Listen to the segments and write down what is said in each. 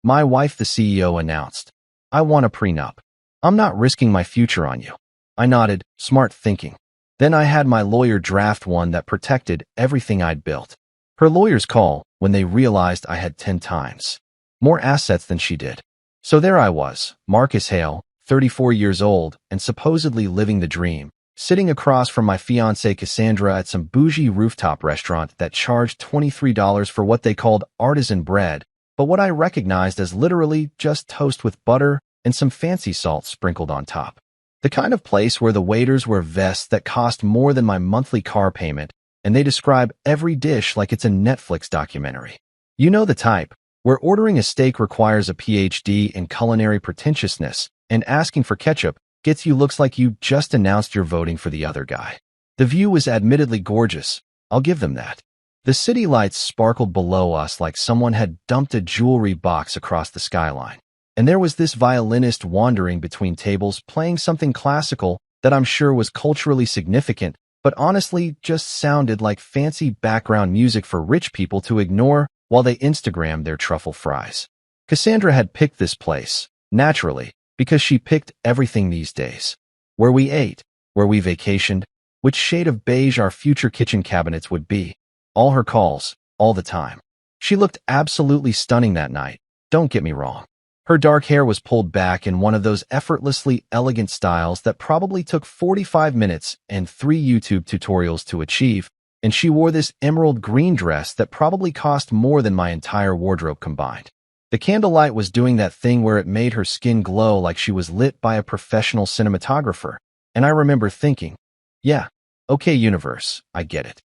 My wife, the CEO, announced. I want a prenup. I'm not risking my future on you. I nodded, smart thinking. Then I had my lawyer draft one that protected everything I'd built. Her lawyers call when they realized I had 10 times more assets than she did. So there I was, Marcus Hale, 34 years old and supposedly living the dream, sitting across from my fiancée Cassandra at some bougie rooftop restaurant that charged $23 for what they called artisan bread, but what I recognized as literally just toast with butter and some fancy salt sprinkled on top. The kind of place where the waiters wear vests that cost more than my monthly car payment, and they describe every dish like it's a Netflix documentary. You know the type, where ordering a steak requires a PhD in culinary pretentiousness, and asking for ketchup gets you looks like you just announced you're voting for the other guy. The view was admittedly gorgeous, I'll give them that. The city lights sparkled below us like someone had dumped a jewelry box across the skyline. And there was this violinist wandering between tables playing something classical that I'm sure was culturally significant, but honestly just sounded like fancy background music for rich people to ignore while they Instagrammed their truffle fries. Cassandra had picked this place, naturally, because she picked everything these days. Where we ate, where we vacationed, which shade of beige our future kitchen cabinets would be. All her calls, all the time. She looked absolutely stunning that night, don't get me wrong. Her dark hair was pulled back in one of those effortlessly elegant styles that probably took 45 minutes and 3 YouTube tutorials to achieve, and she wore this emerald green dress that probably cost more than my entire wardrobe combined. The candlelight was doing that thing where it made her skin glow like she was lit by a professional cinematographer, and I remember thinking, yeah, okay universe, I get it.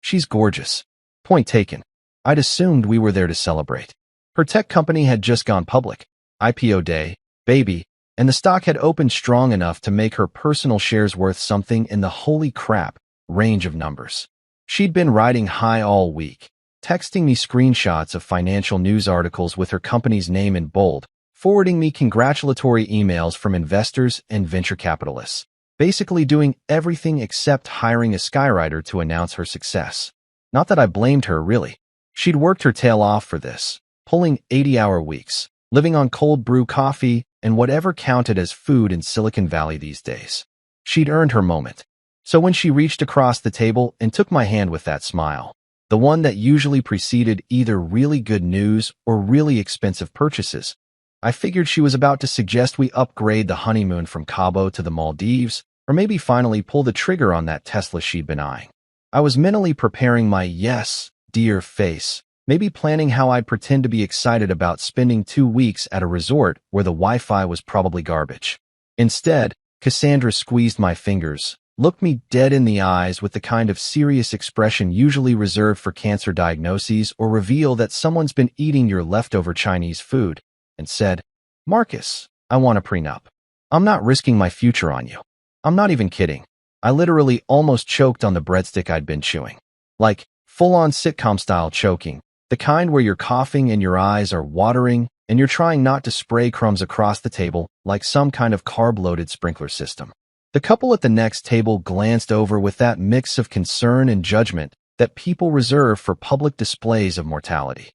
She's gorgeous. Point taken. I'd assumed we were there to celebrate. Her tech company had just gone public, IPO day, baby, and the stock had opened strong enough to make her personal shares worth something in the holy crap range of numbers. She'd been riding high all week, texting me screenshots of financial news articles with her company's name in bold, forwarding me congratulatory emails from investors and venture capitalists, basically doing everything except hiring a skywriter to announce her success. Not that I blamed her, really. She'd worked her tail off for this, pulling 80-hour weeks, living on cold brew coffee and whatever counted as food in Silicon Valley these days. She'd earned her moment. So when she reached across the table and took my hand with that smile, the one that usually preceded either really good news or really expensive purchases, I figured she was about to suggest we upgrade the honeymoon from Cabo to the Maldives, or maybe finally pull the trigger on that Tesla she'd been eyeing. I was mentally preparing my yes, dear face, maybe planning how I'd pretend to be excited about spending 2 weeks at a resort where the Wi-Fi was probably garbage. Instead, Cassandra squeezed my fingers, looked me dead in the eyes with the kind of serious expression usually reserved for cancer diagnoses or reveal that someone's been eating your leftover Chinese food, and said, Marcus, I want a prenup. I'm not risking my future on you. I'm not even kidding. I literally almost choked on the breadstick I'd been chewing. Like, full-on sitcom-style choking. The kind where you're coughing and your eyes are watering and you're trying not to spray crumbs across the table like some kind of carb-loaded sprinkler system. The couple at the next table glanced over with that mix of concern and judgment that people reserve for public displays of mortality.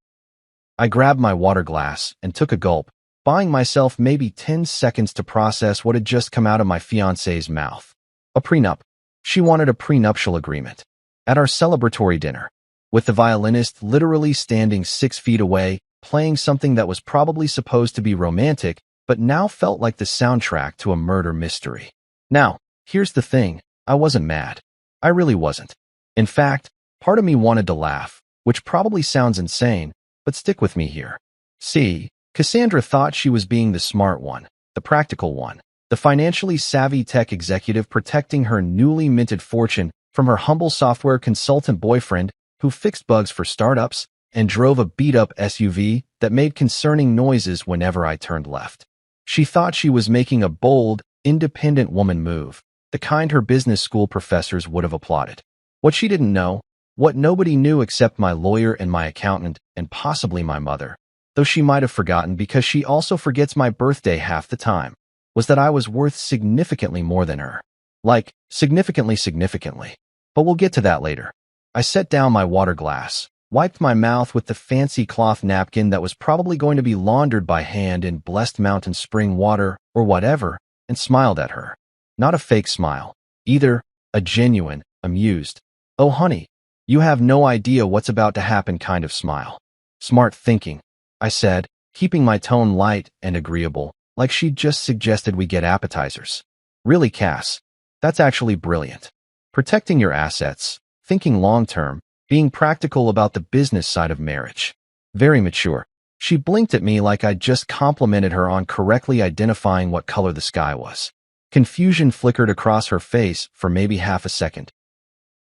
I grabbed my water glass and took a gulp, buying myself maybe 10 seconds to process what had just come out of my fiancée's mouth. A prenup. She wanted a prenuptial agreement. At our celebratory dinner, with the violinist literally standing 6 feet away, playing something that was probably supposed to be romantic, but now felt like the soundtrack to a murder mystery. Now, here's the thing, I wasn't mad. I really wasn't. In fact, part of me wanted to laugh, which probably sounds insane, but stick with me here. See, Cassandra thought she was being the smart one, the practical one, the financially savvy tech executive protecting her newly minted fortune from her humble software consultant boyfriend who fixed bugs for startups and drove a beat-up SUV that made concerning noises whenever I turned left. She thought she was making a bold, independent woman move, the kind her business school professors would have applauded. What she didn't know, what nobody knew except my lawyer and my accountant and possibly my mother, though she might have forgotten because she also forgets my birthday half the time, was that I was worth significantly more than her. Like, significantly. But we'll get to that later. I set down my water glass, wiped my mouth with the fancy cloth napkin that was probably going to be laundered by hand in blessed mountain spring water or whatever, and smiled at her. Not a fake smile, either, a genuine, amused, "Oh honey, you have no idea what's about to happen" kind of smile. Smart thinking, I said, keeping my tone light and agreeable, like she'd just suggested we get appetizers. Really, Cass, that's actually brilliant. Protecting your assets, thinking long-term, being practical about the business side of marriage. Very mature. She blinked at me like I'd just complimented her on correctly identifying what color the sky was. Confusion flickered across her face for maybe half a second.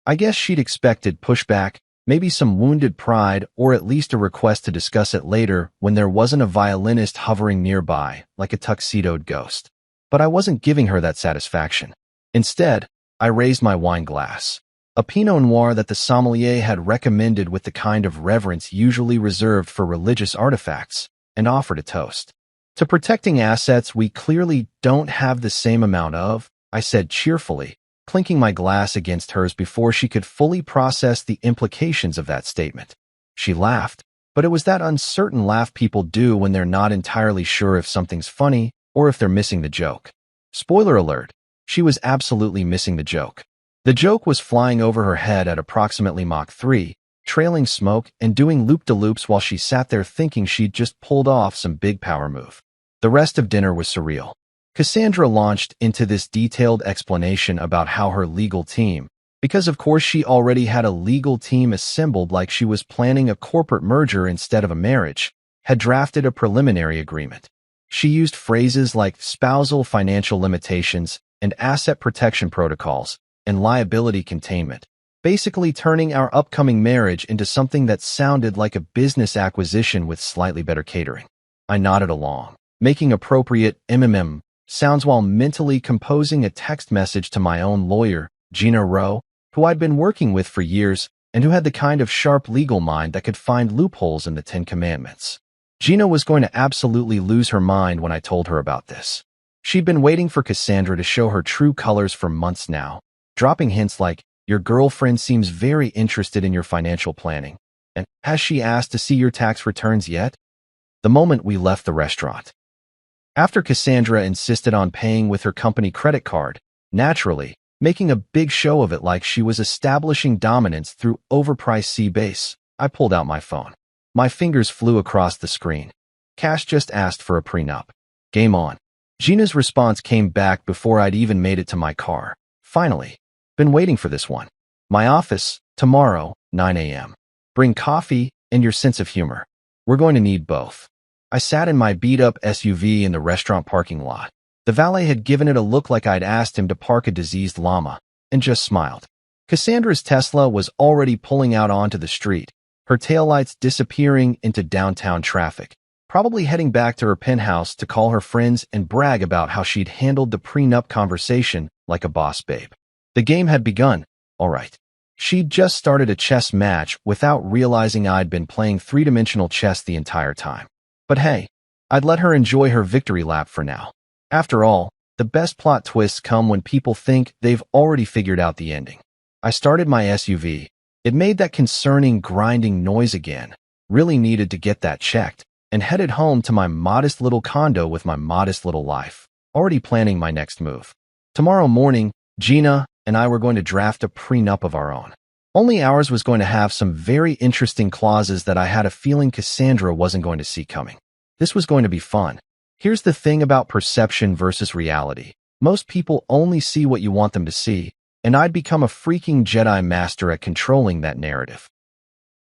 I guess she'd expected pushback, maybe some wounded pride, or at least a request to discuss it later when there wasn't a violinist hovering nearby, like a tuxedoed ghost. But I wasn't giving her that satisfaction. Instead, I raised my wine glass. A Pinot Noir that the sommelier had recommended with the kind of reverence usually reserved for religious artifacts, and offered a toast. To protecting assets we clearly don't have the same amount of, I said cheerfully, clinking my glass against hers before she could fully process the implications of that statement. She laughed, but it was that uncertain laugh people do when they're not entirely sure if something's funny or if they're missing the joke. Spoiler alert, she was absolutely missing the joke. The joke was flying over her head at approximately Mach 3, trailing smoke and doing loop-de-loops while she sat there thinking she'd just pulled off some big power move. The rest of dinner was surreal. Cassandra launched into this detailed explanation about how her legal team, because of course she already had a legal team assembled like she was planning a corporate merger instead of a marriage, had drafted a preliminary agreement. She used phrases like spousal financial limitations and asset protection protocols, and liability containment, basically turning our upcoming marriage into something that sounded like a business acquisition with slightly better catering. I nodded along, making appropriate sounds while mentally composing a text message to my own lawyer, Gina Rowe, who I'd been working with for years and who had the kind of sharp legal mind that could find loopholes in the Ten Commandments. Gina was going to absolutely lose her mind when I told her about this. She'd been waiting for Cassandra to show her true colors for months now, dropping hints like, "Your girlfriend seems very interested in your financial planning," and "Has she asked to see your tax returns yet?" The moment we left the restaurant. After Cassandra insisted on paying with her company credit card, naturally, making a big show of it like she was establishing dominance through overpriced C-base, I pulled out my phone. My fingers flew across the screen. Cash just asked for a prenup. Game on. Gina's response came back before I'd even made it to my car. Finally. Been waiting for this one. My office, tomorrow, 9 a.m. Bring coffee and your sense of humor. We're going to need both. I sat in my beat-up SUV in the restaurant parking lot. The valet had given it a look like I'd asked him to park a diseased llama, and just smiled. Cassandra's Tesla was already pulling out onto the street, her taillights disappearing into downtown traffic, probably heading back to her penthouse to call her friends and brag about how she'd handled the prenup conversation like a boss babe. The game had begun, all right. She'd just started a chess match without realizing I'd been playing three-dimensional chess the entire time. But hey, I'd let her enjoy her victory lap for now. After all, the best plot twists come when people think they've already figured out the ending. I started my SUV. It made that concerning grinding noise again, really needed to get that checked, and headed home to my modest little condo with my modest little life, already planning my next move. Tomorrow morning, Gina and I were going to draft a prenup of our own. Only ours was going to have some very interesting clauses that I had a feeling Cassandra wasn't going to see coming. This was going to be fun. Here's the thing about perception versus reality. Most people only see what you want them to see, and I'd become a freaking Jedi master at controlling that narrative.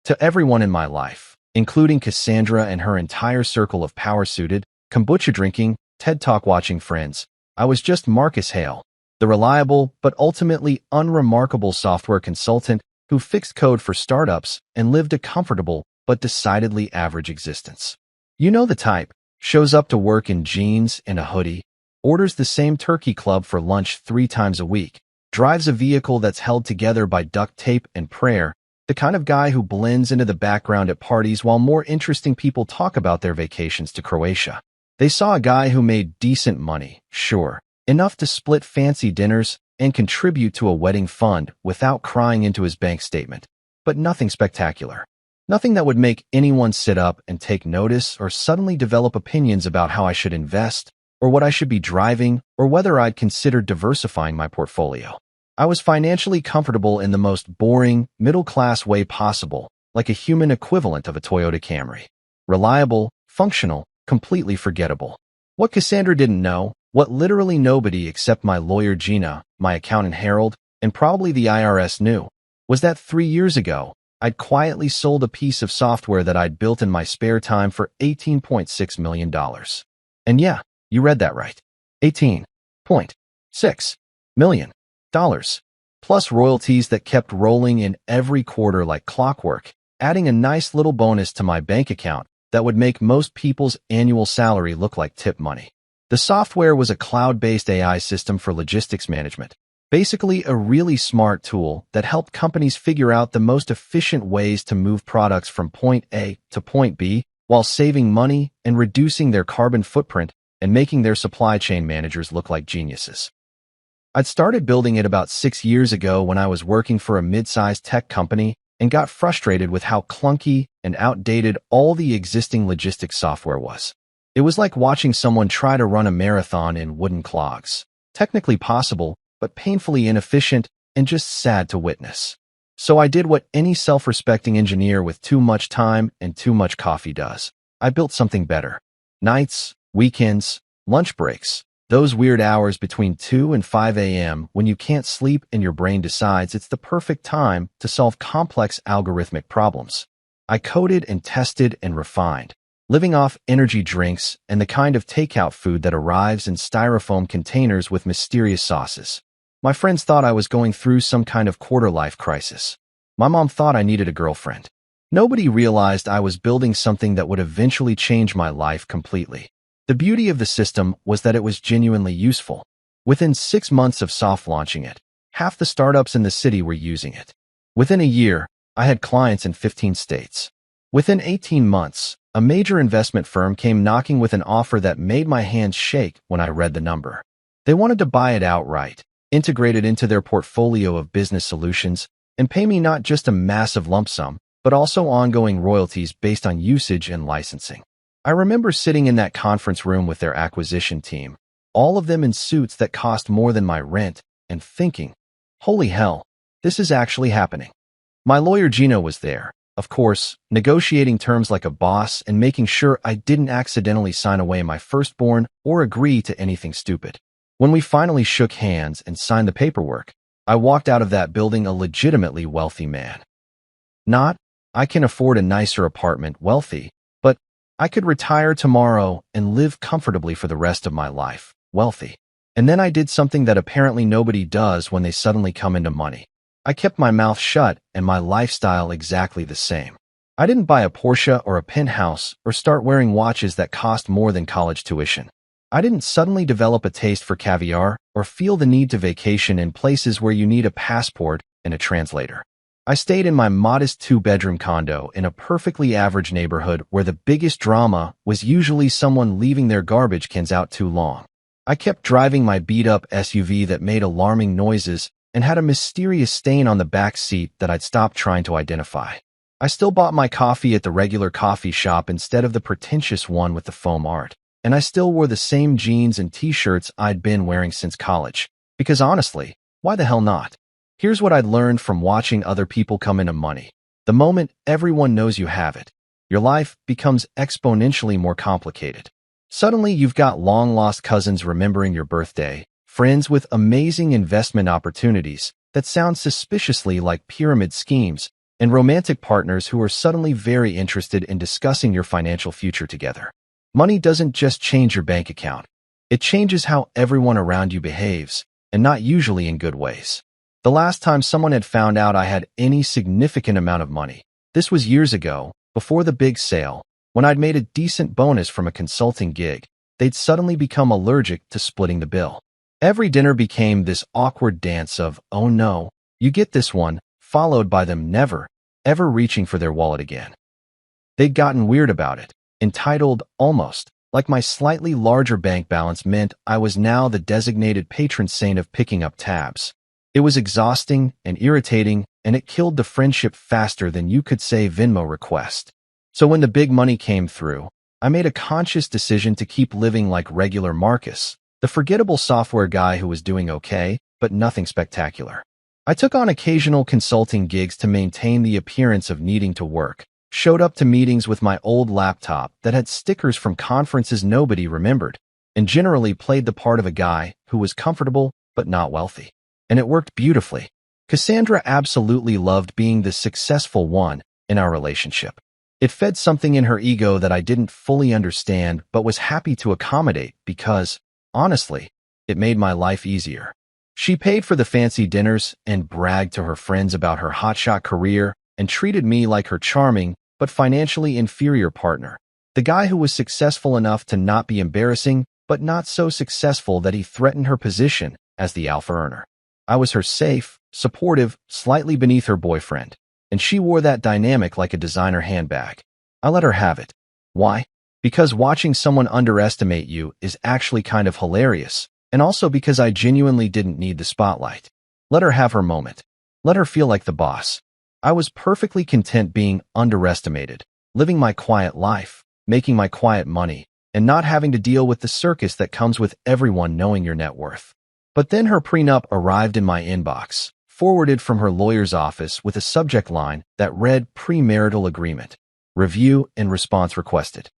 To everyone in my life, including Cassandra and her entire circle of power-suited, kombucha-drinking, TED Talk-watching friends, I was just Marcus Hale, the reliable but ultimately unremarkable software consultant who fixed code for startups and lived a comfortable but decidedly average existence. You know the type, shows up to work in jeans and a hoodie, orders the same turkey club for lunch 3 times a week, drives a vehicle that's held together by duct tape and prayer, the kind of guy who blends into the background at parties while more interesting people talk about their vacations to Croatia. They saw a guy who made decent money, sure, enough to split fancy dinners and contribute to a wedding fund without crying into his bank statement, but nothing spectacular. Nothing that would make anyone sit up and take notice or suddenly develop opinions about how I should invest, or what I should be driving, or whether I'd consider diversifying my portfolio. I was financially comfortable in the most boring, middle-class way possible, like a human equivalent of a Toyota Camry. Reliable, functional, completely forgettable. What Cassandra didn't know, what literally nobody except my lawyer Gina, my accountant Harold, and probably the IRS knew, was that 3 years ago, I'd quietly sold a piece of software that I'd built in my spare time for $18.6 million. And yeah, you read that right. $18.6 million. Plus royalties that kept rolling in every quarter like clockwork, adding a nice little bonus to my bank account that would make most people's annual salary look like tip money. The software was a cloud-based AI system for logistics management, basically a really smart tool that helped companies figure out the most efficient ways to move products from point A to point B while saving money and reducing their carbon footprint and making their supply chain managers look like geniuses. I'd started building it about 6 years ago when I was working for a mid-sized tech company and got frustrated with how clunky and outdated all the existing logistics software was. It was like watching someone try to run a marathon in wooden clogs. Technically possible, but painfully inefficient and just sad to witness. So I did what any self-respecting engineer with too much time and too much coffee does. I built something better. Nights, weekends, lunch breaks, those weird hours between 2 and 5 a.m. when you can't sleep and your brain decides it's the perfect time to solve complex algorithmic problems. I coded and tested and refined, living off energy drinks and the kind of takeout food that arrives in styrofoam containers with mysterious sauces. My friends thought I was going through some kind of quarter-life crisis. My mom thought I needed a girlfriend. Nobody realized I was building something that would eventually change my life completely. The beauty of the system was that it was genuinely useful. Within 6 months of soft launching it, half the startups in the city were using it. Within a year, I had clients in 15 states. Within 18 months, a major investment firm came knocking with an offer that made my hands shake when I read the number. They wanted to buy it outright, integrate it into their portfolio of business solutions, and pay me not just a massive lump sum, but also ongoing royalties based on usage and licensing. I remember sitting in that conference room with their acquisition team, all of them in suits that cost more than my rent, and thinking, holy hell, this is actually happening. My lawyer Gina was there, of course, negotiating terms like a boss and making sure I didn't accidentally sign away my firstborn or agree to anything stupid. When we finally shook hands and signed the paperwork, I walked out of that building a legitimately wealthy man. Not, I can afford a nicer apartment wealthy, but I could retire tomorrow and live comfortably for the rest of my life wealthy. And then I did something that apparently nobody does when they suddenly come into money. I kept my mouth shut and my lifestyle exactly the same. I didn't buy a Porsche or a penthouse or start wearing watches that cost more than college tuition. I didn't suddenly develop a taste for caviar or feel the need to vacation in places where you need a passport and a translator. I stayed in my modest 2-bedroom condo in a perfectly average neighborhood where the biggest drama was usually someone leaving their garbage cans out too long. I kept driving my beat-up SUV that made alarming noises and had a mysterious stain on the back seat that I'd stopped trying to identify. I still bought my coffee at the regular coffee shop instead of the pretentious one with the foam art. And I still wore the same jeans and t-shirts I'd been wearing since college. Because honestly, why the hell not? Here's what I'd learned from watching other people come into money. The moment everyone knows you have it, your life becomes exponentially more complicated. Suddenly, you've got long-lost cousins remembering your birthday, friends with amazing investment opportunities that sound suspiciously like pyramid schemes, and romantic partners who are suddenly very interested in discussing your financial future together. Money doesn't just change your bank account. It changes how everyone around you behaves, and not usually in good ways. The last time someone had found out I had any significant amount of money, this was years ago, before the big sale, when I'd made a decent bonus from a consulting gig, they'd suddenly become allergic to splitting the bill. Every dinner became this awkward dance of, oh no, you get this one, followed by them never, ever reaching for their wallet again. They'd gotten weird about it. Entitled, almost, like my slightly larger bank balance meant I was now the designated patron saint of picking up tabs. It was exhausting and irritating, and it killed the friendship faster than you could say Venmo request. So when the big money came through, I made a conscious decision to keep living like regular Marcus, the forgettable software guy who was doing okay, but nothing spectacular. I took on occasional consulting gigs to maintain the appearance of needing to work, showed up to meetings with my old laptop that had stickers from conferences nobody remembered, and generally played the part of a guy who was comfortable but not wealthy. And it worked beautifully. Cassandra absolutely loved being the successful one in our relationship. It fed something in her ego that I didn't fully understand but was happy to accommodate because, honestly, it made my life easier. She paid for the fancy dinners and bragged to her friends about her hotshot career and treated me like her charming but financially inferior partner, the guy who was successful enough to not be embarrassing but not so successful that he threatened her position as the alpha earner. I was her safe, supportive, slightly beneath her boyfriend, and she wore that dynamic like a designer handbag. I let her have it. Why? Because watching someone underestimate you is actually kind of hilarious, and also because I genuinely didn't need the spotlight. Let her have her moment. Let her feel like the boss. I was perfectly content being underestimated, living my quiet life, making my quiet money, and not having to deal with the circus that comes with everyone knowing your net worth. But then her prenup arrived in my inbox, forwarded from her lawyer's office with a subject line that read premarital agreement, review and response requested.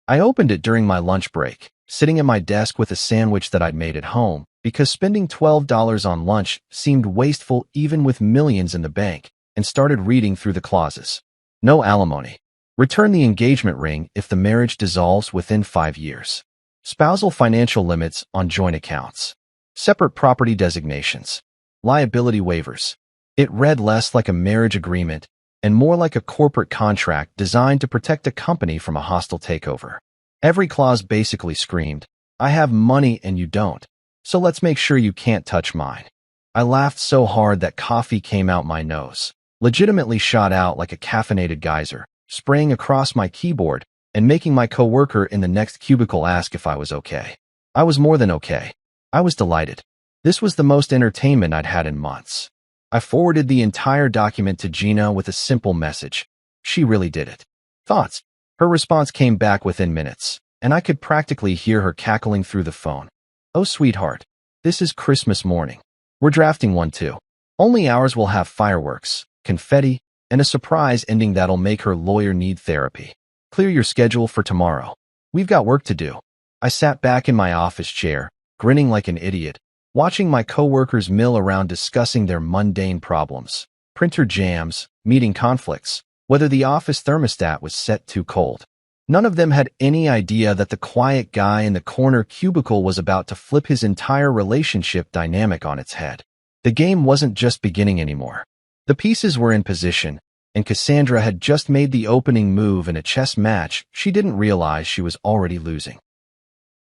I opened it during my lunch break, sitting at my desk with a sandwich that I'd made at home, because spending $12 on lunch seemed wasteful even with millions in the bank, and started reading through the clauses. No alimony. Return the engagement ring if the marriage dissolves within 5 years. Spousal financial limits on joint accounts. Separate property designations. Liability waivers. It read less like a marriage agreement and more like a corporate contract designed to protect a company from a hostile takeover. Every clause basically screamed, I have money and you don't, so let's make sure you can't touch mine. I laughed so hard that coffee came out my nose, legitimately shot out like a caffeinated geyser, spraying across my keyboard and making my coworker in the next cubicle ask if I was okay. I was more than okay. I was delighted. This was the most entertainment I'd had in months. I forwarded the entire document to Gina with a simple message. She really did it. Thoughts? Her response came back within minutes, and I could practically hear her cackling through the phone. Oh, sweetheart, this is Christmas morning. We're drafting one too. Only ours will have fireworks, confetti, and a surprise ending that'll make her lawyer need therapy. Clear your schedule for tomorrow. We've got work to do. I sat back in my office chair, grinning like an idiot, watching my coworkers mill around discussing their mundane problems, printer jams, meeting conflicts, whether the office thermostat was set too cold. None of them had any idea that the quiet guy in the corner cubicle was about to flip his entire relationship dynamic on its head. The game wasn't just beginning anymore. The pieces were in position, and Cassandra had just made the opening move in a chess match she didn't realize she was already losing.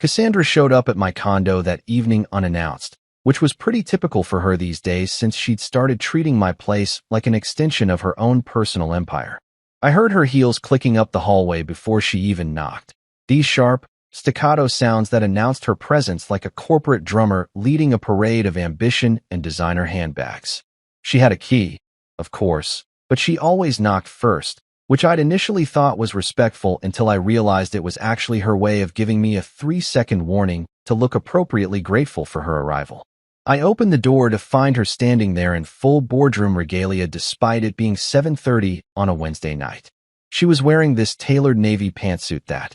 Cassandra showed up at my condo that evening unannounced, which was pretty typical for her these days since she'd started treating my place like an extension of her own personal empire. I heard her heels clicking up the hallway before she even knocked. These sharp, staccato sounds that announced her presence like a corporate drummer leading a parade of ambition and designer handbags. She had a key, of course, but she always knocked first, which I'd initially thought was respectful until I realized it was actually her way of giving me a 3-second warning to look appropriately grateful for her arrival. I opened the door to find her standing there in full boardroom regalia despite it being 7:30 on a Wednesday night. She was wearing this tailored navy pantsuit that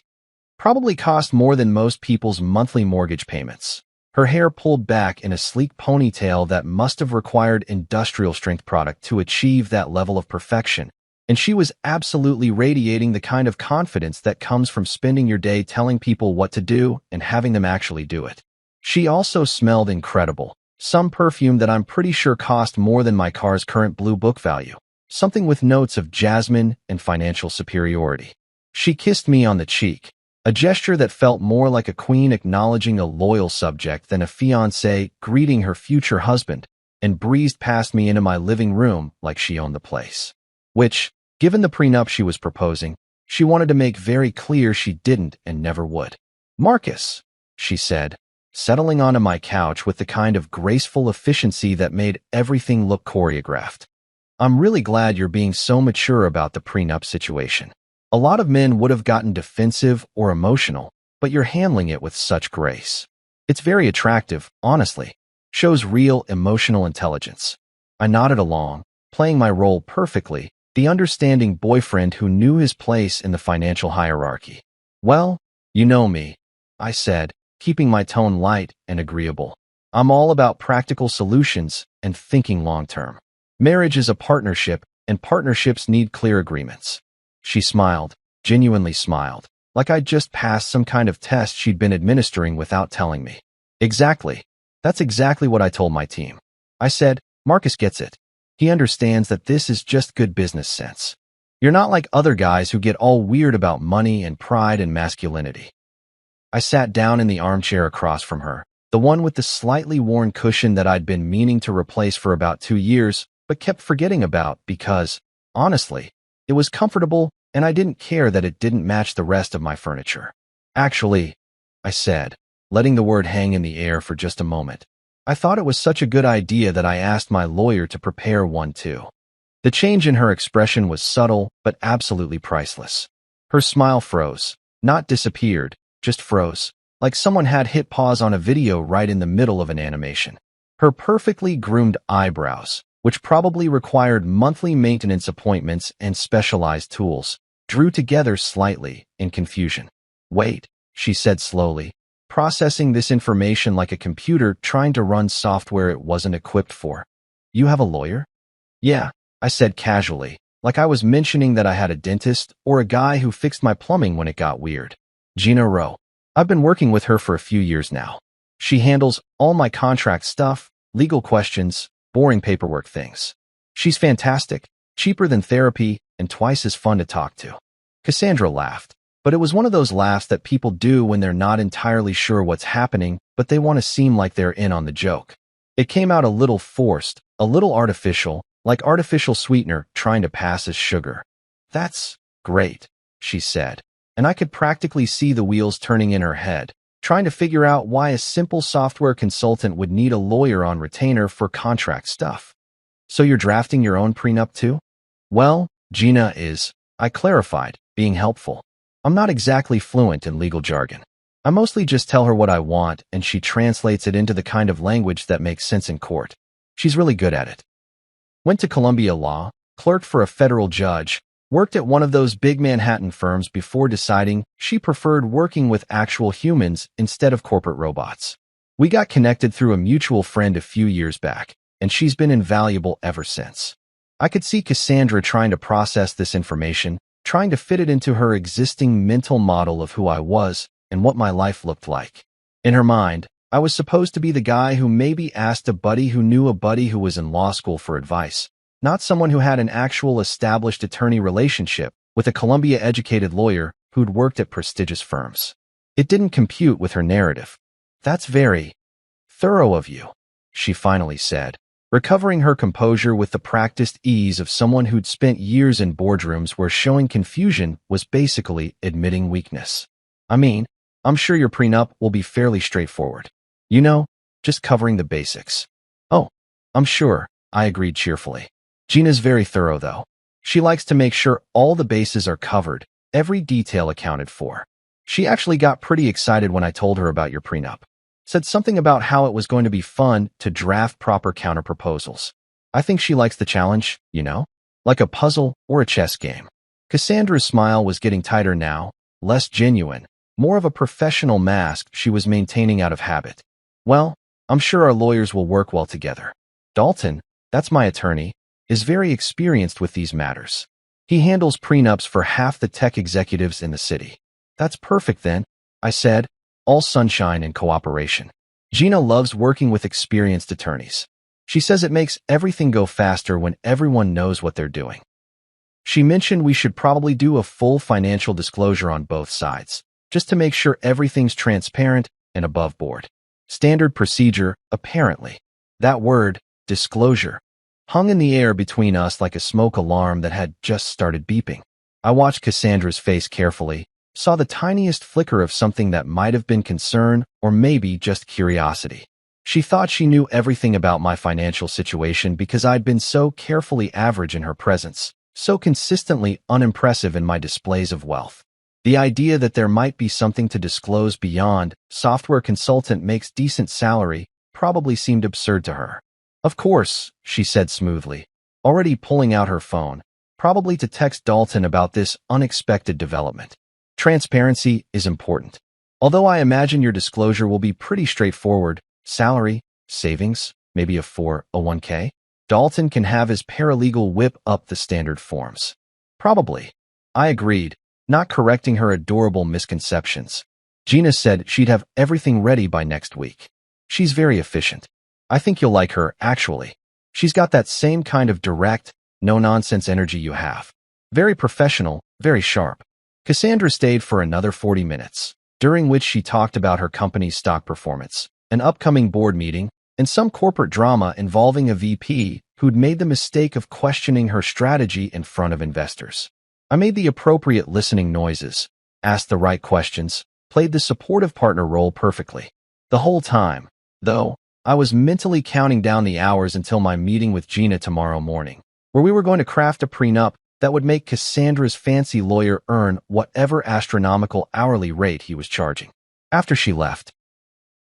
probably cost more than most people's monthly mortgage payments. Her hair pulled back in a sleek ponytail that must have required industrial strength product to achieve that level of perfection, and she was absolutely radiating the kind of confidence that comes from spending your day telling people what to do and having them actually do it. She also smelled incredible. Some perfume that I'm pretty sure cost more than my car's current blue book value. Something with notes of jasmine and financial superiority. She kissed me on the cheek, a gesture that felt more like a queen acknowledging a loyal subject than a fiancé greeting her future husband, and breezed past me into my living room like she owned the place. Which, given the prenup she was proposing, she wanted to make very clear she didn't and never would. Marcus, she said, settling onto my couch with the kind of graceful efficiency that made everything look choreographed. I'm really glad you're being so mature about the prenup situation. A lot of men would have gotten defensive or emotional, but you're handling it with such grace. It's very attractive, honestly. Shows real emotional intelligence. I nodded along, playing my role perfectly, the understanding boyfriend who knew his place in the financial hierarchy. Well, you know me, I said, keeping my tone light and agreeable. I'm all about practical solutions and thinking long-term. Marriage is a partnership, and partnerships need clear agreements. She smiled, genuinely smiled, like I'd just passed some kind of test she'd been administering without telling me. Exactly. That's exactly what I told my team. I said, Marcus gets it. He understands that this is just good business sense. You're not like other guys who get all weird about money and pride and masculinity. I sat down in the armchair across from her, the one with the slightly worn cushion that I'd been meaning to replace for about 2 years, but kept forgetting about because, honestly, it was comfortable and I didn't care that it didn't match the rest of my furniture. Actually, I said, letting the word hang in the air for just a moment. I thought it was such a good idea that I asked my lawyer to prepare one too. The change in her expression was subtle, but absolutely priceless. Her smile froze, not disappeared, just froze, like someone had hit pause on a video right in the middle of an animation. Her perfectly groomed eyebrows, which probably required monthly maintenance appointments and specialized tools, drew together slightly in confusion. Wait, she said slowly, processing this information like a computer trying to run software it wasn't equipped for. You have a lawyer? Yeah, I said casually, like I was mentioning that I had a dentist or a guy who fixed my plumbing when it got weird. Gina Rowe. I've been working with her for a few years now. She handles all my contract stuff, legal questions, boring paperwork things. She's fantastic, cheaper than therapy, and twice as fun to talk to. Cassandra laughed, but it was one of those laughs that people do when they're not entirely sure what's happening, but they want to seem like they're in on the joke. It came out a little forced, a little artificial, like artificial sweetener trying to pass as sugar. That's great, she said, and I could practically see the wheels turning in her head, trying to figure out why a simple software consultant would need a lawyer on retainer for contract stuff. So you're drafting your own prenup too? Well, Gina is, I clarified, being helpful. I'm not exactly fluent in legal jargon. I mostly just tell her what I want and she translates it into the kind of language that makes sense in court. She's really good at it. Went to Columbia Law, clerked for a federal judge, worked at one of those big Manhattan firms before deciding she preferred working with actual humans instead of corporate robots. We got connected through a mutual friend a few years back, and she's been invaluable ever since. I could see Cassandra trying to process this information, trying to fit it into her existing mental model of who I was and what my life looked like. In her mind, I was supposed to be the guy who maybe asked a buddy who knew a buddy who was in law school for advice, not someone who had an actual established attorney relationship with a Columbia-educated lawyer who'd worked at prestigious firms. It didn't compute with her narrative. That's very thorough of you, she finally said, recovering her composure with the practiced ease of someone who'd spent years in boardrooms where showing confusion was basically admitting weakness. I mean, I'm sure your prenup will be fairly straightforward. You know, just covering the basics. Oh, I'm sure, I agreed cheerfully. Gina's very thorough, though. She likes to make sure all the bases are covered, every detail accounted for. She actually got pretty excited when I told her about your prenup. Said something about how it was going to be fun to draft proper counterproposals. I think she likes the challenge, you know, like a puzzle or a chess game. Cassandra's smile was getting tighter now, less genuine, more of a professional mask she was maintaining out of habit. Well, I'm sure our lawyers will work well together. Dalton, that's my attorney, is very experienced with these matters. He handles prenups for half the tech executives in the city. That's perfect then, I said, all sunshine and cooperation. Gina loves working with experienced attorneys. She says it makes everything go faster when everyone knows what they're doing. She mentioned we should probably do a full financial disclosure on both sides, just to make sure everything's transparent and above board. Standard procedure, apparently. That word, disclosure, hung in the air between us like a smoke alarm that had just started beeping. I watched Cassandra's face carefully, saw the tiniest flicker of something that might have been concern or maybe just curiosity. She thought she knew everything about my financial situation because I'd been so carefully average in her presence, so consistently unimpressive in my displays of wealth. The idea that there might be something to disclose beyond software consultant makes decent salary probably seemed absurd to her. Of course, she said smoothly, already pulling out her phone, probably to text Dalton about this unexpected development. Transparency is important. Although I imagine your disclosure will be pretty straightforward, salary, savings, maybe a 401k, Dalton can have his paralegal whip up the standard forms. Probably. I agreed, not correcting her adorable misconceptions. Gina said she'd have everything ready by next week. She's very efficient. I think you'll like her, actually. She's got that same kind of direct, no-nonsense energy you have. Very professional, very sharp. Cassandra stayed for another 40 minutes, during which she talked about her company's stock performance, an upcoming board meeting, and some corporate drama involving a VP who'd made the mistake of questioning her strategy in front of investors. I made the appropriate listening noises, asked the right questions, played the supportive partner role perfectly. The whole time, though, I was mentally counting down the hours until my meeting with Gina tomorrow morning, where we were going to craft a prenup that would make Cassandra's fancy lawyer earn whatever astronomical hourly rate he was charging. After she left,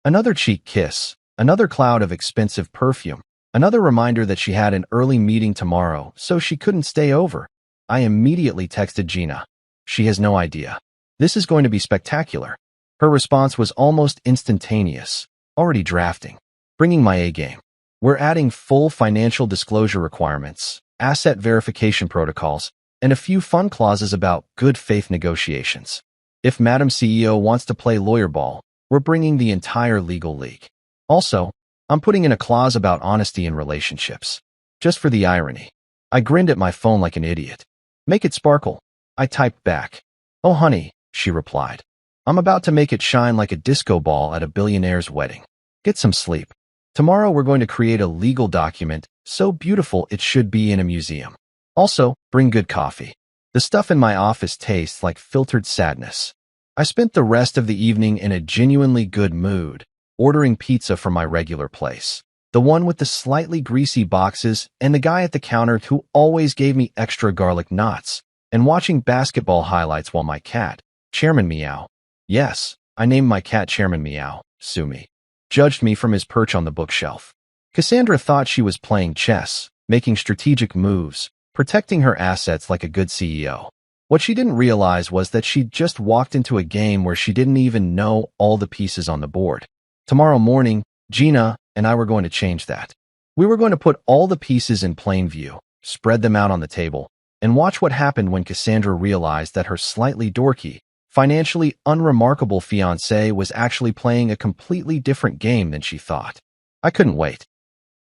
another cheek kiss, another cloud of expensive perfume, another reminder that she had an early meeting tomorrow, so she couldn't stay over. I immediately texted Gina. She has no idea. This is going to be spectacular. Her response was almost instantaneous. Already drafting. Bringing my A game. We're adding full financial disclosure requirements, asset verification protocols, and a few fun clauses about good faith negotiations. If Madam CEO wants to play lawyer ball, we're bringing the entire legal league. Also, I'm putting in a clause about honesty in relationships. Just for the irony. I grinned at my phone like an idiot. Make it sparkle. I typed back. Oh honey, she replied. I'm about to make it shine like a disco ball at a billionaire's wedding. Get some sleep. Tomorrow we're going to create a legal document so beautiful it should be in a museum. Also, bring good coffee. The stuff in my office tastes like filtered sadness. I spent the rest of the evening in a genuinely good mood, ordering pizza from my regular place. The one with the slightly greasy boxes and the guy at the counter who always gave me extra garlic knots, and watching basketball highlights while my cat, Chairman Meow. Yes, I named my cat Chairman Meow, sue me. Judged me from his perch on the bookshelf. Cassandra thought she was playing chess, making strategic moves, protecting her assets like a good CEO. What she didn't realize was that she'd just walked into a game where she didn't even know all the pieces on the board. Tomorrow morning, Gina and I were going to change that. We were going to put all the pieces in plain view, spread them out on the table, and watch what happened when Cassandra realized that her slightly dorky, financially unremarkable fiancé was actually playing a completely different game than she thought. I couldn't wait.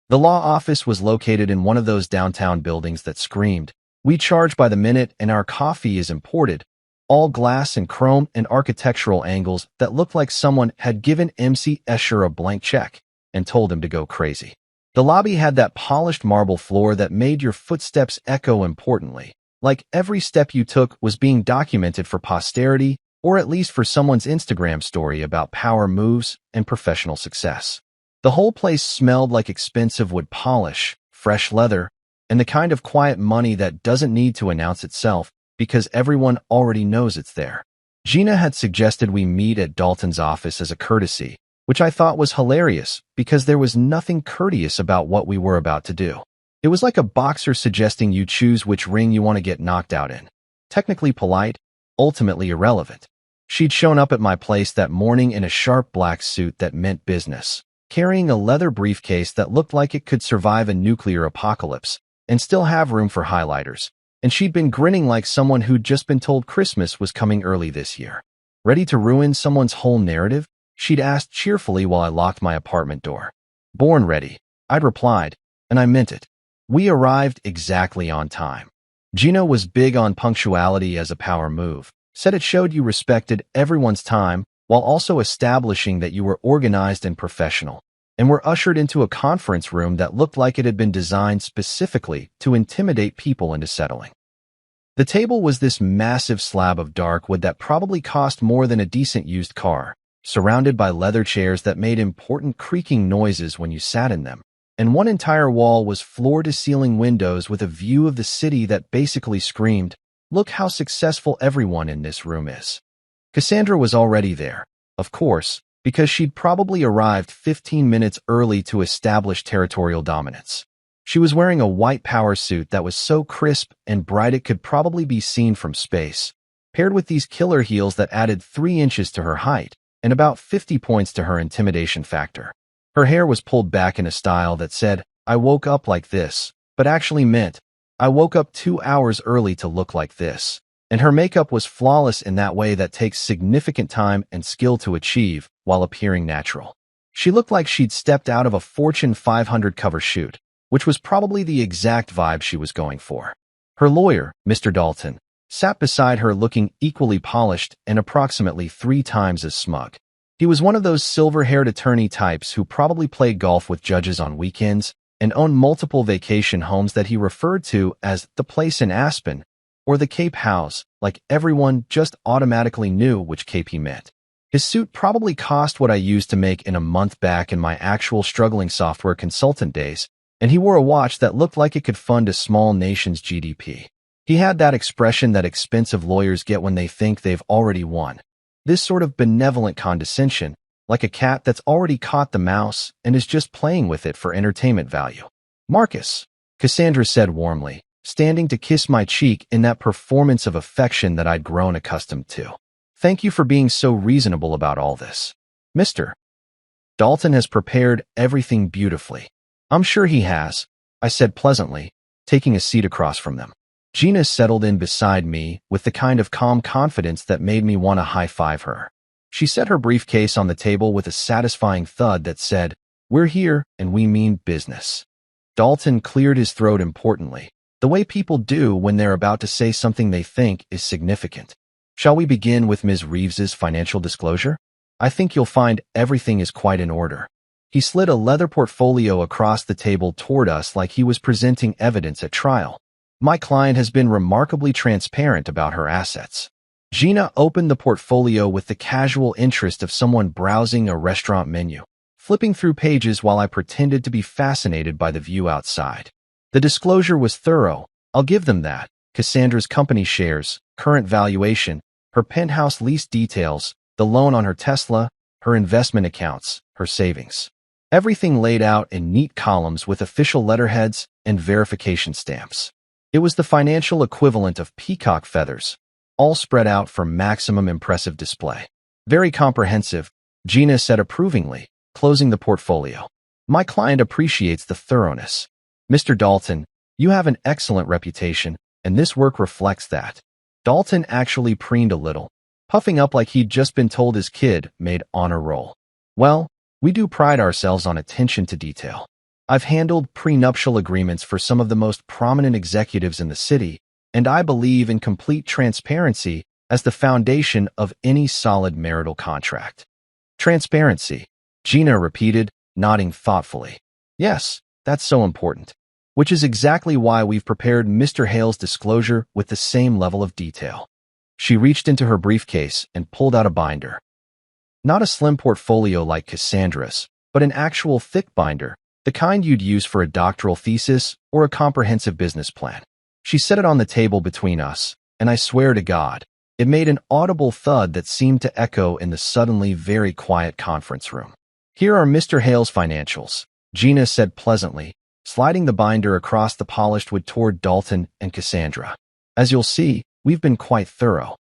The law office was located in one of those downtown buildings that screamed, "We charge by the minute and our coffee is imported," all glass and chrome and architectural angles that looked like someone had given MC Escher a blank check and told him to go crazy. The lobby had that polished marble floor that made your footsteps echo importantly, like every step you took was being documented for posterity or at least for someone's Instagram story about power moves and professional success. The whole place smelled like expensive wood polish, fresh leather, and the kind of quiet money that doesn't need to announce itself because everyone already knows it's there. Gina had suggested we meet at Dalton's office as a courtesy, which I thought was hilarious because there was nothing courteous about what we were about to do. It was like a boxer suggesting you choose which ring you want to get knocked out in. Technically polite, ultimately irrelevant. She'd shown up at my place that morning in a sharp black suit that meant business, carrying a leather briefcase that looked like it could survive a nuclear apocalypse and still have room for highlighters, and she'd been grinning like someone who'd just been told Christmas was coming early this year. Ready to ruin someone's whole narrative? She'd asked cheerfully while I locked my apartment door. Born ready, I'd replied, and I meant it. We arrived exactly on time. Gina was big on punctuality as a power move, said it showed you respected everyone's time while also establishing that you were organized and professional, and were ushered into a conference room that looked like it had been designed specifically to intimidate people into settling. The table was this massive slab of dark wood that probably cost more than a decent used car, surrounded by leather chairs that made important creaking noises when you sat in them. And one entire wall was floor-to-ceiling windows with a view of the city that basically screamed, "Look how successful everyone in this room is." Cassandra was already there, of course, because she'd probably arrived 15 minutes early to establish territorial dominance. She was wearing a white power suit that was so crisp and bright it could probably be seen from space, paired with these killer heels that added 3 inches to her height and about 50 points to her intimidation factor. Her hair was pulled back in a style that said, "I woke up like this," but actually meant, "I woke up 2 hours early to look like this." And her makeup was flawless in that way that takes significant time and skill to achieve while appearing natural. She looked like she'd stepped out of a Fortune 500 cover shoot, which was probably the exact vibe she was going for. Her lawyer, Mr. Dalton, sat beside her looking equally polished and approximately 3 times as smug. He was one of those silver-haired attorney types who probably played golf with judges on weekends and owned multiple vacation homes that he referred to as the place in Aspen or the Cape House, like everyone just automatically knew which Cape he meant. His suit probably cost what I used to make in a month back in my actual struggling software consultant days, and he wore a watch that looked like it could fund a small nation's GDP. He had that expression that expensive lawyers get when they think they've already won. This sort of benevolent condescension, like a cat that's already caught the mouse and is just playing with it for entertainment value. "Marcus," Cassandra said warmly, standing to kiss my cheek in that performance of affection that I'd grown accustomed to. "Thank you for being so reasonable about all this. Mr. Dalton has prepared everything beautifully." "I'm sure he has," I said pleasantly, taking a seat across from them. Gina settled in beside me with the kind of calm confidence that made me want to high-five her. She set her briefcase on the table with a satisfying thud that said, "We're here, and we mean business." Dalton cleared his throat importantly, the way people do when they're about to say something they think is significant. "Shall we begin with Ms. Reeves's financial disclosure? I think you'll find everything is quite in order." He slid a leather portfolio across the table toward us like he was presenting evidence at trial. "My client has been remarkably transparent about her assets." Gina opened the portfolio with the casual interest of someone browsing a restaurant menu, flipping through pages while I pretended to be fascinated by the view outside. The disclosure was thorough, I'll give them that. Cassandra's company shares, current valuation, her penthouse lease details, the loan on her Tesla, her investment accounts, her savings. Everything laid out in neat columns with official letterheads and verification stamps. It was the financial equivalent of peacock feathers, all spread out for maximum impressive display. "Very comprehensive," Gina said approvingly, closing the portfolio. "My client appreciates the thoroughness. Mr. Dalton, you have an excellent reputation, and this work reflects that." Dalton actually preened a little, puffing up like he'd just been told his kid made honor roll. "Well, we do pride ourselves on attention to detail. I've handled prenuptial agreements for some of the most prominent executives in the city, and I believe in complete transparency as the foundation of any solid marital contract." "Transparency," Gina repeated, nodding thoughtfully. "Yes, that's so important. Which is exactly why we've prepared Mr. Hale's disclosure with the same level of detail." She reached into her briefcase and pulled out a binder. Not a slim portfolio like Cassandra's, but an actual thick binder, the kind you'd use for a doctoral thesis or a comprehensive business plan. She set it on the table between us, and I swear to God, it made an audible thud that seemed to echo in the suddenly very quiet conference room. "Here are Mr. Hale's financials," Gina said pleasantly, sliding the binder across the polished wood toward Dalton and Cassandra. "As you'll see, we've been quite thorough."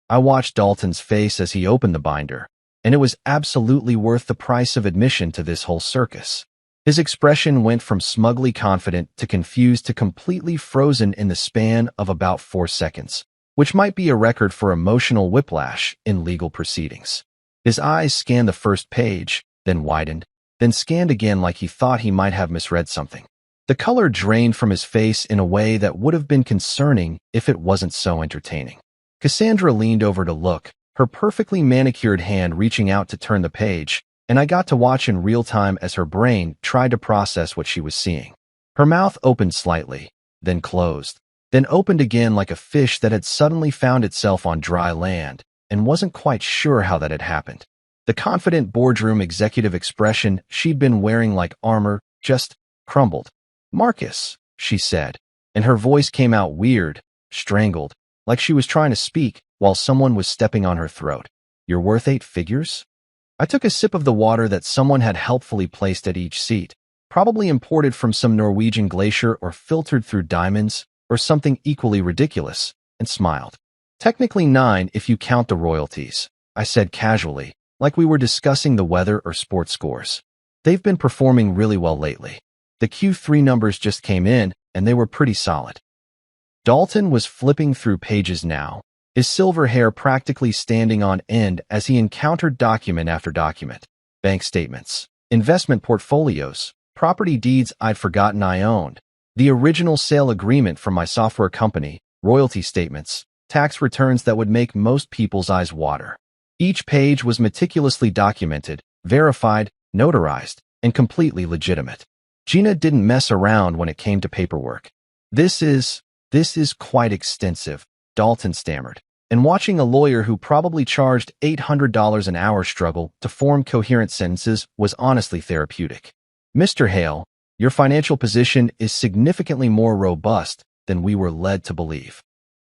I watched Dalton's face as he opened the binder, and it was absolutely worth the price of admission to this whole circus. His expression went from smugly confident to confused to completely frozen in the span of about 4 seconds, which might be a record for emotional whiplash in legal proceedings. His eyes scanned the first page, then widened, then scanned again like he thought he might have misread something. The color drained from his face in a way that would have been concerning if it wasn't so entertaining. Cassandra leaned over to look, her perfectly manicured hand reaching out to turn the page, and I got to watch in real time as her brain tried to process what she was seeing. Her mouth opened slightly, then closed, then opened again like a fish that had suddenly found itself on dry land and wasn't quite sure how that had happened. The confident boardroom executive expression she'd been wearing like armor just crumbled. "Marcus," she said, and her voice came out weird, strangled, like she was trying to speak while someone was stepping on her throat. "You're worth 8 figures?" I took a sip of the water that someone had helpfully placed at each seat, probably imported from some Norwegian glacier or filtered through diamonds or something equally ridiculous, and smiled. "Technically 9 if you count the royalties," I said casually, like we were discussing the weather or sports scores. "They've been performing really well lately. The Q3 numbers just came in, and they were pretty solid." Dalton was flipping through pages now, his silver hair practically standing on end as he encountered document after document. Bank statements, investment portfolios, property deeds I'd forgotten I owned, the original sale agreement from my software company, royalty statements, tax returns that would make most people's eyes water. Each page was meticulously documented, verified, notarized, and completely legitimate. Gina didn't mess around when it came to paperwork. This is quite extensive," Dalton stammered, and watching a lawyer who probably charged $800 an hour struggle to form coherent sentences was honestly therapeutic. "Mr. Hale, your financial position is significantly more robust than we were led to believe."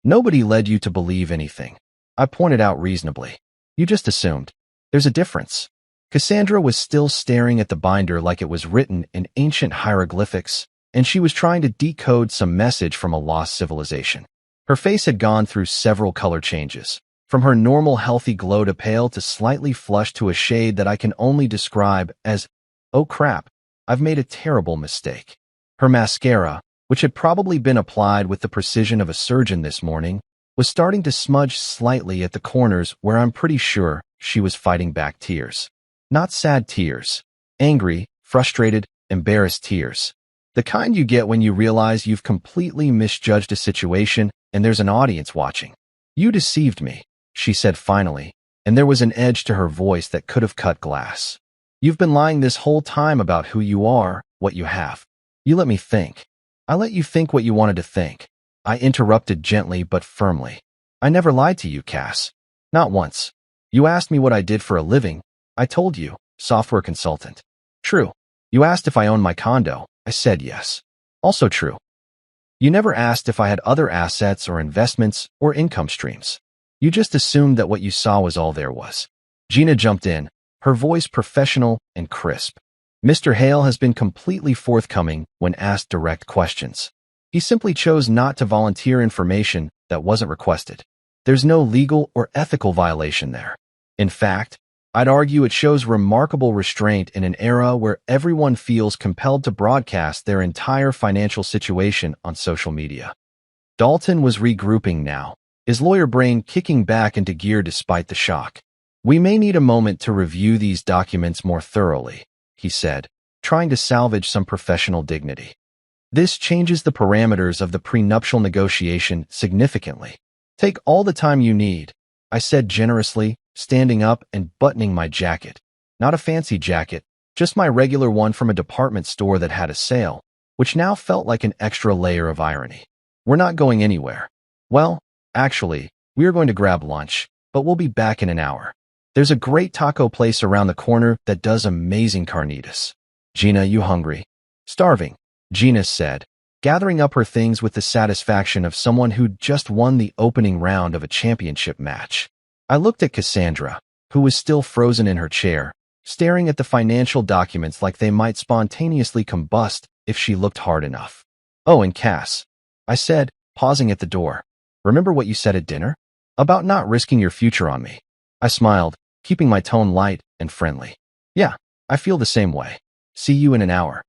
"Nobody led you to believe anything," I pointed out reasonably. "You just assumed. There's a difference." Cassandra was still staring at the binder like it was written in ancient hieroglyphics, and she was trying to decode some message from a lost civilization. Her face had gone through several color changes, from her normal healthy glow to pale to slightly flushed to a shade that I can only describe as, "Oh crap, I've made a terrible mistake." Her mascara, which had probably been applied with the precision of a surgeon this morning, was starting to smudge slightly at the corners where I'm pretty sure she was fighting back tears. Not sad tears. Angry, frustrated, embarrassed tears. The kind you get when you realize you've completely misjudged a situation and there's an audience watching. "You deceived me," she said finally, and there was an edge to her voice that could have cut glass. "You've been lying this whole time about who you are, what you have. You let me think. I let you think what you wanted to think." I interrupted gently but firmly. "I never lied to you, Cass. Not once. You asked me what I did for a living. I told you, software consultant. True. You asked if I owned my condo. I said yes. Also true. You never asked if I had other assets or investments or income streams. You just assumed that what you saw was all there was." Gina jumped in, her voice professional and crisp. "Mr. Hale has been completely forthcoming when asked direct questions. He simply chose not to volunteer information that wasn't requested. There's no legal or ethical violation there. In fact, I'd argue it shows remarkable restraint in an era where everyone feels compelled to broadcast their entire financial situation on social media." Dalton was regrouping now, his lawyer brain kicking back into gear despite the shock. "We may need a moment to review these documents more thoroughly," he said, trying to salvage some professional dignity. "This changes the parameters of the prenuptial negotiation significantly. Take all the time you need," I said generously, standing up and buttoning my jacket. Not a fancy jacket, just my regular one from a department store that had a sale, which now felt like an extra layer of irony. "We're not going anywhere. Well, actually, we are going to grab lunch, but we'll be back in an hour. There's a great taco place around the corner that does amazing carnitas." "Gina, you hungry?" "Starving," Gina said, gathering up her things with the satisfaction of someone who'd just won the opening round of a championship match. I looked at Cassandra, who was still frozen in her chair, staring at the financial documents like they might spontaneously combust if she looked hard enough. "Oh, and Cass," I said, pausing at the door. "Remember what you said at dinner? About not risking your future on me." I smiled, keeping my tone light and friendly. "Yeah, I feel the same way. See you in an hour."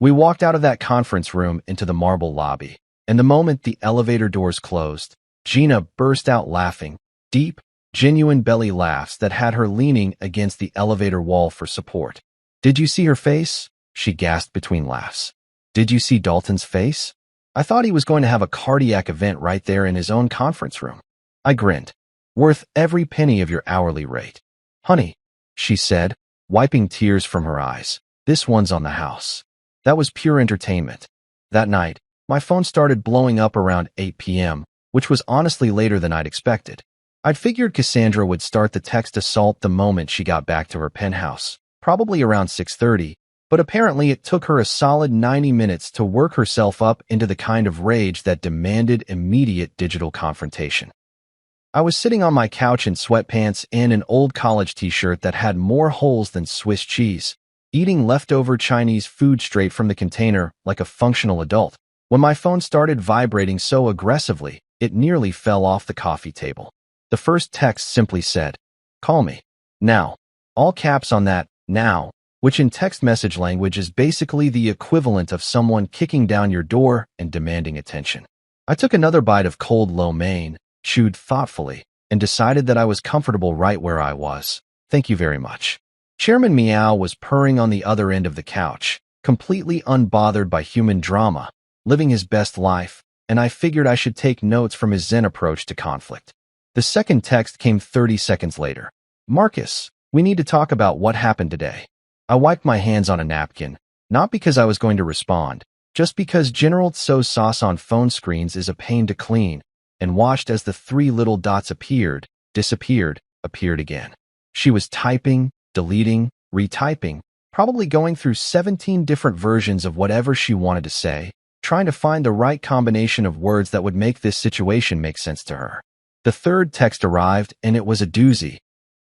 We walked out of that conference room into the marble lobby, and the moment the elevator doors closed, Gina burst out laughing, deep, genuine belly laughs that had her leaning against the elevator wall for support. "Did you see her face?" she gasped between laughs. "Did you see Dalton's face? I thought he was going to have a cardiac event right there in his own conference room." I grinned. "Worth every penny of your hourly rate." "Honey," she said, wiping tears from her eyes, "this one's on the house." That was pure entertainment. That night, My phone started blowing up around 8 p.m., which was honestly later than I'd expected. I'd figured Cassandra would start the text assault the moment she got back to her penthouse, probably around 6:30, but apparently it took her a solid 90 minutes to work herself up into the kind of rage that demanded immediate digital confrontation. I was sitting on my couch in sweatpants and an old college t-shirt that had more holes than Swiss cheese, eating leftover Chinese food straight from the container like a functional adult, when my phone started vibrating so aggressively it nearly fell off the coffee table. The first text simply said, "Call me. Now." All caps on that "now," which in text message language is basically the equivalent of someone kicking down your door and demanding attention. I took another bite of cold lo mein, chewed thoughtfully, and decided that I was comfortable right where I was. Thank you very much. Chairman Meow was purring on the other end of the couch, completely unbothered by human drama, living his best life, and I figured I should take notes from his zen approach to conflict. The second text came 30 seconds later. "Marcus, we need to talk about what happened today." I wiped my hands on a napkin, not because I was going to respond, just because General Tso's sauce on phone screens is a pain to clean, and watched as the three little dots appeared, disappeared, appeared again. She was typing, deleting, retyping, probably going through 17 different versions of whatever she wanted to say, trying to find the right combination of words that would make this situation make sense to her. The third text arrived, and it was a doozy.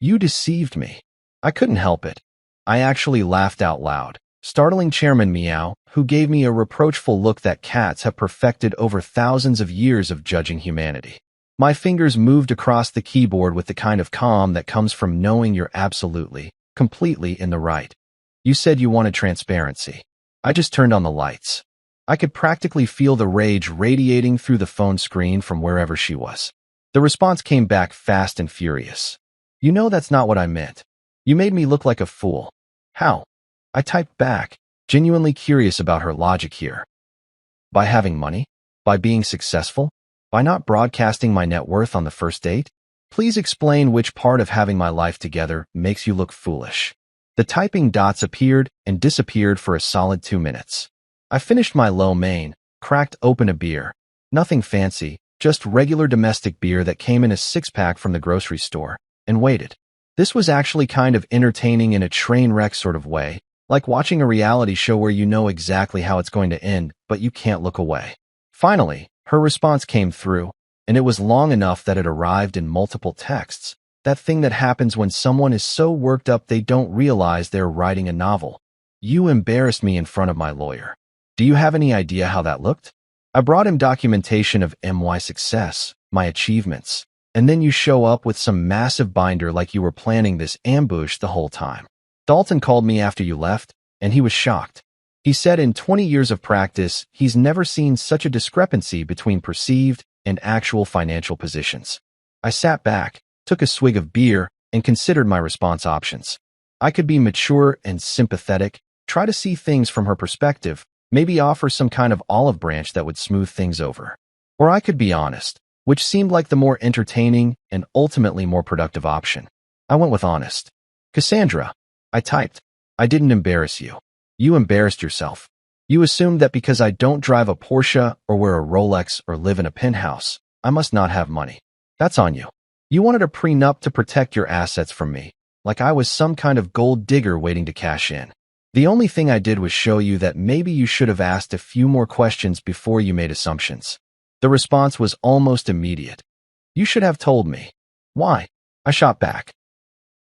"You deceived me." I couldn't help it. I actually laughed out loud, startling Chairman Meow, who gave me a reproachful look that cats have perfected over thousands of years of judging humanity. My fingers moved across the keyboard with the kind of calm that comes from knowing you're absolutely, completely in the right. "You said you wanted transparency." I just turned on the lights. I could practically feel the rage radiating through the phone screen from wherever she was. The response came back fast and furious. "You know that's not what I meant. You made me look like a fool." "How?" I typed back, genuinely curious about her logic here. "By having money? By being successful? By not broadcasting my net worth on the first date? Please explain which part of having my life together makes you look foolish." The typing dots appeared and disappeared for a solid 2 minutes. I finished my lo mein, cracked open a beer. Nothing fancy, just regular domestic beer that came in a 6-pack from the grocery store, and waited. This was actually kind of entertaining in a train wreck sort of way, like watching a reality show where you know exactly how it's going to end, but you can't look away. Finally, her response came through, and it was long enough that it arrived in multiple texts. That thing that happens when someone is so worked up they don't realize they're writing a novel. "You embarrassed me in front of my lawyer. Do you have any idea how that looked? I brought him documentation of my success, my achievements, and then you show up with some massive binder like you were planning this ambush the whole time." Dalton called me after you left, and he was shocked. He said in 20 years of practice, he's never seen such a discrepancy between perceived and actual financial positions. I sat back, took a swig of beer, and considered my response options. I could be mature and sympathetic, try to see things from her perspective, maybe offer some kind of olive branch that would smooth things over. Or I could be honest, which seemed like the more entertaining and ultimately more productive option. I went with honest. "Cassandra," I typed, "I didn't embarrass you. You embarrassed yourself. You assumed that because I don't drive a Porsche or wear a Rolex or live in a penthouse, I must not have money. That's on you. You wanted a prenup to protect your assets from me, like I was some kind of gold digger waiting to cash in. The only thing I did was show you that maybe you should have asked a few more questions before you made assumptions." The response was almost immediate. "You should have told me." "Why?" I shot back.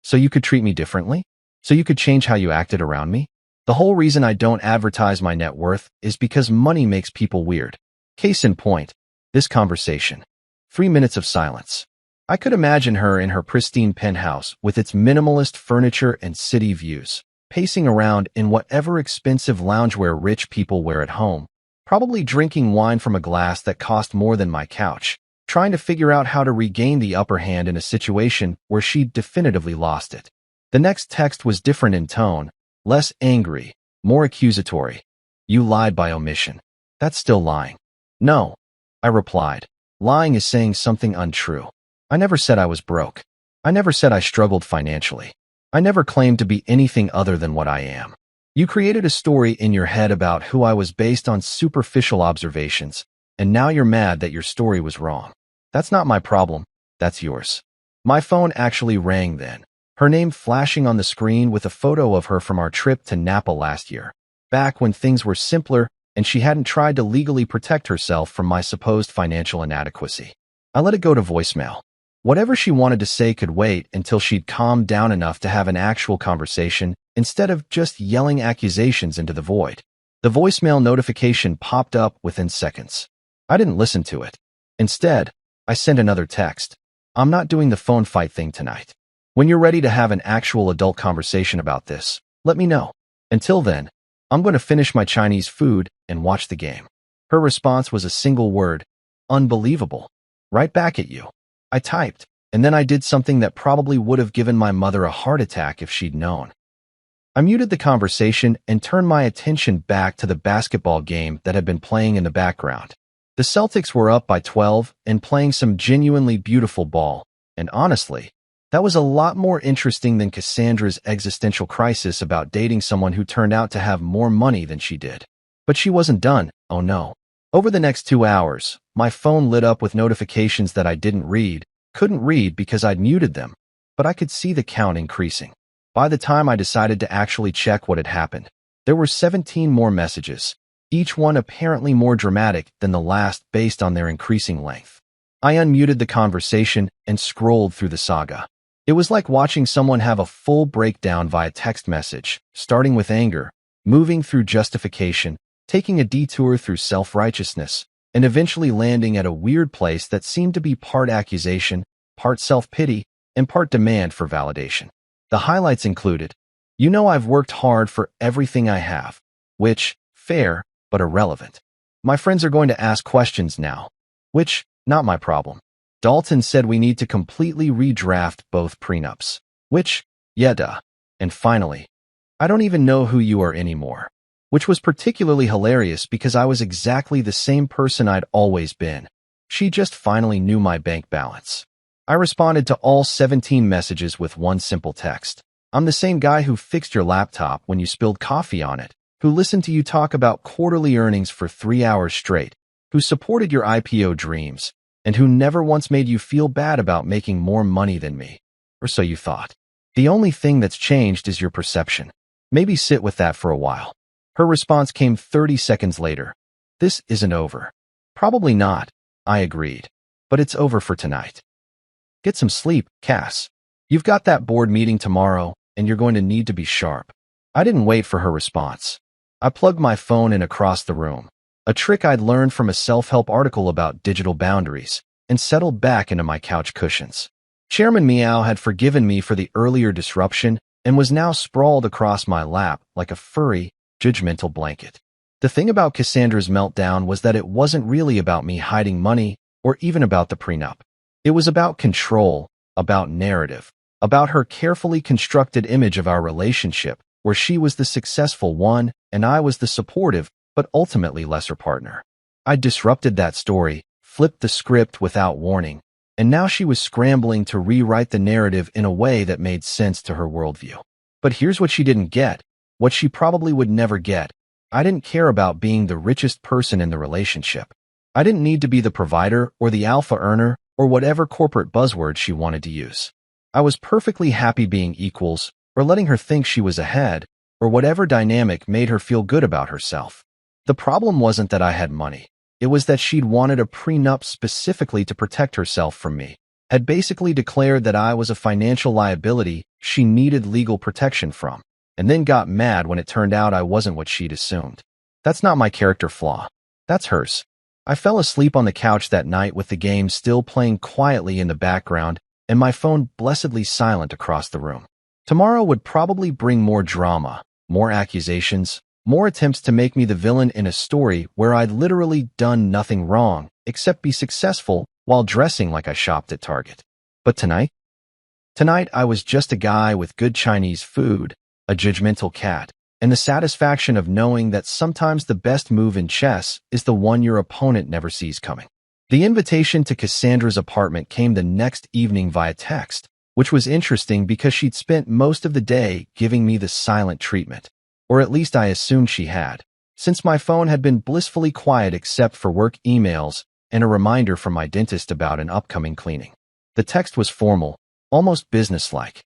"So you could treat me differently? So you could change how you acted around me? The whole reason I don't advertise my net worth is because money makes people weird. Case in point, this conversation." 3 minutes of silence. I could imagine her in her pristine penthouse with its minimalist furniture and city views, pacing around in whatever expensive loungewear rich people wear at home, probably drinking wine from a glass that cost more than my couch, trying to figure out how to regain the upper hand in a situation where she'd definitively lost it. The next text was different in tone, less angry, more accusatory. "You lied by omission." "That's still lying." "No," I replied. "Lying is saying something untrue. I never said I was broke. I never said I struggled financially. I never claimed to be anything other than what I am. You created a story in your head about who I was based on superficial observations, and now you're mad that your story was wrong. That's not my problem, that's yours. My phone actually rang then, her name flashing on the screen with a photo of her from our trip to Napa last year, back when things were simpler and she hadn't tried to legally protect herself from my supposed financial inadequacy. I let it go to voicemail. Whatever she wanted to say could wait until she'd calmed down enough to have an actual conversation instead of just yelling accusations into the void. The voicemail notification popped up within seconds. I didn't listen to it. Instead, I sent another text. I'm not doing the phone fight thing tonight. When you're ready to have an actual adult conversation about this, let me know. Until then, I'm going to finish my Chinese food and watch the game. Her response was a single word: unbelievable. Right back at you. I typed, and then I did something that probably would have given my mother a heart attack if she'd known. I muted the conversation and turned my attention back to the basketball game that had been playing in the background. The Celtics were up by 12 and playing some genuinely beautiful ball, and honestly, that was a lot more interesting than Cassandra's existential crisis about dating someone who turned out to have more money than she did. But she wasn't done, oh no. Over the next 2 hours, my phone lit up with notifications that I couldn't read because I'd muted them, but I could see the count increasing. By the time I decided to actually check what had happened, there were 17 more messages, each one apparently more dramatic than the last based on their increasing length. I unmuted the conversation and scrolled through the saga. It was like watching someone have a full breakdown via text message, starting with anger, moving through justification, taking a detour through self-righteousness, and eventually landing at a weird place that seemed to be part accusation, part self-pity, and part demand for validation. The highlights included, "You know I've worked hard for everything I have," which, fair, but irrelevant. "My friends are going to ask questions now," which, not my problem. "Dalton said we need to completely redraft both prenups," which, yeah duh. And finally, "I don't even know who you are anymore," which was particularly hilarious because I was exactly the same person I'd always been. She just finally knew my bank balance. I responded to all 17 messages with one simple text. "I'm the same guy who fixed your laptop when you spilled coffee on it, who listened to you talk about quarterly earnings for 3 hours straight, who supported your IPO dreams, and who never once made you feel bad about making more money than me. Or so you thought. The only thing that's changed is your perception. Maybe sit with that for a while." Her response came 30 seconds later. "This isn't over." "Probably not," I agreed. "But it's over for tonight. Get some sleep, Cass. You've got that board meeting tomorrow, and you're going to need to be sharp." I didn't wait for her response. I plugged my phone in across the room, a trick I'd learned from a self-help article about digital boundaries, and settled back into my couch cushions. Chairman Meow had forgiven me for the earlier disruption and was now sprawled across my lap like a furry, judgmental blanket. The thing about Cassandra's meltdown was that it wasn't really about me hiding money or even about the prenup. It was about control, about narrative, about her carefully constructed image of our relationship, where she was the successful one and I was the supportive but ultimately lesser partner. I disrupted that story, flipped the script without warning, and now she was scrambling to rewrite the narrative in a way that made sense to her worldview. But here's what she didn't get, what she probably would never get. I didn't care about being the richest person in the relationship. I didn't need to be the provider or the alpha earner or whatever corporate buzzword she wanted to use. I was perfectly happy being equals, or letting her think she was ahead, or whatever dynamic made her feel good about herself. The problem wasn't that I had money. It was that she'd wanted a prenup specifically to protect herself from me, had basically declared that I was a financial liability she needed legal protection from, and then got mad when it turned out I wasn't what she'd assumed. That's not my character flaw. That's hers. I fell asleep on the couch that night with the game still playing quietly in the background and my phone blessedly silent across the room. Tomorrow would probably bring more drama, more accusations, more attempts to make me the villain in a story where I'd literally done nothing wrong except be successful while dressing like I shopped at Target. But tonight? Tonight I was just a guy with good Chinese food, a judgmental cat, and the satisfaction of knowing that sometimes the best move in chess is the one your opponent never sees coming. The invitation to Cassandra's apartment came the next evening via text, which was interesting because she'd spent most of the day giving me the silent treatment. Or at least I assumed she had, since my phone had been blissfully quiet except for work emails and a reminder from my dentist about an upcoming cleaning. The text was formal, almost businesslike.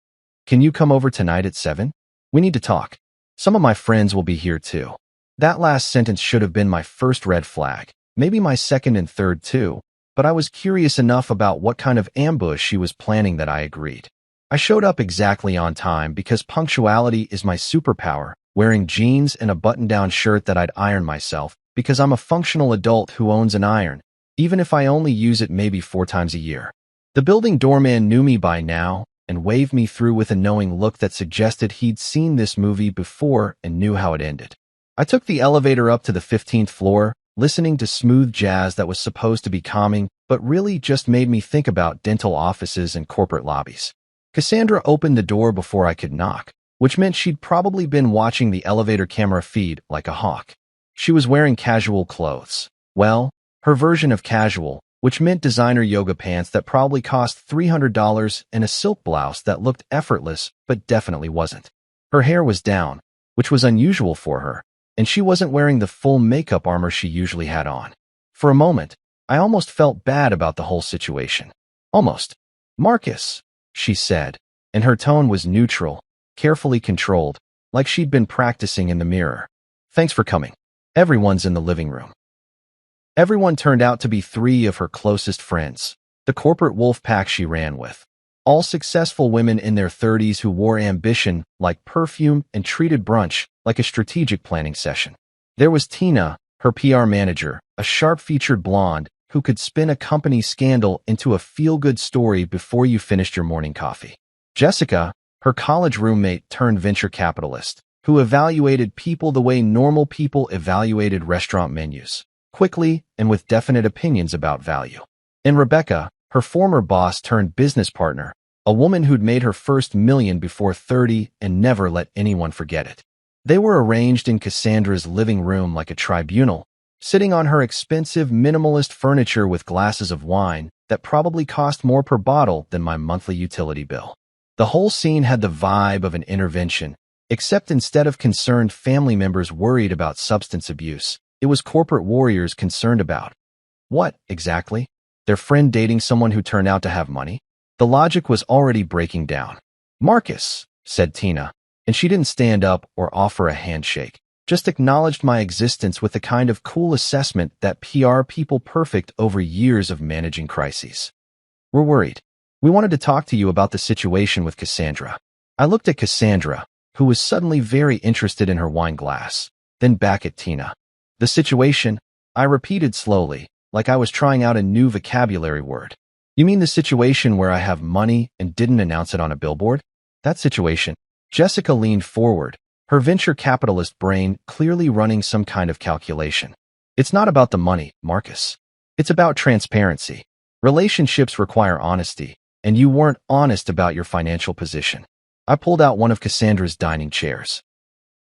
Can you come over tonight at 7? We need to talk. Some of my friends will be here too. That last sentence should have been my first red flag, maybe my second and third too, but I was curious enough about what kind of ambush she was planning that I agreed. I showed up exactly on time because punctuality is my superpower, wearing jeans and a button-down shirt that I'd iron myself because I'm a functional adult who owns an iron, even if I only use it maybe 4 times a year. The building doorman knew me by now and waved me through with a knowing look that suggested he'd seen this movie before and knew how it ended. I took the elevator up to the 15th floor, listening to smooth jazz that was supposed to be calming, but really just made me think about dental offices and corporate lobbies. Cassandra opened the door before I could knock, which meant she'd probably been watching the elevator camera feed like a hawk. She was wearing casual clothes. Well, her version of casual, which meant designer yoga pants that probably cost $300 and a silk blouse that looked effortless but definitely wasn't. Her hair was down, which was unusual for her, and she wasn't wearing the full makeup armor she usually had on. For a moment, I almost felt bad about the whole situation. Almost. "Marcus," she said, and her tone was neutral, carefully controlled, like she'd been practicing in the mirror. "Thanks for coming. Everyone's in the living room." Everyone turned out to be 3 of her closest friends, the corporate wolf pack she ran with. All successful women in their 30s who wore ambition like perfume and treated brunch like a strategic planning session. There was Tina, her PR manager, a sharp-featured blonde who could spin a company scandal into a feel-good story before you finished your morning coffee. Jessica, her college roommate turned venture capitalist, who evaluated people the way normal people evaluated restaurant menus, quickly and with definite opinions about value. And Rebecca, her former boss turned business partner, a woman who'd made her first million before 30 and never let anyone forget it. They were arranged in Cassandra's living room like a tribunal, sitting on her expensive minimalist furniture with glasses of wine that probably cost more per bottle than my monthly utility bill. The whole scene had the vibe of an intervention, except instead of concerned family members worried about substance abuse, it was corporate warriors concerned about. What, exactly? Their friend dating someone who turned out to have money? The logic was already breaking down. "Marcus," said Tina, and she didn't stand up or offer a handshake, just acknowledged my existence with the kind of cool assessment that PR people perfect over years of managing crises. "We're worried. We wanted to talk to you about the situation with Cassandra." I looked at Cassandra, who was suddenly very interested in her wine glass, then back at Tina. "The situation," I repeated slowly, like I was trying out a new vocabulary word. "You mean the situation where I have money and didn't announce it on a billboard?" "That situation." Jessica leaned forward, her venture capitalist brain clearly running some kind of calculation. "It's not about the money, Marcus. It's about transparency. Relationships require honesty, and you weren't honest about your financial position." I pulled out one of Cassandra's dining chairs.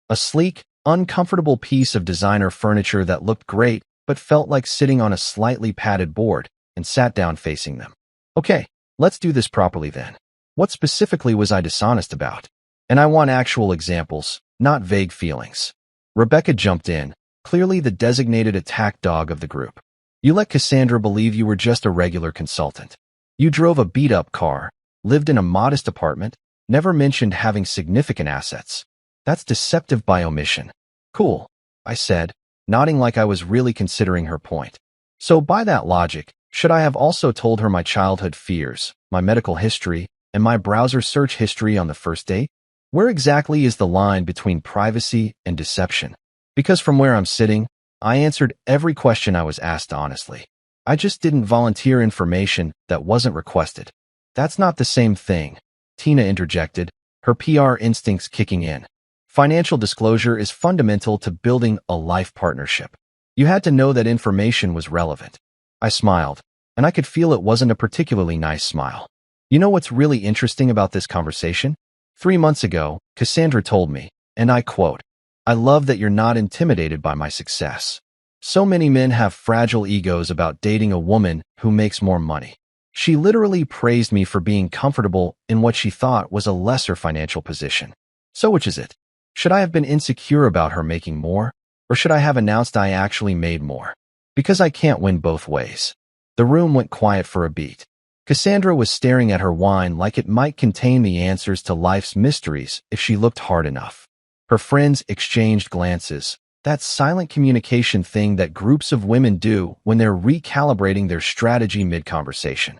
A sleek, uncomfortable piece of designer furniture that looked great but felt like sitting on a slightly padded board, and sat down facing them. "Okay, let's do this properly then. What specifically was I dishonest about? And I want actual examples, not vague feelings." Rebecca jumped in, clearly the designated attack dog of the group. "You let Cassandra believe you were just a regular consultant. You drove a beat-up car, lived in a modest apartment, never mentioned having significant assets. That's deceptive by omission." "Cool," I said, nodding like I was really considering her point. "So by that logic, should I have also told her my childhood fears, my medical history, and my browser search history on the first date? Where exactly is the line between privacy and deception?" Because from where I'm sitting, I answered every question I was asked honestly. I just didn't volunteer information that wasn't requested. "That's not the same thing," Tina interjected, her PR instincts kicking in. "Financial disclosure is fundamental to building a life partnership. You had to know that information was relevant." I smiled, and I could feel it wasn't a particularly nice smile. "You know what's really interesting about this conversation? 3 months ago, Cassandra told me, and I quote, 'I love that you're not intimidated by my success.' So many men have fragile egos about dating a woman who makes more money." She literally praised me for being comfortable in what she thought was a lesser financial position. So which is it? Should I have been insecure about her making more? Or should I have announced I actually made more? Because I can't win both ways. The room went quiet for a beat. Cassandra was staring at her wine like it might contain the answers to life's mysteries if she looked hard enough. Her friends exchanged glances, that silent communication thing that groups of women do when they're recalibrating their strategy mid-conversation.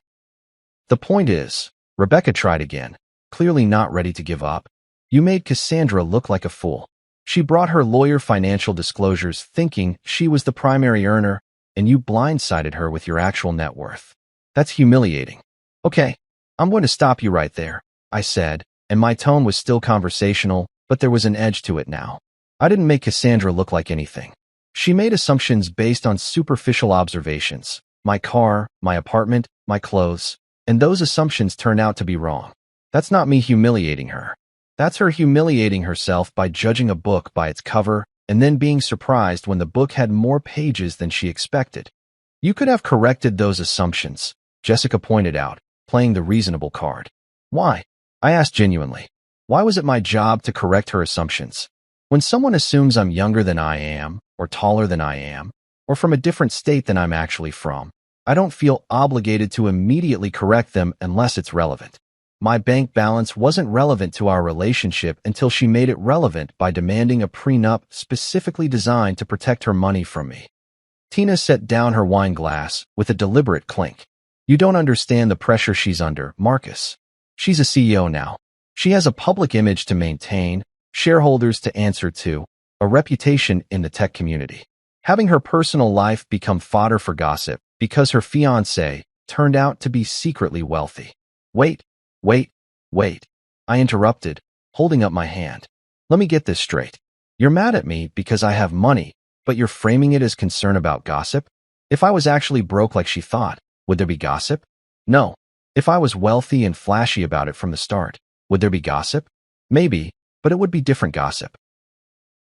The point is, Rebecca tried again, clearly not ready to give up. You made Cassandra look like a fool. She brought her lawyer financial disclosures thinking she was the primary earner, and you blindsided her with your actual net worth. That's humiliating. Okay, I'm going to stop you right there, I said, and my tone was still conversational, but there was an edge to it now. I didn't make Cassandra look like anything. She made assumptions based on superficial observations. My car, my apartment, my clothes, and those assumptions turned out to be wrong. That's not me humiliating her. That's her humiliating herself by judging a book by its cover and then being surprised when the book had more pages than she expected. You could have corrected those assumptions, Jessica pointed out, playing the reasonable card. Why? I asked genuinely. Why was it my job to correct her assumptions? When someone assumes I'm younger than I am, or taller than I am, or from a different state than I'm actually from, I don't feel obligated to immediately correct them unless it's relevant. My bank balance wasn't relevant to our relationship until she made it relevant by demanding a prenup specifically designed to protect her money from me. Tina set down her wine glass with a deliberate clink. You don't understand the pressure she's under, Marcus. She's a CEO now. She has a public image to maintain, shareholders to answer to, a reputation in the tech community. Having her personal life become fodder for gossip because her fiancé turned out to be secretly wealthy. Wait, I interrupted, holding up my hand. Let me get this straight. You're mad at me because I have money, but you're framing it as concern about gossip? If I was actually broke like she thought, would there be gossip? No. If I was wealthy and flashy about it from the start, would there be gossip? Maybe, but it would be different gossip.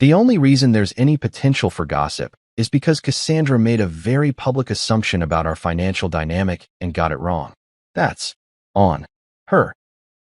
The only reason there's any potential for gossip is because Cassandra made a very public assumption about our financial dynamic and got it wrong. That's on her.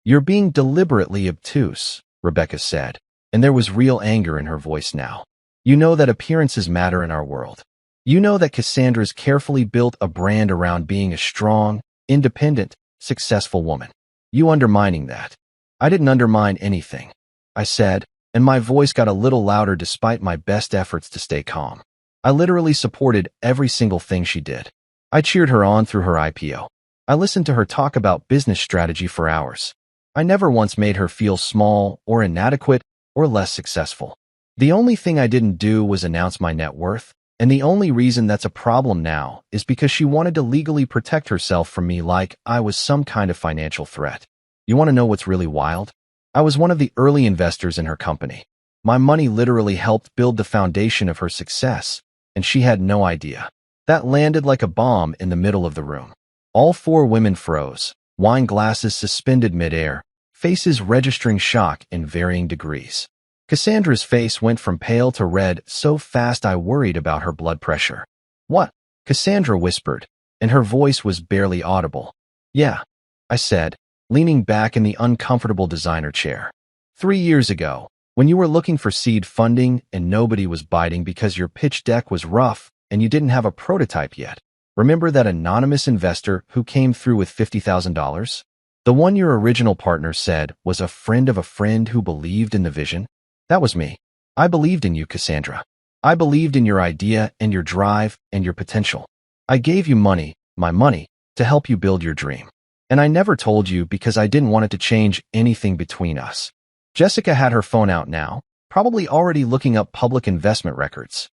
You're being deliberately obtuse, Rebecca said, and there was real anger in her voice now. You know that appearances matter in our world. You know that Cassandra's carefully built a brand around being a strong, independent, successful woman. You undermining that. I didn't undermine anything, I said, and my voice got a little louder despite my best efforts to stay calm. I literally supported every single thing she did. I cheered her on through her IPO. I listened to her talk about business strategy for hours. I never once made her feel small or inadequate or less successful. The only thing I didn't do was announce my net worth, and the only reason that's a problem now is because she wanted to legally protect herself from me like I was some kind of financial threat. You want to know what's really wild? I was one of the early investors in her company. My money literally helped build the foundation of her success, and she had no idea. That landed like a bomb in the middle of the room. All four women froze, wine glasses suspended midair, faces registering shock in varying degrees. Cassandra's face went from pale to red so fast I worried about her blood pressure. What? Cassandra whispered, and her voice was barely audible. Yeah, I said, leaning back in the uncomfortable designer chair. 3 years ago, when you were looking for seed funding and nobody was biting because your pitch deck was rough and you didn't have a prototype yet. Remember that anonymous investor who came through with $50,000? The one your original partner said was a friend of a friend who believed in the vision? That was me. I believed in you, Cassandra. I believed in your idea and your drive and your potential. I gave you money, my money, to help you build your dream. And I never told you because I didn't want it to change anything between us. Jessica had her phone out now, probably already looking up public investment records.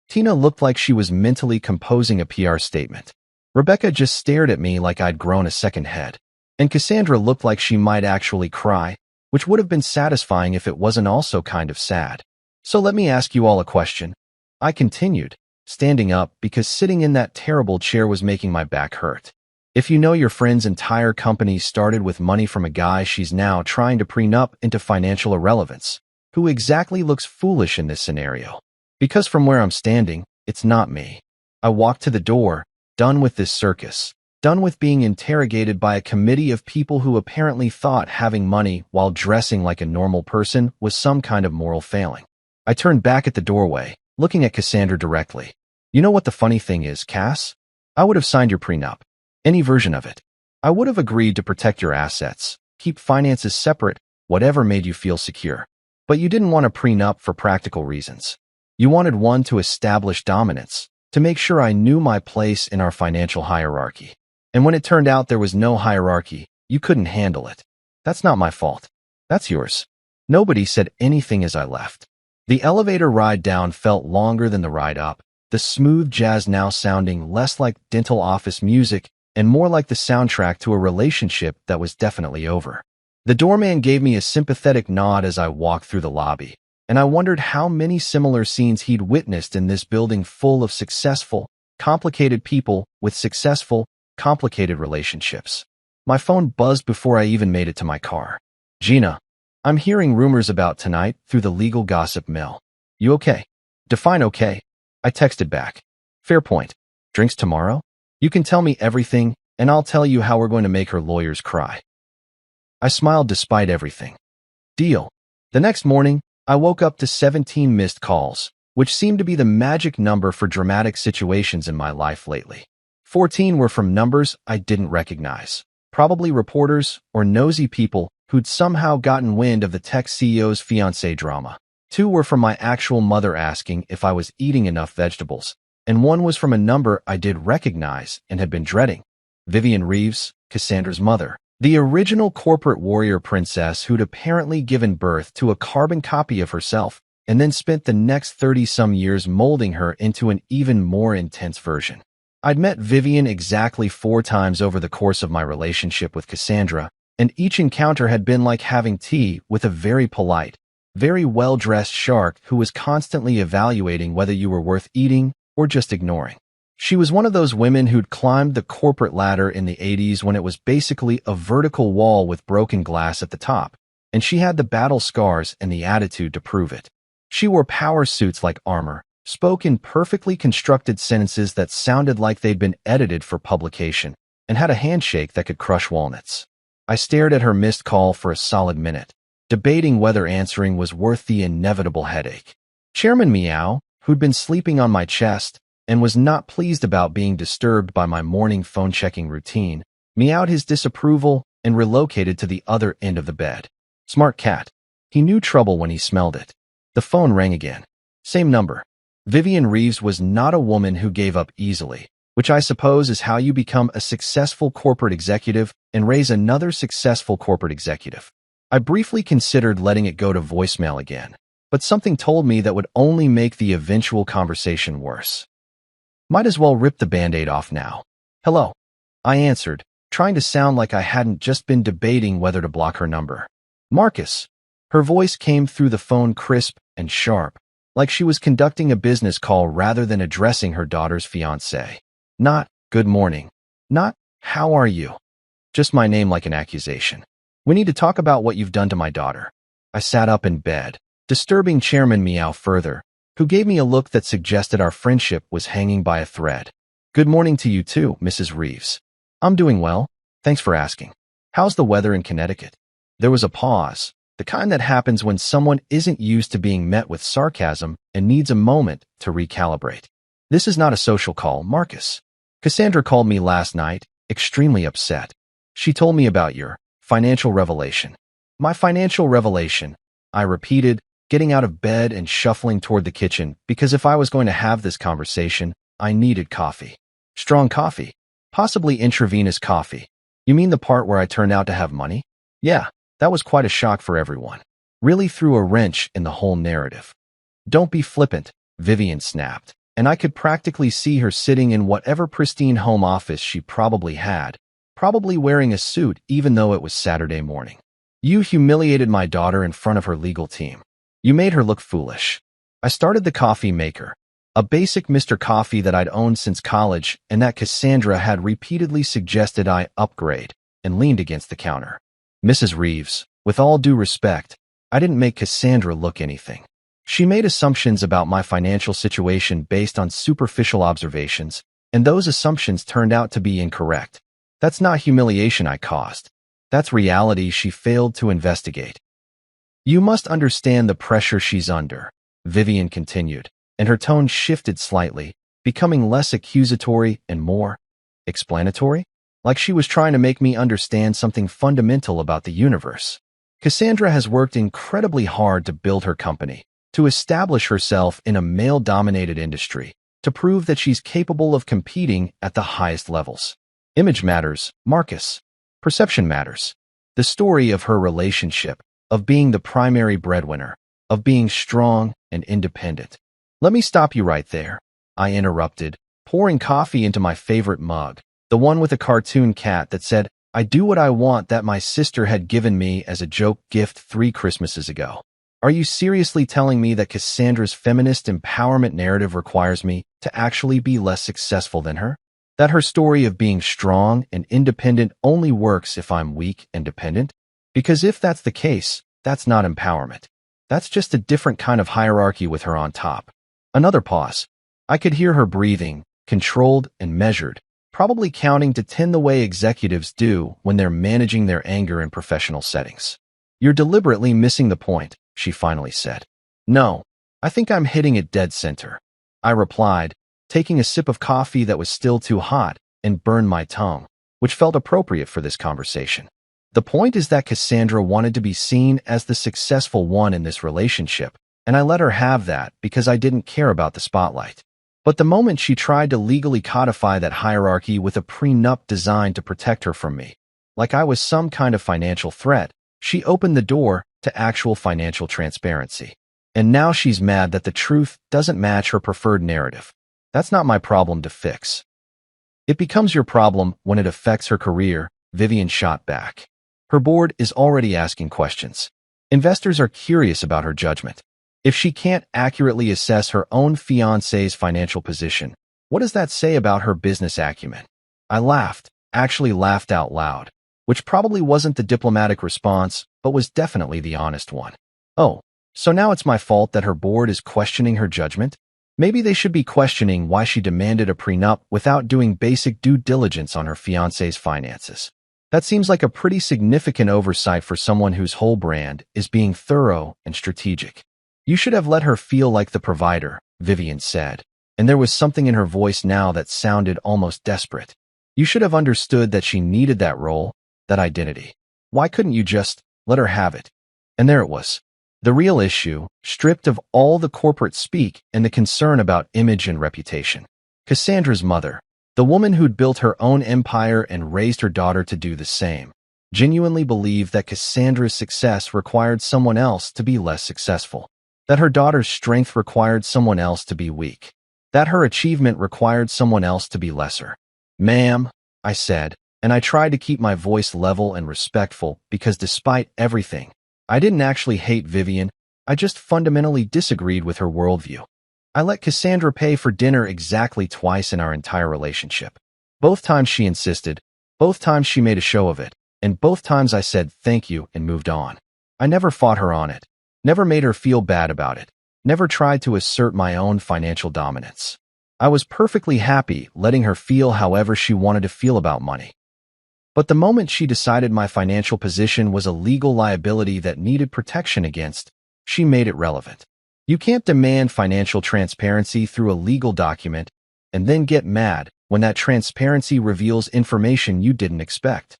Tina looked like she was mentally composing a PR statement. Rebecca just stared at me like I'd grown a second head. And Cassandra looked like she might actually cry, which would have been satisfying if it wasn't also kind of sad. So let me ask you all a question. I continued, standing up because sitting in that terrible chair was making my back hurt. If you know your friend's entire company started with money from a guy she's now trying to prenup into financial irrelevance, who exactly looks foolish in this scenario? Because from where I'm standing, it's not me. I walked to the door, done with this circus, done with being interrogated by a committee of people who apparently thought having money while dressing like a normal person was some kind of moral failing. I turned back at the doorway, looking at Cassandra directly. You know what the funny thing is, Cass? I would have signed your prenup. Any version of it. I would have agreed to protect your assets, keep finances separate, whatever made you feel secure. But you didn't want a prenup for practical reasons. You wanted one to establish dominance, to make sure I knew my place in our financial hierarchy. And when it turned out there was no hierarchy, you couldn't handle it. That's not my fault. That's yours. Nobody said anything as I left. The elevator ride down felt longer than the ride up, the smooth jazz now sounding less like dental office music and more like the soundtrack to a relationship that was definitely over. The doorman gave me a sympathetic nod as I walked through the lobby, and I wondered how many similar scenes he'd witnessed in this building full of successful, complicated people with successful, complicated relationships. My phone buzzed before I even made it to my car. Gina, I'm hearing rumors about tonight through the legal gossip mill. You okay? Define okay. I texted back. Fair point. Drinks tomorrow? You can tell me everything, and I'll tell you how we're going to make her lawyers cry. I smiled despite everything. Deal. The next morning, I woke up to 17 missed calls, which seemed to be the magic number for dramatic situations in my life lately. 14 were from numbers I didn't recognize, probably reporters or nosy people who'd somehow gotten wind of the tech CEO's fiancé drama. 2 were from my actual mother asking if I was eating enough vegetables, and 1 was from a number I did recognize and had been dreading. Vivian Reeves, Cassandra's mother, the original corporate warrior princess who'd apparently given birth to a carbon copy of herself and then spent the next 30-some years molding her into an even more intense version. I'd met Vivian exactly 4 times over the course of my relationship with Cassandra, and each encounter had been like having tea with a very polite, very well-dressed shark who was constantly evaluating whether you were worth eating or just ignoring. She was one of those women who'd climbed the corporate ladder in the 80s when it was basically a vertical wall with broken glass at the top, and she had the battle scars and the attitude to prove it. She wore power suits like armor, spoke in perfectly constructed sentences that sounded like they'd been edited for publication, and had a handshake that could crush walnuts. I stared at her missed call for a solid minute, debating whether answering was worth the inevitable headache. Chairman Meow, who'd been sleeping on my chest and was not pleased about being disturbed by my morning phone-checking routine, meowed his disapproval and relocated to the other end of the bed. Smart cat. He knew trouble when he smelled it. The phone rang again. Same number. Vivian Reeves was not a woman who gave up easily, which I suppose is how you become a successful corporate executive and raise another successful corporate executive. I briefly considered letting it go to voicemail again, but something told me that would only make the eventual conversation worse. Might as well rip the Band-Aid off now. Hello. I answered, trying to sound like I hadn't just been debating whether to block her number. Marcus. Her voice came through the phone crisp and sharp, like she was conducting a business call rather than addressing her daughter's fiancé. Not, good morning. Not, how are you? Just my name like an accusation. We need to talk about what you've done to my daughter. I sat up in bed, disturbing Chairman Meow further, who gave me a look that suggested our friendship was hanging by a thread. Good morning to you too, Mrs. Reeves. I'm doing well. Thanks for asking. How's the weather in Connecticut? There was a pause, the kind that happens when someone isn't used to being met with sarcasm and needs a moment to recalibrate. This is not a social call, Marcus. Cassandra called me last night, extremely upset. She told me about your financial revelation. My financial revelation, I repeated, getting out of bed and shuffling toward the kitchen because if I was going to have this conversation, I needed coffee. Strong coffee. Possibly intravenous coffee. You mean the part where I turned out to have money? Yeah, that was quite a shock for everyone. Really threw a wrench in the whole narrative. Don't be flippant, Vivian snapped, and I could practically see her sitting in whatever pristine home office she probably had, probably wearing a suit even though it was Saturday morning. You humiliated my daughter in front of her legal team. You made her look foolish. I started the coffee maker, a basic Mr. Coffee that I'd owned since college and that Cassandra had repeatedly suggested I upgrade, and leaned against the counter. Mrs. Reeves, with all due respect, I didn't make Cassandra look anything. She made assumptions about my financial situation based on superficial observations, and those assumptions turned out to be incorrect. That's not humiliation I caused. That's reality she failed to investigate. You must understand the pressure she's under, Vivian continued, and her tone shifted slightly, becoming less accusatory and more explanatory, like she was trying to make me understand something fundamental about the universe. Cassandra has worked incredibly hard to build her company, to establish herself in a male-dominated industry, to prove that she's capable of competing at the highest levels. Image matters, Marcus. Perception matters. The story of her relationship, of being the primary breadwinner, of being strong and independent. Let me stop you right there, I interrupted, pouring coffee into my favorite mug, the one with a cartoon cat that said, "I do what I want," that my sister had given me as a joke gift 3 Christmases ago. Are you seriously telling me that Cassandra's feminist empowerment narrative requires me to actually be less successful than her? That her story of being strong and independent only works if I'm weak and dependent? Because if that's the case, that's not empowerment. That's just a different kind of hierarchy with her on top. Another pause. I could hear her breathing, controlled and measured, probably counting to 10 the way executives do when they're managing their anger in professional settings. You're deliberately missing the point, she finally said. No, I think I'm hitting it dead center, I replied, taking a sip of coffee that was still too hot and burned my tongue, which felt appropriate for this conversation. The point is that Cassandra wanted to be seen as the successful one in this relationship, and I let her have that because I didn't care about the spotlight. But the moment she tried to legally codify that hierarchy with a prenup designed to protect her from me, like I was some kind of financial threat, she opened the door to actual financial transparency. And now she's mad that the truth doesn't match her preferred narrative. That's not my problem to fix. It becomes your problem when it affects her career, Vivian shot back. Her board is already asking questions. Investors are curious about her judgment. If she can't accurately assess her own fiancé's financial position, what does that say about her business acumen? I laughed, actually laughed out loud, which probably wasn't the diplomatic response, but was definitely the honest one. Oh, so now it's my fault that her board is questioning her judgment? Maybe they should be questioning why she demanded a prenup without doing basic due diligence on her fiancé's finances. That seems like a pretty significant oversight for someone whose whole brand is being thorough and strategic. You should have let her feel like the provider, Vivian said, and there was something in her voice now that sounded almost desperate. You should have understood that she needed that role, that identity. Why couldn't you just let her have it? And there it was. The real issue, stripped of all the corporate speak and the concern about image and reputation. Cassandra's mother, the woman who'd built her own empire and raised her daughter to do the same, genuinely believed that Cassandra's success required someone else to be less successful, that her daughter's strength required someone else to be weak, that her achievement required someone else to be lesser. Ma'am, I said, and I tried to keep my voice level and respectful because despite everything, I didn't actually hate Vivian, I just fundamentally disagreed with her worldview. I let Cassandra pay for dinner exactly twice in our entire relationship. Both times she insisted, both times she made a show of it, and both times I said thank you and moved on. I never fought her on it, never made her feel bad about it, never tried to assert my own financial dominance. I was perfectly happy letting her feel however she wanted to feel about money. But the moment she decided my financial position was a legal liability that needed protection against, she made it relevant. You can't demand financial transparency through a legal document and then get mad when that transparency reveals information you didn't expect.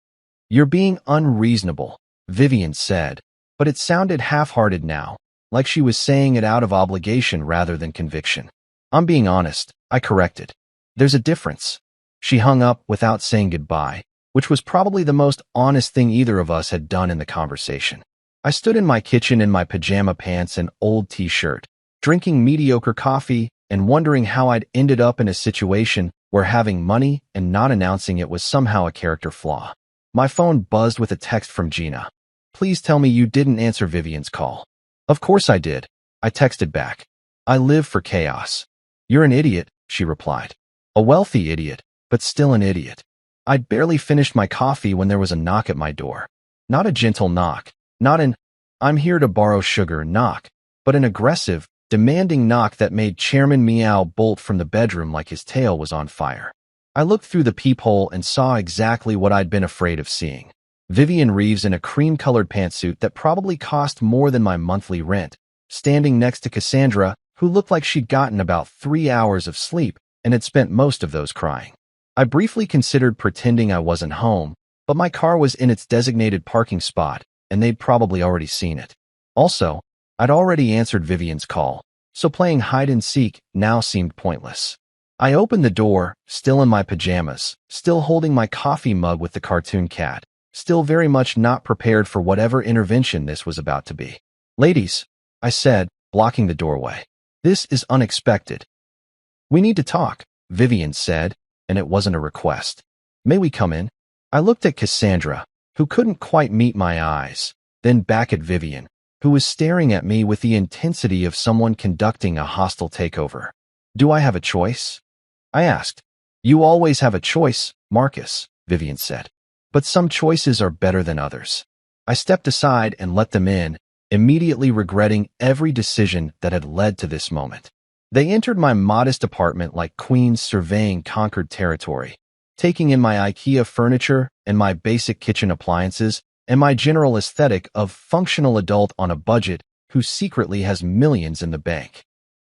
You're being unreasonable, Vivian said, but it sounded half-hearted now, like she was saying it out of obligation rather than conviction. I'm being honest, I corrected. There's a difference. She hung up without saying goodbye, which was probably the most honest thing either of us had done in the conversation. I stood in my kitchen in my pajama pants and old t-shirt, drinking mediocre coffee and wondering how I'd ended up in a situation where having money and not announcing it was somehow a character flaw. My phone buzzed with a text from Gina. Please tell me you didn't answer Vivian's call. Of course I did. I texted back. I live for chaos. You're an idiot, she replied. A wealthy idiot, but still an idiot. I'd barely finished my coffee when there was a knock at my door. Not a gentle knock. Not an, I'm here to borrow sugar knock, but an aggressive, demanding knock that made Chairman Meow bolt from the bedroom like his tail was on fire. I looked through the peephole and saw exactly what I'd been afraid of seeing. Vivian Reeves in a cream-colored pantsuit that probably cost more than my monthly rent, standing next to Cassandra, who looked like she'd gotten about 3 hours of sleep and had spent most of those crying. I briefly considered pretending I wasn't home, but my car was in its designated parking spot, and they'd probably already seen it. Also, I'd already answered Vivian's call, so playing hide-and-seek now seemed pointless. I opened the door, still in my pajamas, still holding my coffee mug with the cartoon cat, still very much not prepared for whatever intervention this was about to be. "Ladies," I said, blocking the doorway. "This is unexpected." "We need to talk," Vivian said, and it wasn't a request. "May we come in?" I looked at Cassandra, who couldn't quite meet my eyes, then back at Vivian, who was staring at me with the intensity of someone conducting a hostile takeover. "Do I have a choice?" I asked. "You always have a choice, Marcus," Vivian said. "But some choices are better than others." I stepped aside and let them in, immediately regretting every decision that had led to this moment. They entered my modest apartment like queens surveying conquered territory, taking in my IKEA furniture and my basic kitchen appliances and my general aesthetic of functional adult on a budget who secretly has millions in the bank.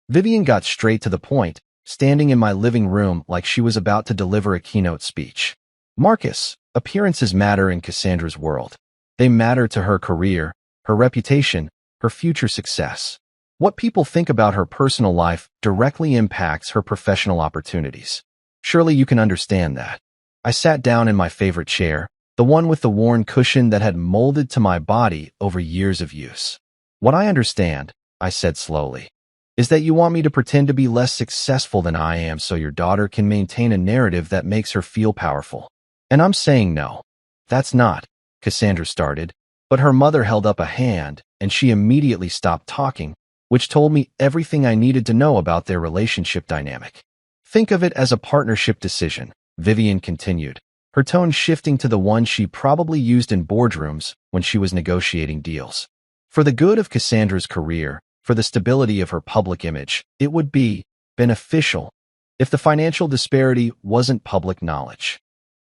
Vivian got straight to the point, standing in my living room like she was about to deliver a keynote speech. "Marcus, appearances matter in Cassandra's world. They matter to her career, her reputation, her future success. What people think about her personal life directly impacts her professional opportunities. Surely you can understand that." I sat down in my favorite chair, the one with the worn cushion that had molded to my body over years of use. "What I understand," I said slowly, "is that you want me to pretend to be less successful than I am so your daughter can maintain a narrative that makes her feel powerful. And I'm saying no. That's not," Cassandra started, but her mother held up a hand, and she immediately stopped talking, which told me everything I needed to know about their relationship dynamic. "Think of it as a partnership decision," Vivian continued, her tone shifting to the one she probably used in boardrooms when she was negotiating deals. "For the good of Cassandra's career, for the stability of her public image, it would be beneficial if the financial disparity wasn't public knowledge."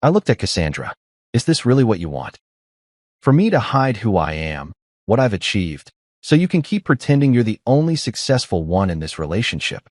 I looked at Cassandra. "Is this really what you want? For me to hide who I am, what I've achieved, so you can keep pretending you're the only successful one in this relationship?"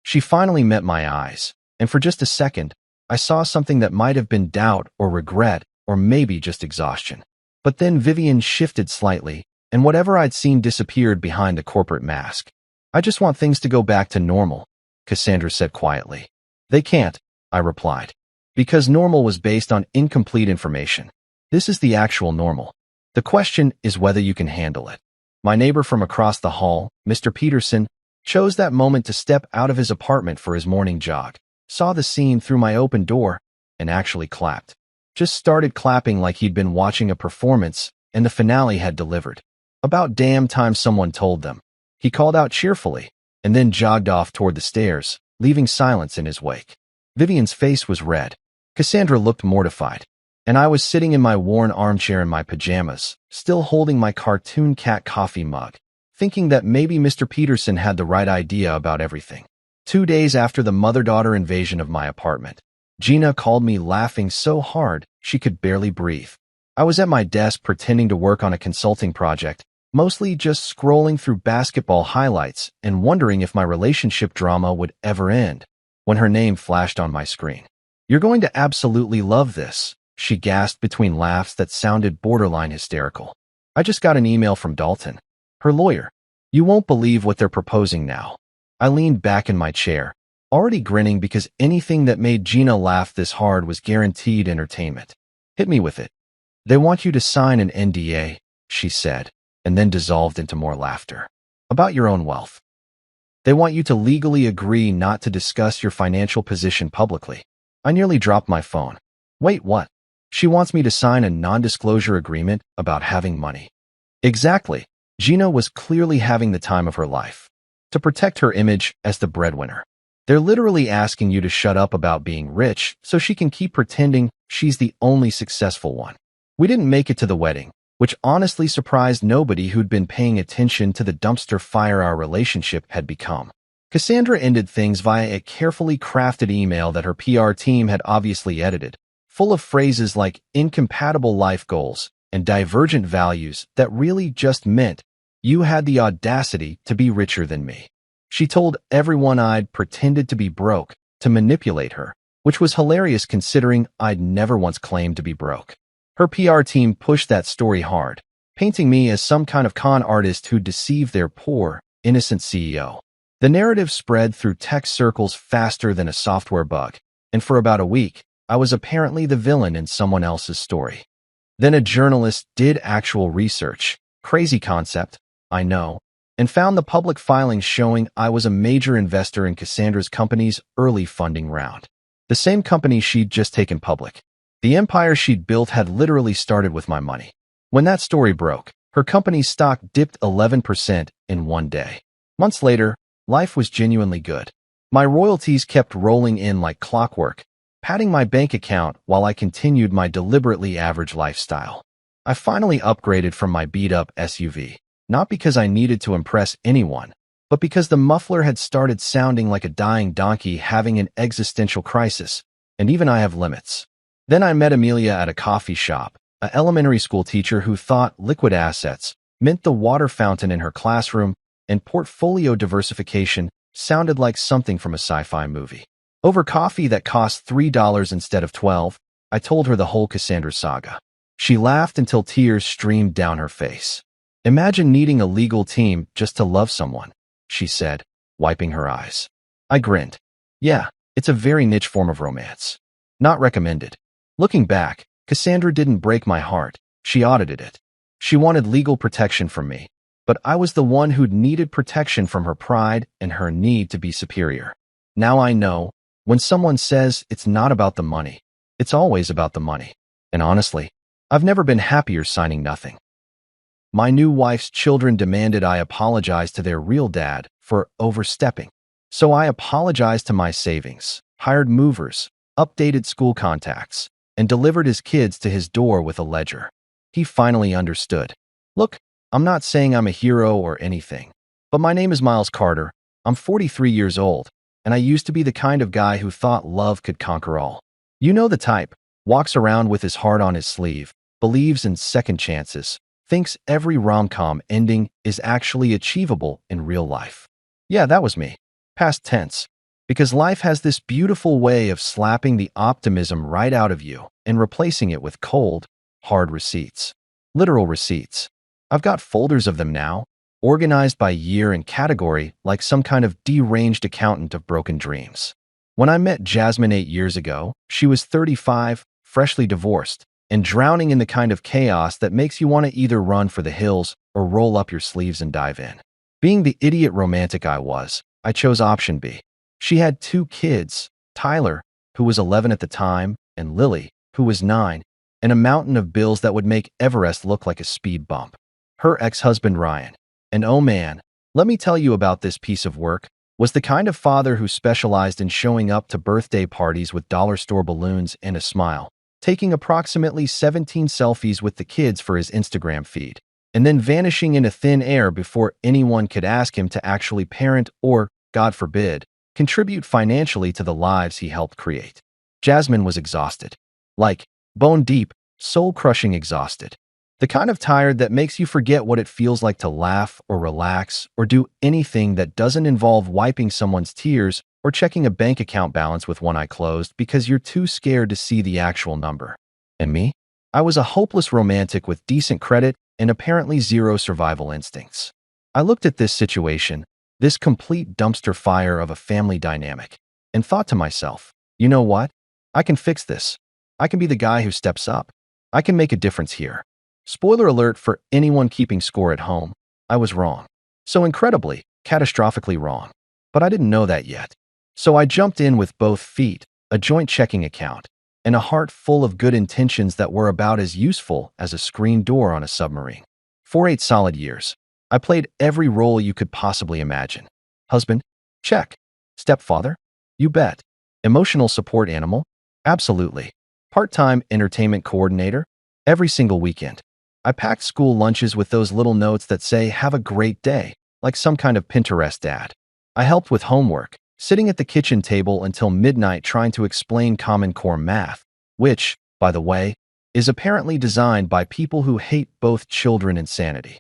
She finally met my eyes, and for just a second, I saw something that might have been doubt or regret or maybe just exhaustion. But then Vivian shifted slightly, and whatever I'd seen disappeared behind the corporate mask. "I just want things to go back to normal," Cassandra said quietly. "They can't," I replied, "because normal was based on incomplete information. This is the actual normal. The question is whether you can handle it." My neighbor from across the hall, Mr. Peterson, chose that moment to step out of his apartment for his morning jog, saw the scene through my open door, and actually clapped. Just started clapping like he'd been watching a performance and the finale had delivered. About damn time someone told them. He called out cheerfully, and then jogged off toward the stairs, leaving silence in his wake. Vivian's face was red. Cassandra looked mortified, and I was sitting in my worn armchair in my pajamas, still holding my cartoon cat coffee mug, thinking that maybe Mr. Peterson had the right idea about everything. 2 days after the mother-daughter invasion of my apartment, Gina called me laughing so hard she could barely breathe. I was at my desk pretending to work on a consulting project, mostly just scrolling through basketball highlights and wondering if my relationship drama would ever end, when her name flashed on my screen. "You're going to absolutely love this," she gasped between laughs that sounded borderline hysterical. "I just got an email from Dalton, her lawyer. You won't believe what they're proposing now." I leaned back in my chair, already grinning because anything that made Gina laugh this hard was guaranteed entertainment. "Hit me with it." "They want you to sign an NDA," she said, and then dissolved into more laughter. "About your own wealth. They want you to legally agree not to discuss your financial position publicly." I nearly dropped my phone. "Wait, what?" "She wants me to sign a non-disclosure agreement about having money." Exactly. Gina was clearly having the time of her life. To protect her image as the breadwinner. They're literally asking you to shut up about being rich so she can keep pretending she's the only successful one. We didn't make it to the wedding, which honestly surprised nobody who'd been paying attention to the dumpster fire our relationship had become. Cassandra ended things via a carefully crafted email that her PR team had obviously edited, full of phrases like incompatible life goals and divergent values that really just meant you had the audacity to be richer than me. She told everyone I'd pretended to be broke to manipulate her, which was hilarious considering I'd never once claimed to be broke. Her PR team pushed that story hard, painting me as some kind of con artist who deceived their poor, innocent CEO. The narrative spread through tech circles faster than a software bug, and for about a week, I was apparently the villain in someone else's story. Then a journalist did actual research, crazy concept, I know, and found the public filings showing I was a major investor in Cassandra's company's early funding round. The same company she'd just taken public. The empire she'd built had literally started with my money. When that story broke, her company's stock dipped 11% in one day. Months later, life was genuinely good. My royalties kept rolling in like clockwork, padding my bank account while I continued my deliberately average lifestyle. I finally upgraded from my beat-up SUV, not because I needed to impress anyone, but because the muffler had started sounding like a dying donkey having an existential crisis, and even I have limits. Then I met Amelia at a coffee shop, an elementary school teacher who thought liquid assets meant the water fountain in her classroom, and portfolio diversification sounded like something from a sci-fi movie. Over coffee that cost $3 instead of $12, I told her the whole Cassandra saga. She laughed until tears streamed down her face. Imagine needing a legal team just to love someone, she said, wiping her eyes. I grinned. Yeah, it's a very niche form of romance. Not recommended. Looking back, Cassandra didn't break my heart. She audited it. She wanted legal protection from me, but I was the one who'd needed protection from her pride and her need to be superior. Now I know, when someone says it's not about the money, it's always about the money. And honestly, I've never been happier signing nothing. My new wife's children demanded I apologize to their real dad for overstepping. So I apologized to my savings, hired movers, updated school contacts, and delivered his kids to his door with a ledger. He finally understood. Look, I'm not saying I'm a hero or anything, but my name is Miles Carter. I'm 43 years old, and I used to be the kind of guy who thought love could conquer all. You know the type, walks around with his heart on his sleeve, believes in second chances, thinks every rom-com ending is actually achievable in real life. Yeah, that was me. Past tense. Because life has this beautiful way of slapping the optimism right out of you and replacing it with cold, hard receipts. Literal receipts. I've got folders of them now, organized by year and category like some kind of deranged accountant of broken dreams. When I met Jasmine 8 years ago, she was 35, freshly divorced, and drowning in the kind of chaos that makes you want to either run for the hills or roll up your sleeves and dive in. Being the idiot romantic I was, I chose option B. She had 2 kids, Tyler, who was 11 at the time, and Lily, who was 9, and a mountain of bills that would make Everest look like a speed bump. Her ex-husband Ryan, and oh man, let me tell you about this piece of work, was the kind of father who specialized in showing up to birthday parties with dollar store balloons and a smile, taking approximately 17 selfies with the kids for his Instagram feed, and then vanishing into thin air before anyone could ask him to actually parent or, God forbid, contribute financially to the lives he helped create. Jasmine was exhausted. Like, bone deep, soul-crushing exhausted. The kind of tired that makes you forget what it feels like to laugh or relax or do anything that doesn't involve wiping someone's tears or checking a bank account balance with one eye closed because you're too scared to see the actual number. And me? I was a hopeless romantic with decent credit and apparently zero survival instincts. I looked at this situation, this complete dumpster fire of a family dynamic, and thought to myself, you know what? I can fix this. I can be the guy who steps up. I can make a difference here. Spoiler alert for anyone keeping score at home, I was wrong. So incredibly, catastrophically wrong. But I didn't know that yet. So I jumped in with both feet, a joint checking account, and a heart full of good intentions that were about as useful as a screen door on a submarine. For 8 solid years, I played every role you could possibly imagine. Husband? Check. Stepfather? You bet. Emotional support animal? Absolutely. Part-time entertainment coordinator? Every single weekend. I packed school lunches with those little notes that say, have a great day, like some kind of Pinterest ad. I helped with homework, sitting at the kitchen table until midnight trying to explain Common Core math, which, by the way, is apparently designed by people who hate both children and sanity.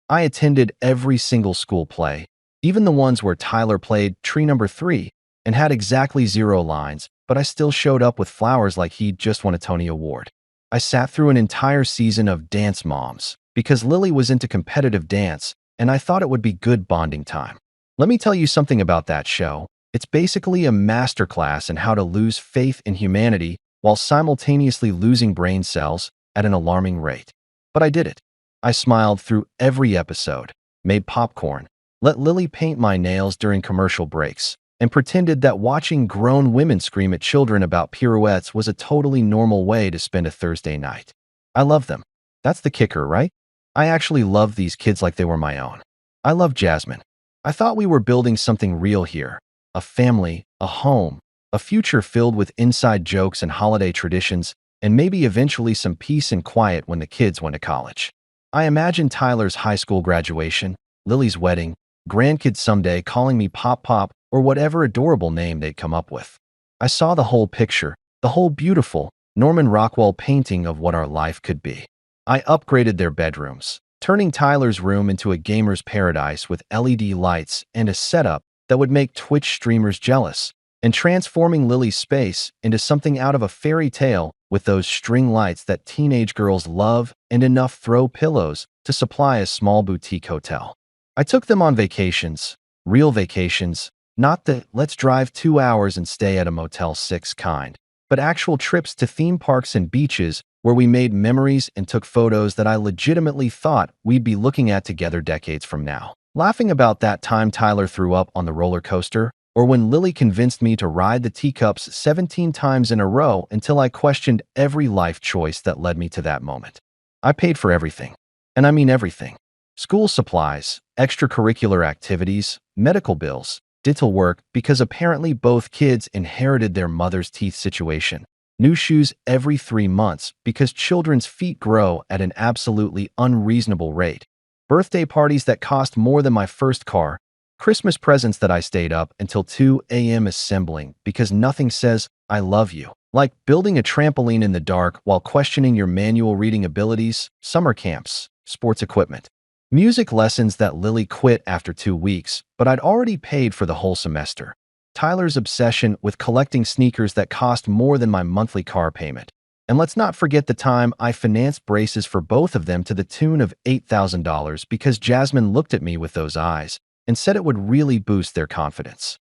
I attended every single school play, even the ones where Tyler played tree number 3 and had exactly 0 lines, but I still showed up with flowers like he'd just won a Tony Award. I sat through an entire season of Dance Moms because Lily was into competitive dance, and I thought it would be good bonding time. Let me tell you something about that show. It's basically a masterclass in how to lose faith in humanity while simultaneously losing brain cells at an alarming rate. But I did it. I smiled through every episode, made popcorn, let Lily paint my nails during commercial breaks, and pretended that watching grown women scream at children about pirouettes was a totally normal way to spend a Thursday night. I love them. That's the kicker, right? I actually love these kids like they were my own. I love Jasmine. I thought we were building something real here. A family, a home, a future filled with inside jokes and holiday traditions, and maybe eventually some peace and quiet when the kids went to college. I imagined Tyler's high school graduation, Lily's wedding, grandkids someday calling me Pop Pop or whatever adorable name they'd come up with. I saw the whole picture, the whole beautiful Norman Rockwell painting of what our life could be. I upgraded their bedrooms, turning Tyler's room into a gamer's paradise with LED lights and a setup that would make Twitch streamers jealous, and transforming Lily's space into something out of a fairy tale with those string lights that teenage girls love and enough throw pillows to supply a small boutique hotel. I took them on vacations, real vacations, not the let's drive 2 hours and stay at a Motel 6 kind, but actual trips to theme parks and beaches where we made memories and took photos that I legitimately thought we'd be looking at together decades from now. Laughing about that time Tyler threw up on the roller coaster, or when Lily convinced me to ride the teacups 17 times in a row until I questioned every life choice that led me to that moment. I paid for everything. And I mean everything. School supplies, extracurricular activities, medical bills, dental work, because apparently both kids inherited their mother's teeth situation. New shoes every 3 months because children's feet grow at an absolutely unreasonable rate. Birthday parties that cost more than my first car. Christmas presents that I stayed up until 2 a.m. assembling because nothing says, I love you, like building a trampoline in the dark while questioning your manual reading abilities, summer camps, sports equipment. Music lessons that Lily quit after 2 weeks, but I'd already paid for the whole semester. Tyler's obsession with collecting sneakers that cost more than my monthly car payment. And let's not forget the time I financed braces for both of them to the tune of $8,000 because Jasmine looked at me with those eyes and said it would really boost their confidence.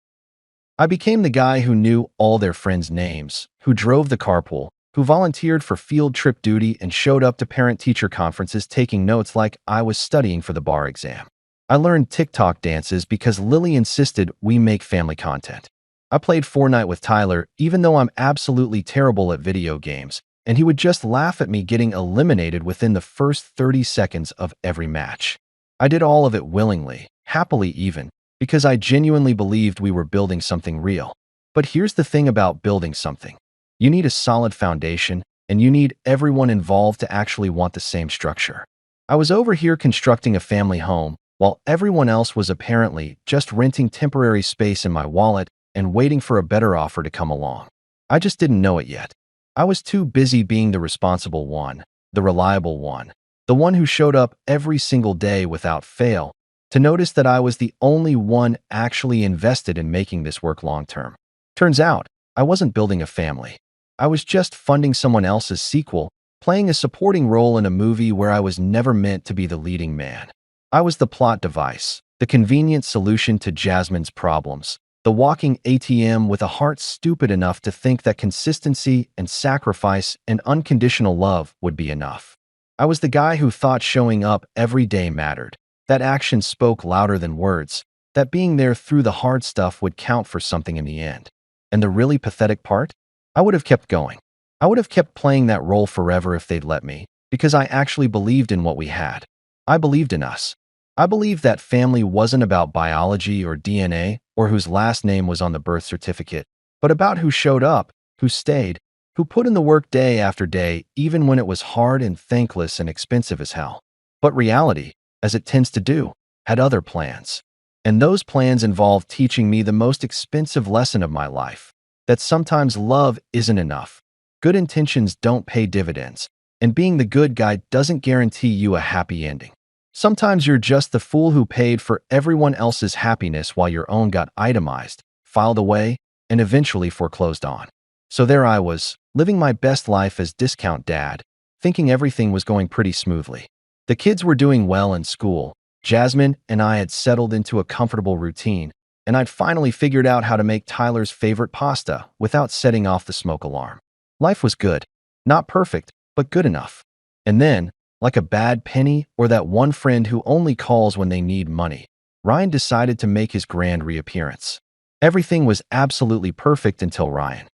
I became the guy who knew all their friends' names, who drove the carpool, who volunteered for field trip duty and showed up to parent-teacher conferences taking notes like I was studying for the bar exam. I learned TikTok dances because Lily insisted we make family content. I played Fortnite with Tyler even though I'm absolutely terrible at video games, and he would just laugh at me getting eliminated within the first 30 seconds of every match. I did all of it willingly, happily even, because I genuinely believed we were building something real. But here's the thing about building something. You need a solid foundation, and you need everyone involved to actually want the same structure. I was over here constructing a family home, while everyone else was apparently just renting temporary space in my wallet and waiting for a better offer to come along. I just didn't know it yet. I was too busy being the responsible one, the reliable one, the one who showed up every single day without fail, to notice that I was the only one actually invested in making this work long term. Turns out, I wasn't building a family. I was just funding someone else's sequel, playing a supporting role in a movie where I was never meant to be the leading man. I was the plot device, the convenient solution to Jasmine's problems, the walking ATM with a heart stupid enough to think that consistency and sacrifice and unconditional love would be enough. I was the guy who thought showing up every day mattered, that action spoke louder than words, that being there through the hard stuff would count for something in the end. And the really pathetic part? I would have kept going. I would have kept playing that role forever if they'd let me, because I actually believed in what we had. I believed in us. I believed that family wasn't about biology or DNA or whose last name was on the birth certificate, but about who showed up, who stayed, who put in the work day after day, even when it was hard and thankless and expensive as hell. But reality, as it tends to do, had other plans. And those plans involved teaching me the most expensive lesson of my life, that sometimes love isn't enough. Good intentions don't pay dividends, and being the good guy doesn't guarantee you a happy ending. Sometimes you're just the fool who paid for everyone else's happiness while your own got itemized, filed away, and eventually foreclosed on. So there I was, living my best life as discount dad, thinking everything was going pretty smoothly. The kids were doing well in school. Jasmine and I had settled into a comfortable routine, and I'd finally figured out how to make Tyler's favorite pasta without setting off the smoke alarm. Life was good. Not perfect, but good enough. And then, like a bad penny or that one friend who only calls when they need money, Ryan decided to make his grand reappearance. Everything was absolutely perfect until Ryan.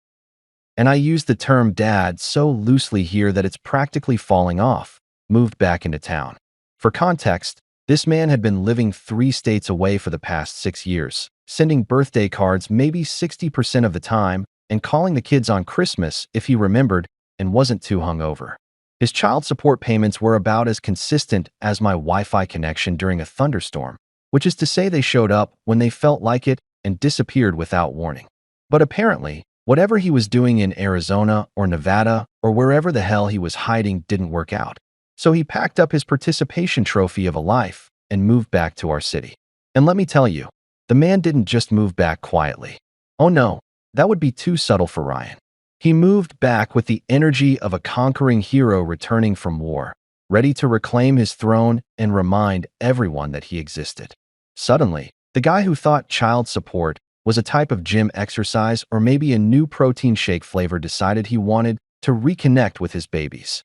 And I use the term dad so loosely here that it's practically falling off, moved back into town. For context, this man had been living 3 states away for the past 6 years, sending birthday cards maybe 60% of the time, and calling the kids on Christmas if he remembered and wasn't too hungover. His child support payments were about as consistent as my Wi-Fi connection during a thunderstorm, which is to say they showed up when they felt like it and disappeared without warning. But apparently, whatever he was doing in Arizona or Nevada or wherever the hell he was hiding didn't work out. So he packed up his participation trophy of a life and moved back to our city. And let me tell you, the man didn't just move back quietly. Oh no, that would be too subtle for Ryan. He moved back with the energy of a conquering hero returning from war, ready to reclaim his throne and remind everyone that he existed. Suddenly, the guy who thought child support was a type of gym exercise or maybe a new protein shake flavor decided he wanted to reconnect with his babies.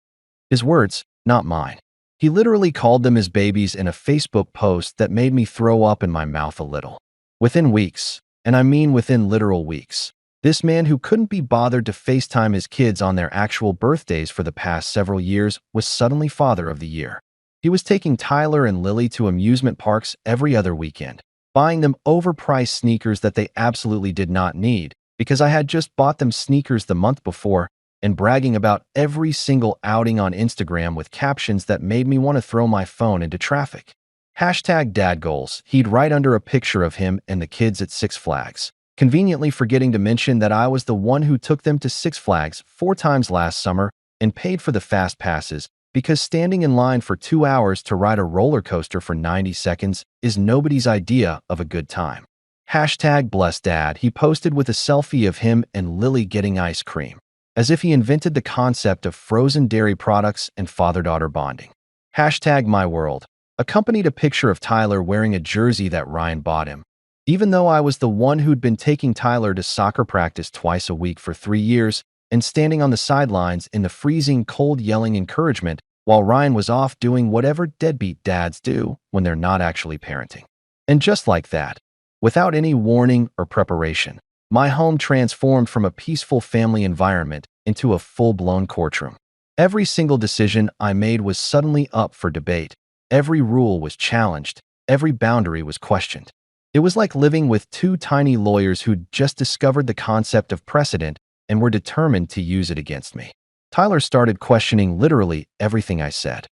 His words, not mine. He literally called them his babies in a Facebook post that made me throw up in my mouth a little. Within weeks, and I mean within literal weeks, this man who couldn't be bothered to FaceTime his kids on their actual birthdays for the past several years was suddenly father of the year. He was taking Tyler and Lily to amusement parks every other weekend, buying them overpriced sneakers that they absolutely did not need because I had just bought them sneakers the month before, and bragging about every single outing on Instagram with captions that made me want to throw my phone into traffic. #dadgoals, he'd write under a picture of him and the kids at Six Flags, conveniently forgetting to mention that I was the one who took them to Six Flags 4 times last summer and paid for the fast passes because standing in line for 2 hours to ride a roller coaster for 90 seconds is nobody's idea of a good time. #blessdad, he posted with a selfie of him and Lily getting ice cream, as if he invented the concept of frozen dairy products and father-daughter bonding. #myworld, accompanied a picture of Tyler wearing a jersey that Ryan bought him. Even though I was the one who'd been taking Tyler to soccer practice twice a week for 3 years and standing on the sidelines in the freezing cold yelling encouragement while Ryan was off doing whatever deadbeat dads do when they're not actually parenting. And just like that, without any warning or preparation, my home transformed from a peaceful family environment into a full-blown courtroom. Every single decision I made was suddenly up for debate. Every rule was challenged. Every boundary was questioned. It was like living with 2 tiny lawyers who'd just discovered the concept of precedent and were determined to use it against me. Tyler started questioning literally everything I said.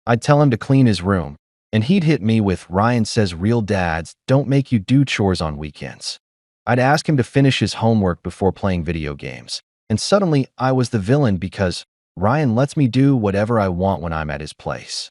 I'd tell him to clean his room, and he'd hit me with, "Ryan says real dads don't make you do chores on weekends." I'd ask him to finish his homework before playing video games, and suddenly I was the villain because Ryan lets me do whatever I want when I'm at his place.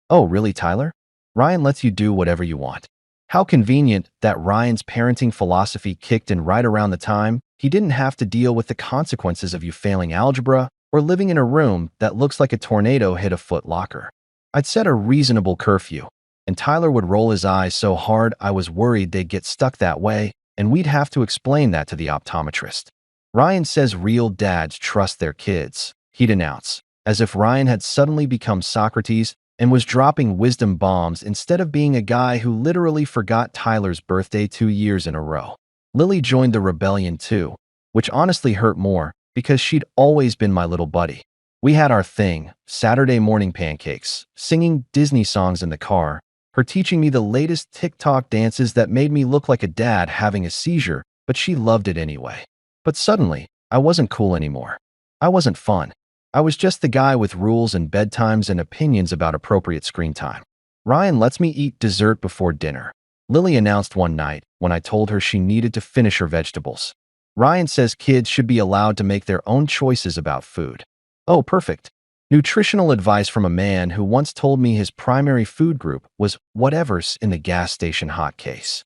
Oh, really, Tyler? Ryan lets you do whatever you want. How convenient that Ryan's parenting philosophy kicked in right around the time he didn't have to deal with the consequences of you failing algebra or living in a room that looks like a tornado hit a Foot Locker. I'd set a reasonable curfew, and Tyler would roll his eyes so hard I was worried they'd get stuck that way, and we'd have to explain that to the optometrist. "Ryan says real dads trust their kids," he'd announce, as if Ryan had suddenly become Socrates and was dropping wisdom bombs instead of being a guy who literally forgot Tyler's birthday 2 years in a row. Lily joined the rebellion too, which honestly hurt more because she'd always been my little buddy. We had our thing, Saturday morning pancakes, singing Disney songs in the car, her teaching me the latest TikTok dances that made me look like a dad having a seizure, but she loved it anyway. But suddenly, I wasn't cool anymore. I wasn't fun. I was just the guy with rules and bedtimes and opinions about appropriate screen time. Ryan lets me eat dessert before dinner. Lily announced one night when I told her she needed to finish her vegetables. Ryan says kids should be allowed to make their own choices about food. Oh, perfect. Nutritional advice from a man who once told me his primary food group was whatever's in the gas station hot case.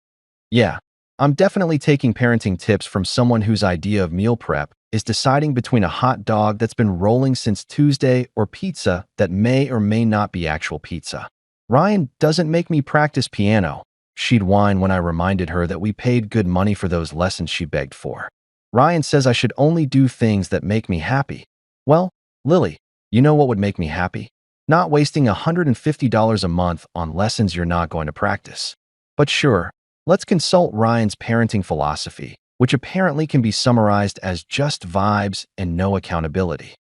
Yeah, I'm definitely taking parenting tips from someone whose idea of meal prep is deciding between a hot dog that's been rolling since Tuesday or pizza that may or may not be actual pizza. Ryan doesn't make me practice piano. She'd whine when I reminded her that we paid good money for those lessons she begged for. Ryan says I should only do things that make me happy. Well, Lily, you know what would make me happy? Not wasting $150 a month on lessons you're not going to practice. But sure, let's consult Ryan's parenting philosophy, which apparently can be summarized as just vibes and no accountability.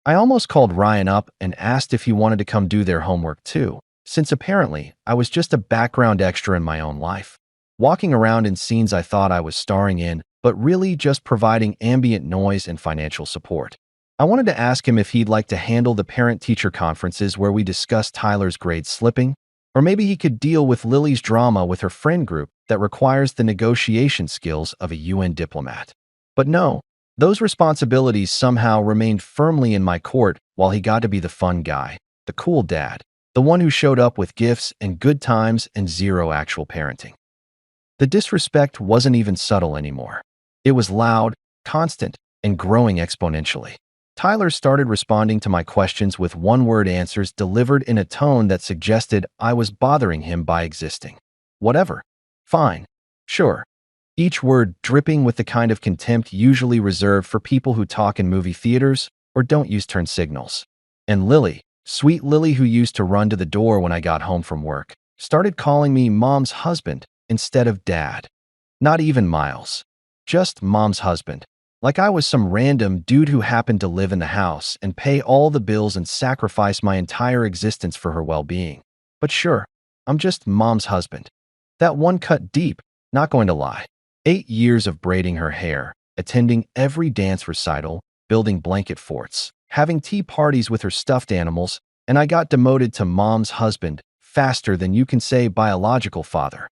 I almost called Ryan up and asked if he wanted to come do their homework too, since apparently I was just a background extra in my own life, walking around in scenes I thought I was starring in, but really just providing ambient noise and financial support. I wanted to ask him if he'd like to handle the parent-teacher conferences where we discuss Tyler's grades slipping, or maybe he could deal with Lily's drama with her friend group that requires the negotiation skills of a UN diplomat. But no, those responsibilities somehow remained firmly in my court while he got to be the fun guy, the cool dad, the one who showed up with gifts and good times and zero actual parenting. The disrespect wasn't even subtle anymore. It was loud, constant, and growing exponentially. Tyler started responding to my questions with one-word answers delivered in a tone that suggested I was bothering him by existing. Whatever. Fine. Sure. Each word dripping with the kind of contempt usually reserved for people who talk in movie theaters or don't use turn signals. And Lily, sweet Lily who used to run to the door when I got home from work, started calling me Mom's husband instead of Dad. Not even Miles. Just Mom's husband. Like I was some random dude who happened to live in the house and pay all the bills and sacrifice my entire existence for her well-being. But sure, I'm just Mom's husband. That one cut deep, not going to lie. 8 years of braiding her hair, attending every dance recital, building blanket forts, having tea parties with her stuffed animals, and I got demoted to Mom's husband faster than you can say biological father.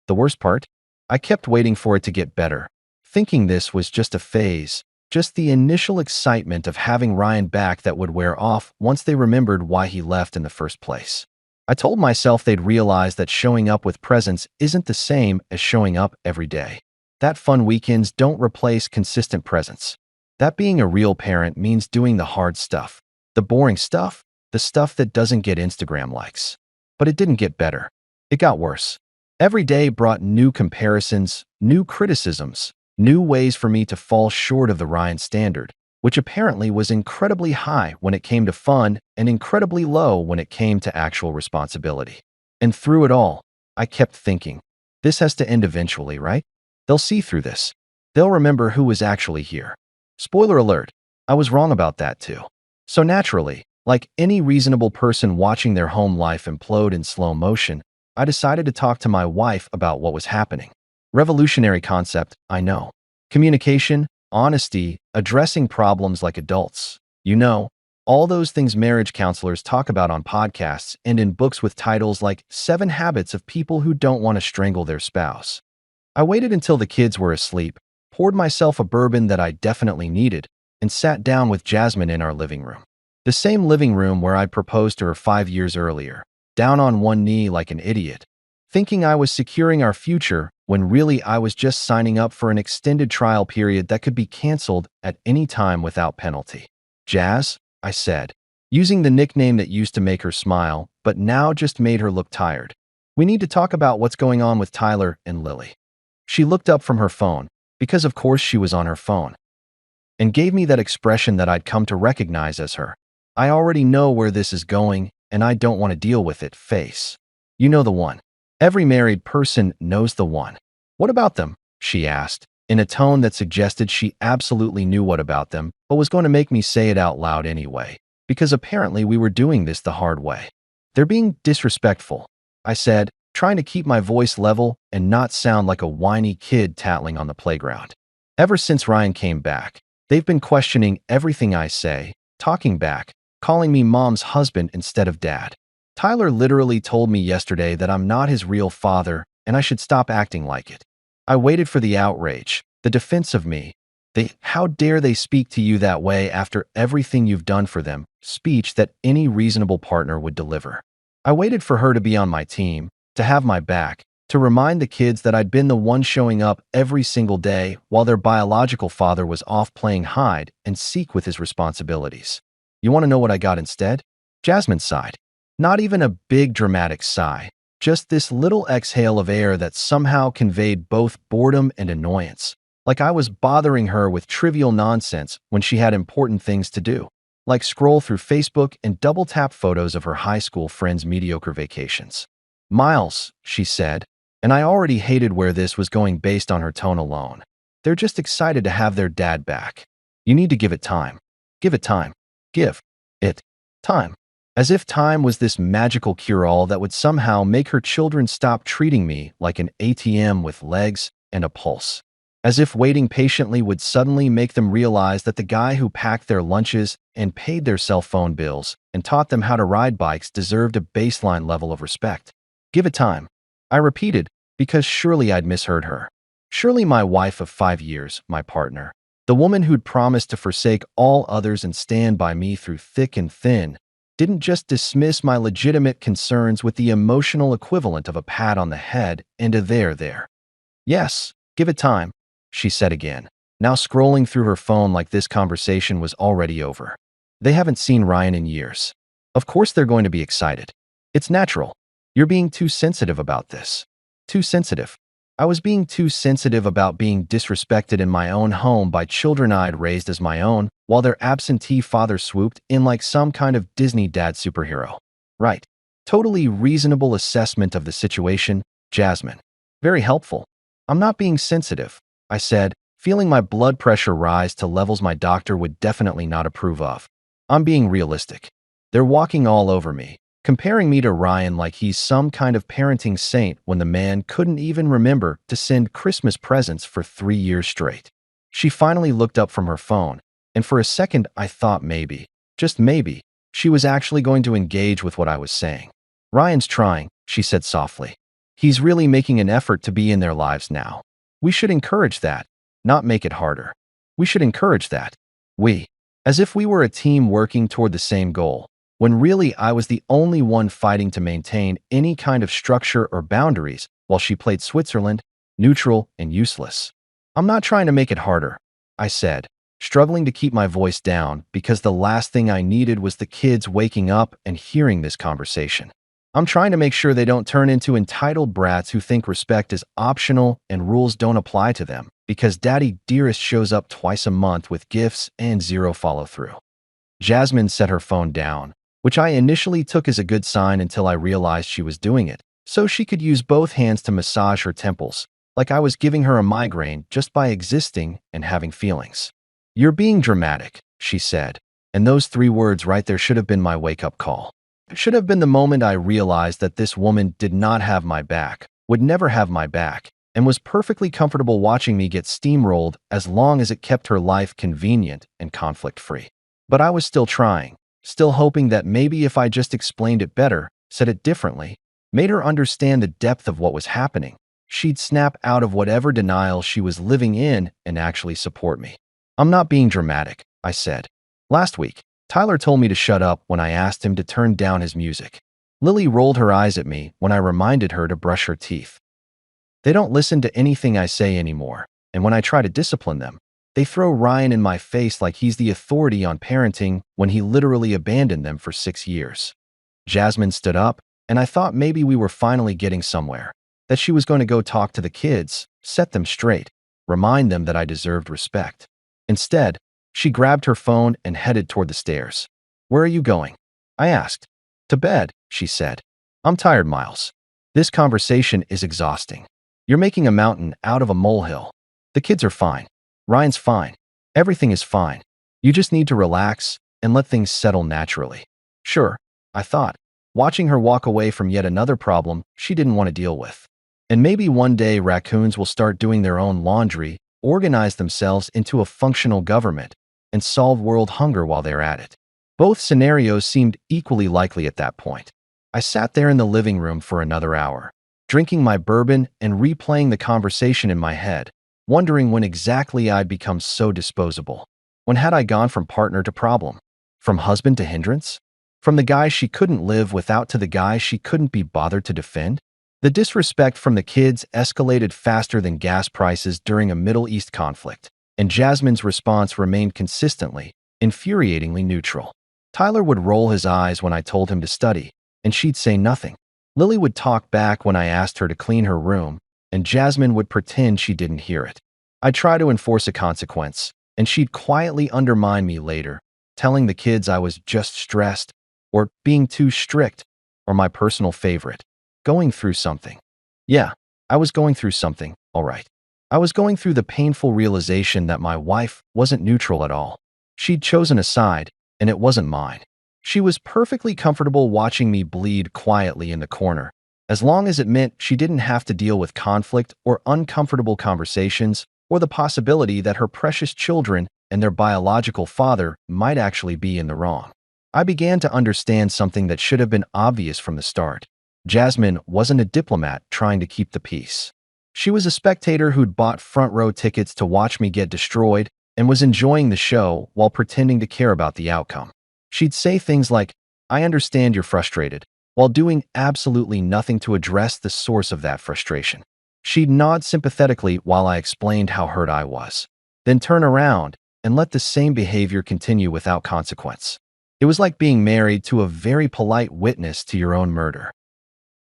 The worst part? I kept waiting for it to get better, thinking this was just a phase, just the initial excitement of having Ryan back that would wear off once they remembered why he left in the first place. I told myself they'd realize that showing up with presents isn't the same as showing up every day. That fun weekends don't replace consistent presents. That being a real parent means doing the hard stuff, the boring stuff, the stuff that doesn't get Instagram likes. But it didn't get better. It got worse. Every day brought new comparisons, new criticisms, new ways for me to fall short of the Ryan standard, which apparently was incredibly high when it came to fun and incredibly low when it came to actual responsibility. And through it all, I kept thinking, this has to end eventually, right? They'll see through this. They'll remember who was actually here. Spoiler alert, I was wrong about that too. So naturally, like any reasonable person watching their home life implode in slow motion, I decided to talk to my wife about what was happening. Revolutionary concept, I know. Communication, honesty, addressing problems like adults. You know, all those things marriage counselors talk about on podcasts and in books with titles like 7 Habits of People Who Don't Want to Strangle Their Spouse. I waited until the kids were asleep, poured myself a bourbon that I definitely needed, and sat down with Jasmine in our living room. The same living room where I'd proposed to her 5 years earlier, down on one knee like an idiot, thinking I was securing our future when really I was just signing up for an extended trial period that could be canceled at any time without penalty. Jazz, I said, using the nickname that used to make her smile, but now just made her look tired. We need to talk about what's going on with Tyler and Lily. She looked up from her phone, because of course she was on her phone, and gave me that expression that I'd come to recognize as her. I already know where this is going, and I don't want to deal with it face. You know the one. Every married person knows the one. What about them? She asked, in a tone that suggested she absolutely knew what about them, but was going to make me say it out loud anyway, because apparently we were doing this the hard way. They're being disrespectful, I said, trying to keep my voice level and not sound like a whiny kid tattling on the playground. Ever since Ryan came back, they've been questioning everything I say, talking back, calling me Mom's husband instead of Dad. Tyler literally told me yesterday that I'm not his real father and I should stop acting like it. I waited for the outrage, the defense of me. How dare they speak to you that way after everything you've done for them, speech that any reasonable partner would deliver. I waited for her to be on my team, to have my back, to remind the kids that I'd been the one showing up every single day while their biological father was off playing hide and seek with his responsibilities. You want to know what I got instead? Jasmine sighed. Not even a big dramatic sigh, just this little exhale of air that somehow conveyed both boredom and annoyance, like I was bothering her with trivial nonsense when she had important things to do, like scroll through Facebook and double-tap photos of her high school friends' mediocre vacations. Miles, she said, and I already hated where this was going based on her tone alone. They're just excited to have their dad back. You need to give it time. Give it time. Give it time. As if time was this magical cure-all that would somehow make her children stop treating me like an ATM with legs and a pulse. As if waiting patiently would suddenly make them realize that the guy who packed their lunches and paid their cell phone bills and taught them how to ride bikes deserved a baseline level of respect. Give it time. I repeated, because surely I'd misheard her. Surely my wife of 5 years, my partner, the woman who'd promised to forsake all others and stand by me through thick and thin, didn't just dismiss my legitimate concerns with the emotional equivalent of a pat on the head and a there. Yes, give it time, she said again, now scrolling through her phone like this conversation was already over. They haven't seen Ryan in years. Of course they're going to be excited. It's natural. You're being too sensitive about this. Too sensitive. I was being too sensitive about being disrespected in my own home by children I'd raised as my own, while their absentee father swooped in like some kind of Disney dad superhero. Right. Totally reasonable assessment of the situation, Jasmine. Very helpful. I'm not being sensitive, I said, feeling my blood pressure rise to levels my doctor would definitely not approve of. I'm being realistic. They're walking all over me, comparing me to Ryan like he's some kind of parenting saint when the man couldn't even remember to send Christmas presents for 3 years straight. She finally looked up from her phone, and for a second I thought maybe, just maybe, she was actually going to engage with what I was saying. Ryan's trying, she said softly. He's really making an effort to be in their lives now. We should encourage that, not make it harder. We should encourage that. We. As if we were a team working toward the same goal, when really I was the only one fighting to maintain any kind of structure or boundaries while she played Switzerland, neutral and useless. I'm not trying to make it harder, I said, struggling to keep my voice down because the last thing I needed was the kids waking up and hearing this conversation. I'm trying to make sure they don't turn into entitled brats who think respect is optional and rules don't apply to them because Daddy Dearest shows up twice a month with gifts and zero follow-through. Jasmine set her phone down, which I initially took as a good sign until I realized she was doing it, so she could use both hands to massage her temples, like I was giving her a migraine just by existing and having feelings. You're being dramatic, she said, and those 3 words right there should have been my wake-up call. It should have been the moment I realized that this woman did not have my back, would never have my back, and was perfectly comfortable watching me get steamrolled as long as it kept her life convenient and conflict-free. But I was still trying, still hoping that maybe if I just explained it better, said it differently, made her understand the depth of what was happening, she'd snap out of whatever denial she was living in and actually support me. I'm not being dramatic, I said. Last week, Tyler told me to shut up when I asked him to turn down his music. Lily rolled her eyes at me when I reminded her to brush her teeth. They don't listen to anything I say anymore, and when I try to discipline them, they throw Ryan in my face like he's the authority on parenting when he literally abandoned them for 6 years. Jasmine stood up, and I thought maybe we were finally getting somewhere, that she was going to go talk to the kids, set them straight, remind them that I deserved respect. Instead, she grabbed her phone and headed toward the stairs. Where are you going? I asked. To bed, she said. I'm tired, Miles. This conversation is exhausting. You're making a mountain out of a molehill. The kids are fine. Ryan's fine. Everything is fine. You just need to relax and let things settle naturally. Sure, I thought, watching her walk away from yet another problem she didn't want to deal with. And maybe one day raccoons will start doing their own laundry, organize themselves into a functional government, and solve world hunger while they're at it. Both scenarios seemed equally likely at that point. I sat there in the living room for another hour, drinking my bourbon and replaying the conversation in my head, wondering when exactly I'd become so disposable. When had I gone from partner to problem? From husband to hindrance? From the guy she couldn't live without to the guy she couldn't be bothered to defend? The disrespect from the kids escalated faster than gas prices during a Middle East conflict, and Jasmine's response remained consistently, infuriatingly neutral. Tyler would roll his eyes when I told him to study, and she'd say nothing. Lily would talk back when I asked her to clean her room, and Jasmine would pretend she didn't hear it. I'd try to enforce a consequence, and she'd quietly undermine me later, telling the kids I was just stressed, or being too strict, or my personal favorite, going through something. Yeah, I was going through something, all right. I was going through the painful realization that my wife wasn't neutral at all. She'd chosen a side, and it wasn't mine. She was perfectly comfortable watching me bleed quietly in the corner, as long as it meant she didn't have to deal with conflict or uncomfortable conversations or the possibility that her precious children and their biological father might actually be in the wrong. I began to understand something that should have been obvious from the start. Jasmine wasn't a diplomat trying to keep the peace. She was a spectator who'd bought front-row tickets to watch me get destroyed and was enjoying the show while pretending to care about the outcome. She'd say things like, "I understand you're frustrated," while doing absolutely nothing to address the source of that frustration. She'd nod sympathetically while I explained how hurt I was, then turn around and let the same behavior continue without consequence. It was like being married to a very polite witness to your own murder.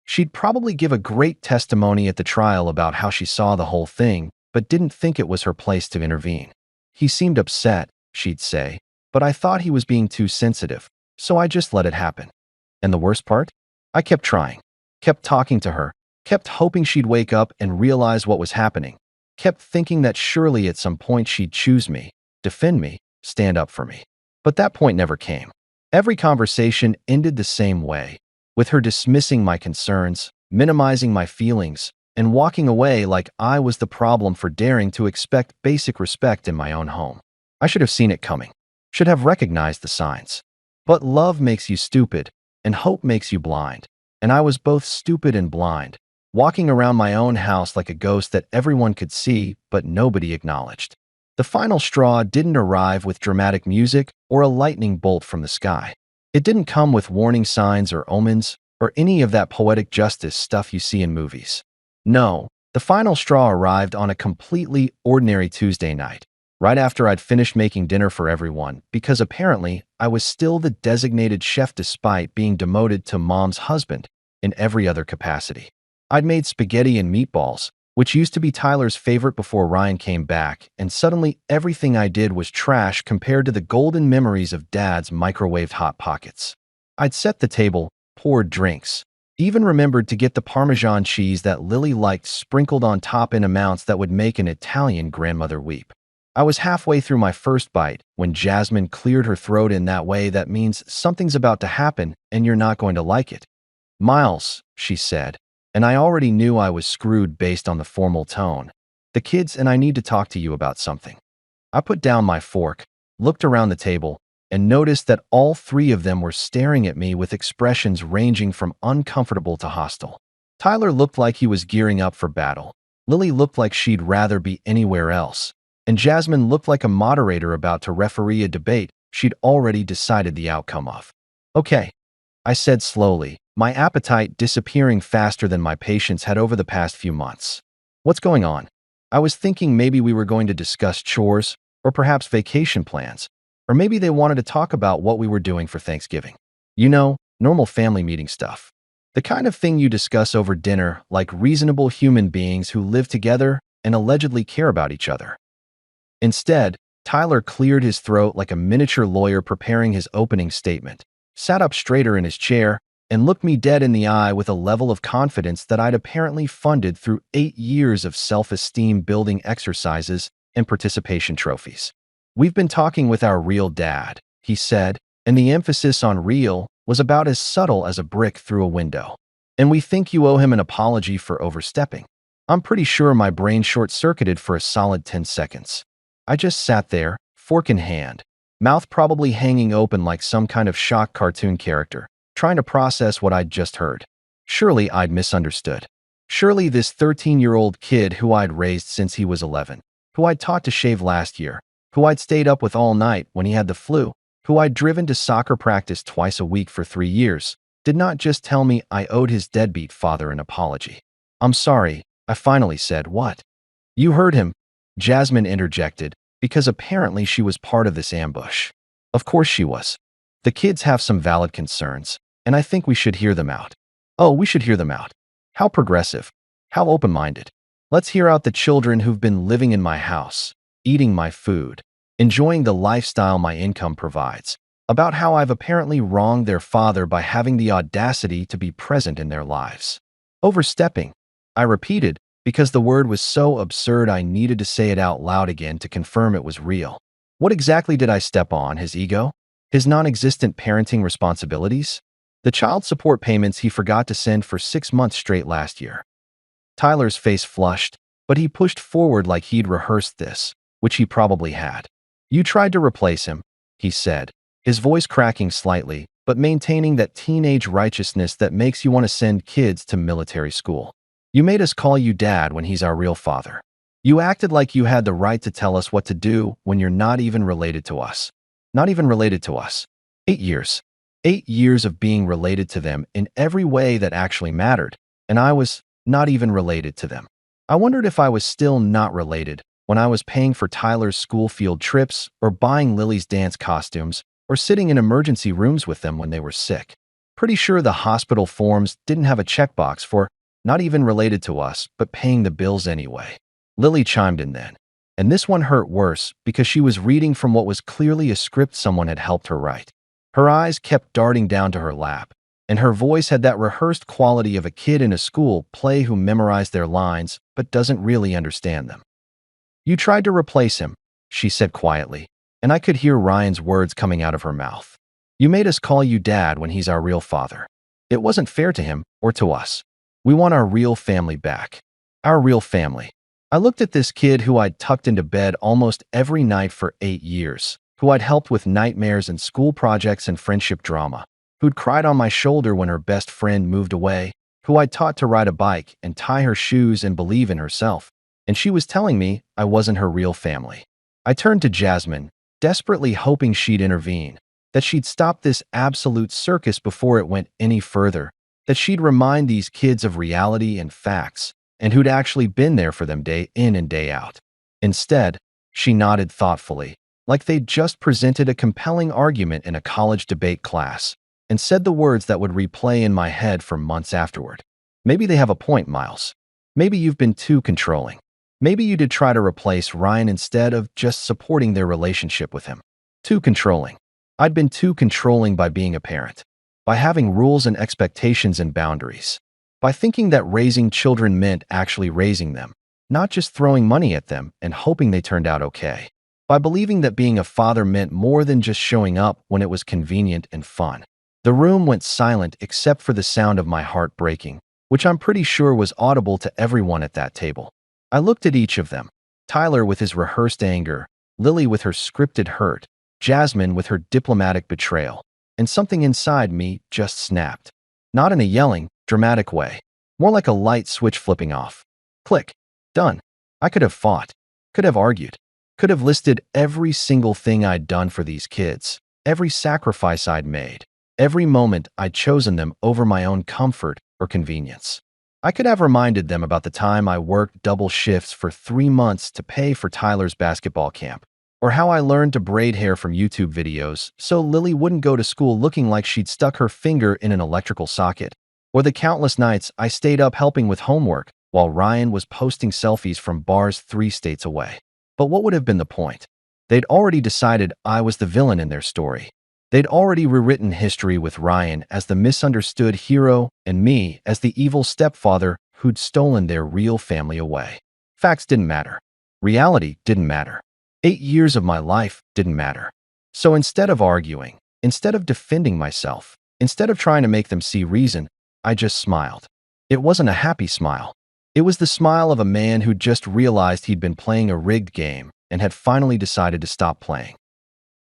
She'd probably give a great testimony at the trial about how she saw the whole thing, but didn't think it was her place to intervene. "He seemed upset," she'd say, "but I thought he was being too sensitive, so I just let it happen." And the worst part? I kept trying, kept talking to her, kept hoping she'd wake up and realize what was happening, kept thinking that surely at some point she'd choose me, defend me, stand up for me. But that point never came. Every conversation ended the same way, with her dismissing my concerns, minimizing my feelings, and walking away like I was the problem for daring to expect basic respect in my own home. I should have seen it coming, should have recognized the signs. But love makes you stupid, and hope makes you blind. And I was both stupid and blind, walking around my own house like a ghost that everyone could see but nobody acknowledged. The final straw didn't arrive with dramatic music or a lightning bolt from the sky. It didn't come with warning signs or omens or any of that poetic justice stuff you see in movies. No, the final straw arrived on a completely ordinary Tuesday night, right after I'd finished making dinner for everyone, because apparently I was still the designated chef despite being demoted to mom's husband in every other capacity. I'd made spaghetti and meatballs, which used to be Tyler's favorite before Ryan came back, and suddenly everything I did was trash compared to the golden memories of Dad's microwaved Hot Pockets. I'd set the table, poured drinks, even remembered to get the Parmesan cheese that Lily liked sprinkled on top in amounts that would make an Italian grandmother weep. I was halfway through my first bite when Jasmine cleared her throat in that way that means something's about to happen and you're not going to like it. "Miles," she said, and I already knew I was screwed based on the formal tone. "The kids and I need to talk to you about something." I put down my fork, looked around the table, and noticed that all three of them were staring at me with expressions ranging from uncomfortable to hostile. Tyler looked like he was gearing up for battle. Lily looked like she'd rather be anywhere else. And Jasmine looked like a moderator about to referee a debate she'd already decided the outcome of. "Okay," I said slowly, my appetite disappearing faster than my patience had over the past few months. "What's going on?" I was thinking maybe we were going to discuss chores, or perhaps vacation plans, or maybe they wanted to talk about what we were doing for Thanksgiving. You know, normal family meeting stuff. The kind of thing you discuss over dinner like reasonable human beings who live together and allegedly care about each other. Instead, Tyler cleared his throat like a miniature lawyer preparing his opening statement, sat up straighter in his chair, and looked me dead in the eye with a level of confidence that I'd apparently funded through 8 years of self-esteem building exercises and participation trophies. "We've been talking with our real dad," he said, and the emphasis on real was about as subtle as a brick through a window. "And we think you owe him an apology for overstepping." I'm pretty sure my brain short-circuited for a solid 10 seconds. I just sat there, fork in hand, mouth probably hanging open like some kind of shocked cartoon character, trying to process what I'd just heard. Surely I'd misunderstood. Surely this 13-year-old kid who I'd raised since he was 11, who I'd taught to shave last year, who I'd stayed up with all night when he had the flu, who I'd driven to soccer practice twice a week for 3 years, did not just tell me I owed his deadbeat father an apology. "I'm sorry," I finally said. "What?" "You heard him," Jasmine interjected, because apparently she was part of this ambush. Of course she was. The kids have some valid concerns, and I think we should hear them out. Oh, we should hear them out. How progressive. How open-minded. Let's hear out the children who've been living in my house, eating my food, enjoying the lifestyle my income provides, about how I've apparently wronged their father by having the audacity to be present in their lives. Overstepping, I repeated, because the word was so absurd I needed to say it out loud again to confirm it was real. What exactly did I step on? His ego? His non-existent parenting responsibilities? The child support payments he forgot to send for 6 months straight last year? Tyler's face flushed, but he pushed forward like he'd rehearsed this, which he probably had. "You tried to replace him," he said, his voice cracking slightly, but maintaining that teenage righteousness that makes you want to send kids to military school. "You made us call you dad when he's our real father. You acted like you had the right to tell us what to do when you're not even related to us. Not even related to us. 8 years. 8 years of being related to them in every way that actually mattered, and I was not even related to them. I wondered if I was still not related when I was paying for Tyler's school field trips or buying Lily's dance costumes or sitting in emergency rooms with them when they were sick. Pretty sure the hospital forms didn't have a checkbox for not even related to us, but paying the bills anyway." Lily chimed in then, and this one hurt worse because she was reading from what was clearly a script someone had helped her write. Her eyes kept darting down to her lap, and her voice had that rehearsed quality of a kid in a school play who memorized their lines but doesn't really understand them. "You tried to replace him," she said quietly, and I could hear Ryan's words coming out of her mouth. "You made us call you dad when he's our real father. It wasn't fair to him or to us. We want our real family back. Our real family." I looked at this kid who I'd tucked into bed almost every night for 8 years, who I'd helped with nightmares and school projects and friendship drama, who'd cried on my shoulder when her best friend moved away, who I'd taught to ride a bike and tie her shoes and believe in herself, and she was telling me I wasn't her real family. I turned to Jasmine, desperately hoping she'd intervene, that she'd stop this absolute circus before it went any further, that she'd remind these kids of reality and facts, and who'd actually been there for them day in and day out. Instead, she nodded thoughtfully, like they'd just presented a compelling argument in a college debate class, and said the words that would replay in my head for months afterward. "Maybe they have a point, Miles. Maybe you've been too controlling. Maybe you did try to replace Ryan instead of just supporting their relationship with him. Too controlling. I'd been too controlling by being a parent, by having rules and expectations and boundaries, by thinking that raising children meant actually raising them, not just throwing money at them and hoping they turned out okay, by believing that being a father meant more than just showing up when it was convenient and fun." The room went silent except for the sound of my heart breaking, which I'm pretty sure was audible to everyone at that table. I looked at each of them, Tyler with his rehearsed anger, Lily with her scripted hurt, Jasmine with her diplomatic betrayal, and something inside me just snapped. Not in a yelling, dramatic way, more like a light switch flipping off. Click. Done. I could have fought, could have argued, could have listed every single thing I'd done for these kids, every sacrifice I'd made, every moment I'd chosen them over my own comfort or convenience. I could have reminded them about the time I worked double shifts for 3 months to pay for Tyler's basketball camp, or how I learned to braid hair from YouTube videos so Lily wouldn't go to school looking like she'd stuck her finger in an electrical socket, or the countless nights I stayed up helping with homework while Ryan was posting selfies from bars 3 states away. But what would have been the point? They'd already decided I was the villain in their story. They'd already rewritten history with Ryan as the misunderstood hero and me as the evil stepfather who'd stolen their real family away. Facts didn't matter. Reality didn't matter. 8 years of my life didn't matter. So instead of arguing, instead of defending myself, instead of trying to make them see reason, I just smiled. It wasn't a happy smile. It was the smile of a man who'd just realized he'd been playing a rigged game and had finally decided to stop playing.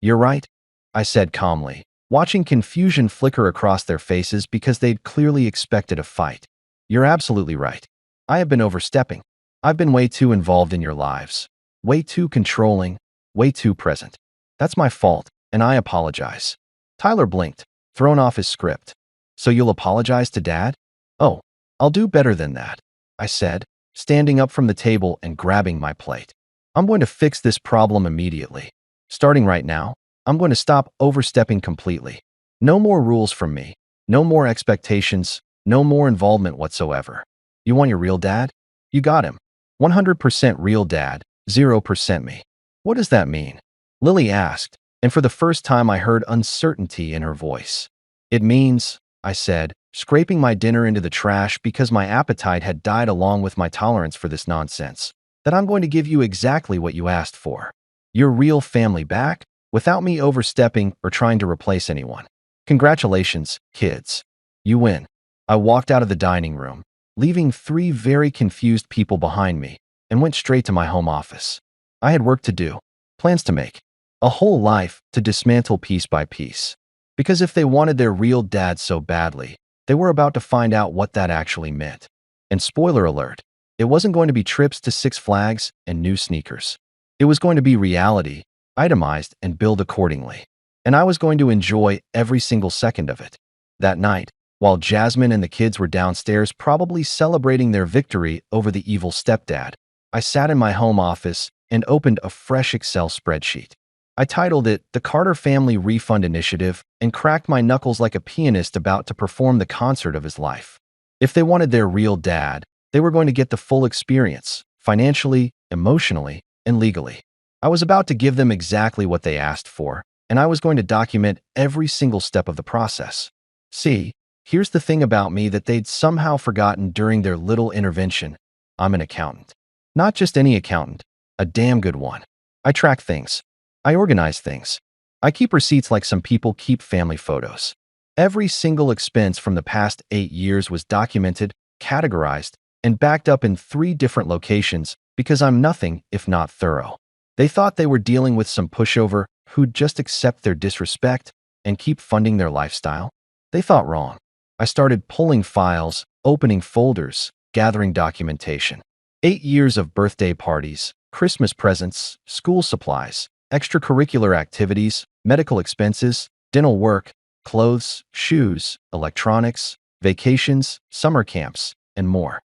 "You're right," I said calmly, watching confusion flicker across their faces because they'd clearly expected a fight. "You're absolutely right. I have been overstepping. I've been way too involved in your lives. Way too controlling. Way too present. That's my fault, and I apologize. Tyler blinked, thrown off his script. So you'll apologize to Dad? Oh, I'll do better than that, I said, standing up from the table and grabbing my plate. I'm going to fix this problem immediately. Starting right now, I'm going to stop overstepping completely. No more rules from me. No more expectations. No more involvement whatsoever. You want your real dad? You got him. 100% real dad, 0% me. What does that mean? Lily asked, and for the first time I heard uncertainty in her voice. It means, I said, scraping my dinner into the trash because my appetite had died along with my tolerance for this nonsense, that I'm going to give you exactly what you asked for. Your real family back, without me overstepping or trying to replace anyone. Congratulations, kids. You win. I walked out of the dining room, leaving 3 very confused people behind me, and went straight to my home office. I had work to do, plans to make, a whole life to dismantle piece by piece. Because if they wanted their real dad so badly, they were about to find out what that actually meant. And spoiler alert, it wasn't going to be trips to Six Flags and new sneakers. It was going to be reality, itemized and billed accordingly. And I was going to enjoy every single second of it. That night, while Jasmine and the kids were downstairs probably celebrating their victory over the evil stepdad, I sat in my home office and opened a fresh Excel spreadsheet. I titled it The Carter Family Refund Initiative and cracked my knuckles like a pianist about to perform the concert of his life. If they wanted their real dad, they were going to get the full experience, financially, emotionally, and legally. I was about to give them exactly what they asked for, and I was going to document every single step of the process. See, here's the thing about me that they'd somehow forgotten during their little intervention. I'm an accountant. Not just any accountant, a damn good one. I track things. I organize things. I keep receipts like some people keep family photos. Every single expense from the past 8 years was documented, categorized, and backed up in 3 different locations because I'm nothing if not thorough. They thought they were dealing with some pushover who'd just accept their disrespect and keep funding their lifestyle. They thought wrong. I started pulling files, opening folders, gathering documentation. 8 years of birthday parties, Christmas presents, school supplies, extracurricular activities, medical expenses, dental work, clothes, shoes, electronics, vacations, summer camps, and more.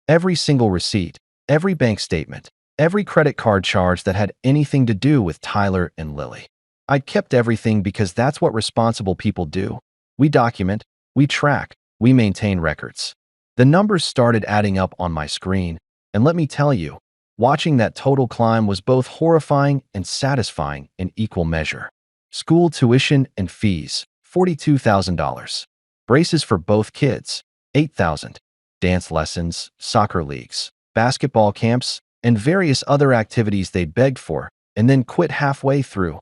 Every single receipt, every bank statement, every credit card charge that had anything to do with Tyler and Lily. I'd kept everything because that's what responsible people do. We document, we track, we maintain records. The numbers started adding up on my screen, and let me tell you, watching that total climb was both horrifying and satisfying in equal measure. School tuition and fees, $42,000. Braces for both kids, $8,000. Dance lessons, soccer leagues, basketball camps, and various other activities they begged for and then quit halfway through,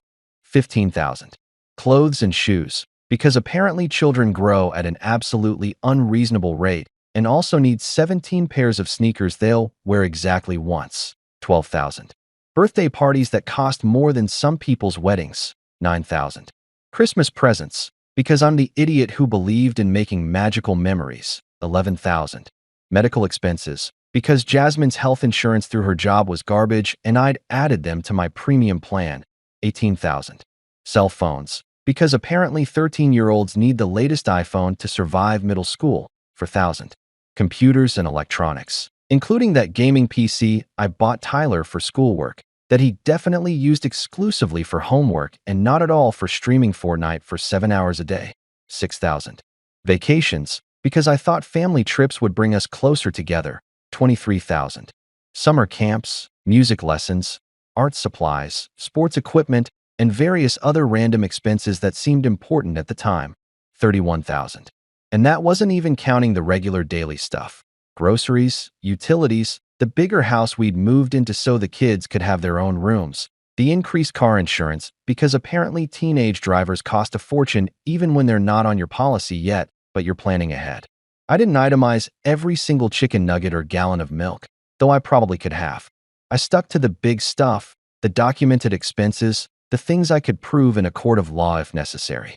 $15,000. Clothes and shoes, because apparently children grow at an absolutely unreasonable rate and also need 17 pairs of sneakers they'll wear exactly once, $12,000. Birthday parties that cost more than some people's weddings, $9,000. Christmas presents, because I'm the idiot who believed in making magical memories, $11,000. Medical expenses, because Jasmine's health insurance through her job was garbage and I'd added them to my premium plan, $18,000. Cell phones, because apparently 13-year-olds need the latest iPhone to survive middle school, $4,000. Computers and electronics, including that gaming PC I bought Tyler for schoolwork, that he definitely used exclusively for homework and not at all for streaming Fortnite for 7 hours a day, $6,000. Vacations, because I thought family trips would bring us closer together, $23,000. Summer camps, music lessons, art supplies, sports equipment, and various other random expenses that seemed important at the time, $31,000. And that wasn't even counting the regular daily stuff. Groceries, utilities, the bigger house we'd moved into so the kids could have their own rooms, the increased car insurance because apparently teenage drivers cost a fortune even when they're not on your policy yet, but you're planning ahead. I didn't itemize every single chicken nugget or gallon of milk, though I probably could have. I stuck to the big stuff, the documented expenses, the things I could prove in a court of law if necessary.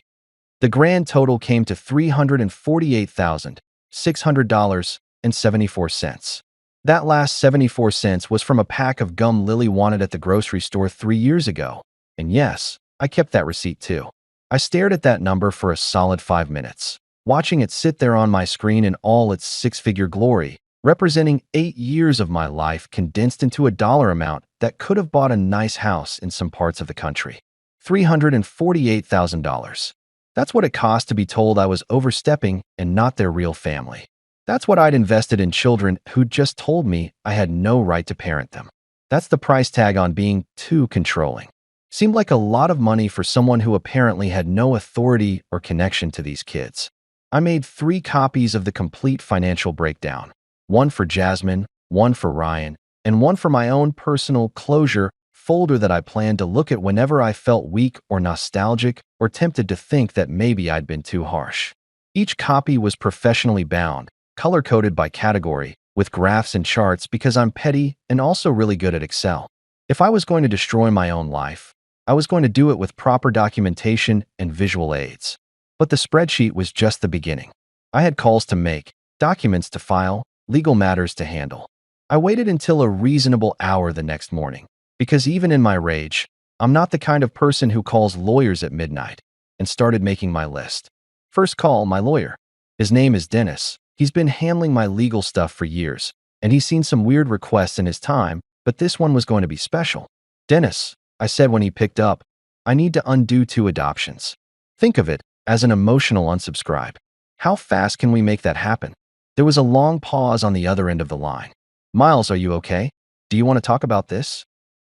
The grand total came to $348,600, $3.74. That last 74 cents was from a pack of gum Lily wanted at the grocery store 3 years ago. And yes, I kept that receipt too. I stared at that number for a solid 5 minutes, watching it sit there on my screen in all its six-figure glory, representing 8 years of my life condensed into a dollar amount that could have bought a nice house in some parts of the country. $348,000. That's what it cost to be told I was overstepping and not their real family. That's what I'd invested in children who just told me I had no right to parent them. That's the price tag on being too controlling. Seemed like a lot of money for someone who apparently had no authority or connection to these kids. I made 3 copies of the complete financial breakdown. One for Jasmine, one for Ryan, and one for my own personal closure folder that I planned to look at whenever I felt weak or nostalgic or tempted to think that maybe I'd been too harsh. Each copy was professionally bound, color-coded by category, with graphs and charts because I'm petty and also really good at Excel. If I was going to destroy my own life, I was going to do it with proper documentation and visual aids. But the spreadsheet was just the beginning. I had calls to make, documents to file, legal matters to handle. I waited until a reasonable hour the next morning, because even in my rage, I'm not the kind of person who calls lawyers at midnight, and started making my list. First call, my lawyer. His name is Dennis. He's been handling my legal stuff for years, and he's seen some weird requests in his time, but this one was going to be special. Dennis, I said when he picked up, I need to undo 2 adoptions. Think of it as an emotional unsubscribe. How fast can we make that happen? There was a long pause on the other end of the line. Miles, are you okay? Do you want to talk about this?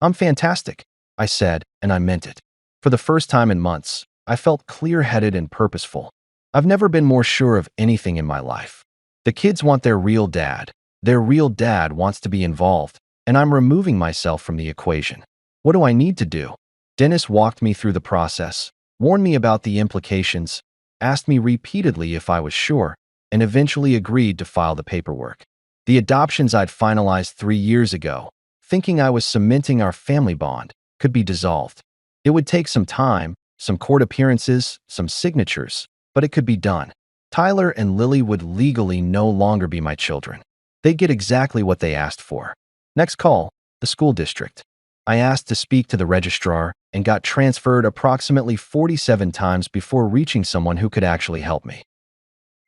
I'm fantastic, I said, and I meant it. For the first time in months, I felt clear-headed and purposeful. I've never been more sure of anything in my life. The kids want their real dad. Their real dad wants to be involved, and I'm removing myself from the equation. What do I need to do? Dennis walked me through the process, warned me about the implications, asked me repeatedly if I was sure, and eventually agreed to file the paperwork. The adoptions I'd finalized 3 years ago, thinking I was cementing our family bond, could be dissolved. It would take some time, some court appearances, some signatures, but it could be done. Tyler and Lily would legally no longer be my children. They'd get exactly what they asked for. Next call, the school district. I asked to speak to the registrar and got transferred approximately 47 times before reaching someone who could actually help me.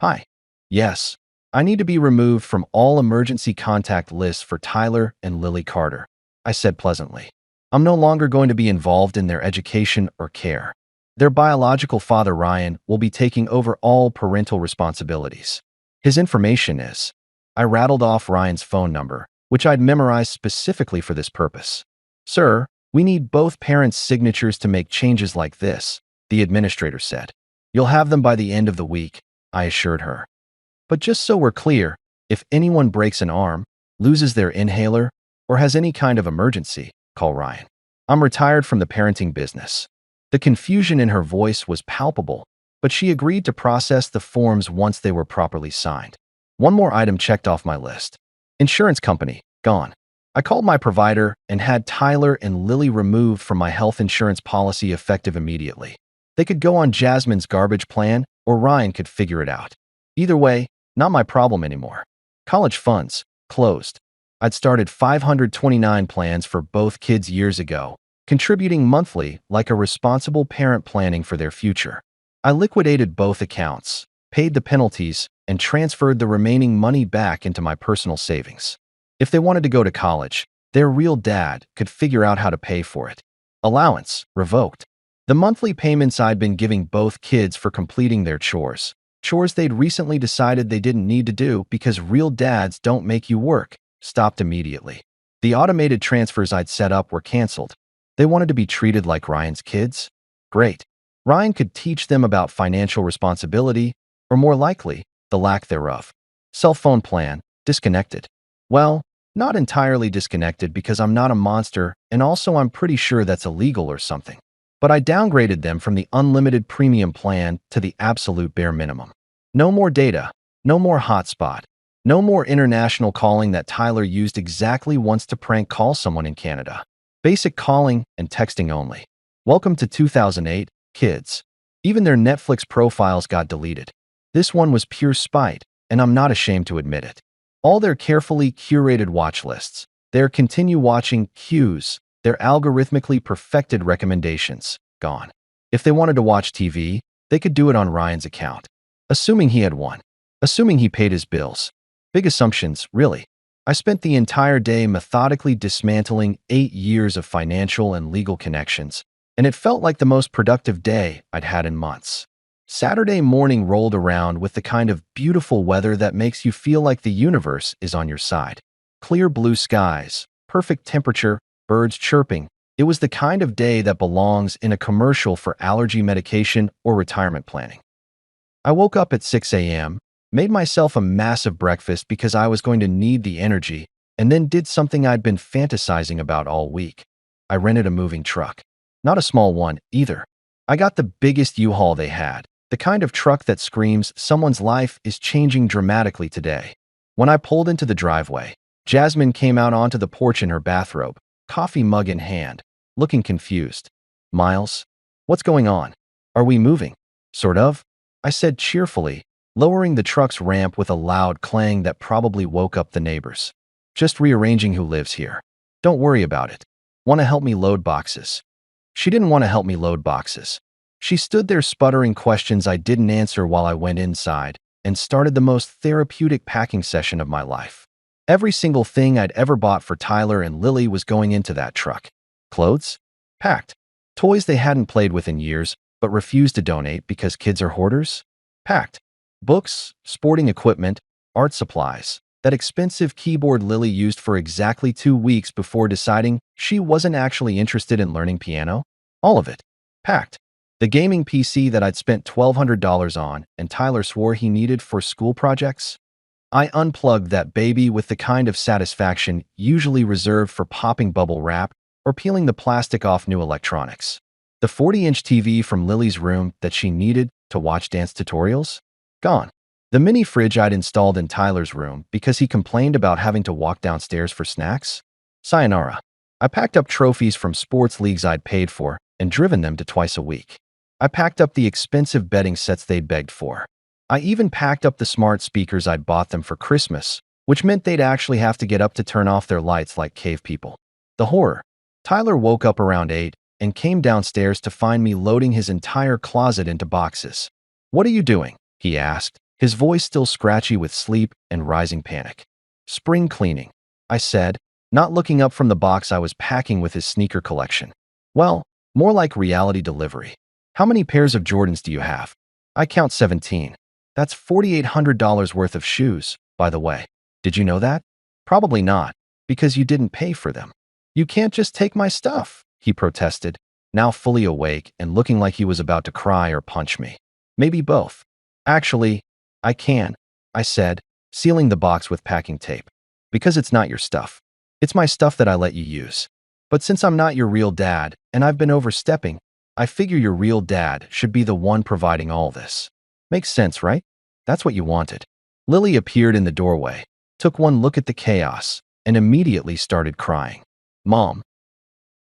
Hi. Yes, I need to be removed from all emergency contact lists for Tyler and Lily Carter, I said pleasantly. I'm no longer going to be involved in their education or care. Their biological father, Ryan, will be taking over all parental responsibilities. His information is... I rattled off Ryan's phone number, which I'd memorized specifically for this purpose. Sir, we need both parents' signatures to make changes like this, the administrator said. You'll have them by the end of the week, I assured her. But just so we're clear, if anyone breaks an arm, loses their inhaler, or has any kind of emergency, call Ryan. I'm retired from the parenting business. The confusion in her voice was palpable, but she agreed to process the forms once they were properly signed. One more item checked off my list. Insurance company, gone. I called my provider and had Tyler and Lily removed from my health insurance policy effective immediately. They could go on Jasmine's garbage plan, or Ryan could figure it out. Either way, not my problem anymore. College funds, closed. I'd started 529 plans for both kids years ago, contributing monthly like a responsible parent planning for their future. I liquidated both accounts, paid the penalties, and transferred the remaining money back into my personal savings. If they wanted to go to college, their real dad could figure out how to pay for it. Allowance, revoked. The monthly payments I'd been giving both kids for completing their chores they'd recently decided they didn't need to do because real dads don't make you work, stopped immediately. The automated transfers I'd set up were canceled. They wanted to be treated like Ryan's kids? Great. Ryan could teach them about financial responsibility, or more likely, the lack thereof. Cell phone plan, disconnected. Well, not entirely disconnected because I'm not a monster, and also I'm pretty sure that's illegal or something. But I downgraded them from the unlimited premium plan to the absolute bare minimum. No more data, no more hotspot, no more international calling that Tyler used exactly once to prank call someone in Canada. Basic calling and texting only. Welcome to 2008, kids. Even their Netflix profiles got deleted. This one was pure spite, and I'm not ashamed to admit it. All their carefully curated watch lists, their continue watching cues, their algorithmically perfected recommendations, gone. If they wanted to watch TV, they could do it on Ryan's account. Assuming he had one. Assuming he paid his bills. Big assumptions, really. I spent the entire day methodically dismantling 8 years of financial and legal connections, and it felt like the most productive day I'd had in months. Saturday morning rolled around with the kind of beautiful weather that makes you feel like the universe is on your side. Clear blue skies, perfect temperature, birds chirping. It was the kind of day that belongs in a commercial for allergy medication or retirement planning. I woke up at 6 a.m., made myself a massive breakfast because I was going to need the energy, and then did something I'd been fantasizing about all week. I rented a moving truck. Not a small one, either. I got the biggest U-Haul they had, the kind of truck that screams someone's life is changing dramatically today. When I pulled into the driveway, Jasmine came out onto the porch in her bathrobe, coffee mug in hand, looking confused. "Miles, what's going on? Are we moving?" "Sort of," I said cheerfully, lowering the truck's ramp with a loud clang that probably woke up the neighbors. "Just rearranging who lives here. Don't worry about it. Want to help me load boxes?" She didn't want to help me load boxes. She stood there sputtering questions I didn't answer while I went inside and started the most therapeutic packing session of my life. Every single thing I'd ever bought for Tyler and Lily was going into that truck. Clothes? Packed. Toys they hadn't played with in years but refused to donate because kids are hoarders? Packed. Books, sporting equipment, art supplies. That expensive keyboard Lily used for exactly 2 weeks before deciding she wasn't actually interested in learning piano? All of it. Packed. The gaming PC that I'd spent $1,200 on and Tyler swore he needed for school projects? I unplugged that baby with the kind of satisfaction usually reserved for popping bubble wrap or peeling the plastic off new electronics. The 40-inch TV from Lily's room that she needed to watch dance tutorials? Gone. The mini fridge I'd installed in Tyler's room because he complained about having to walk downstairs for snacks? Sayonara. I packed up trophies from sports leagues I'd paid for and driven them to twice a week. I packed up the expensive bedding sets they'd begged for. I even packed up the smart speakers I'd bought them for Christmas, which meant they'd actually have to get up to turn off their lights like cave people. The horror. Tyler woke up around 8 and came downstairs to find me loading his entire closet into boxes. "What are you doing?" he asked, his voice still scratchy with sleep and rising panic. "Spring cleaning," I said, not looking up from the box I was packing with his sneaker collection. "Well, more like reality delivery. How many pairs of Jordans do you have?" "I count 17. That's $4,800 worth of shoes, by the way. Did you know that?" "Probably not, because you didn't pay for them." "You can't just take my stuff," he protested, now fully awake and looking like he was about to cry or punch me. "Maybe both." "Actually, I can," I said, sealing the box with packing tape. "Because it's not your stuff. It's my stuff that I let you use. But since I'm not your real dad and I've been overstepping, I figure your real dad should be the one providing all this. Makes sense, right? That's what you wanted." Lily appeared in the doorway, took one look at the chaos, and immediately started crying. "Mom,"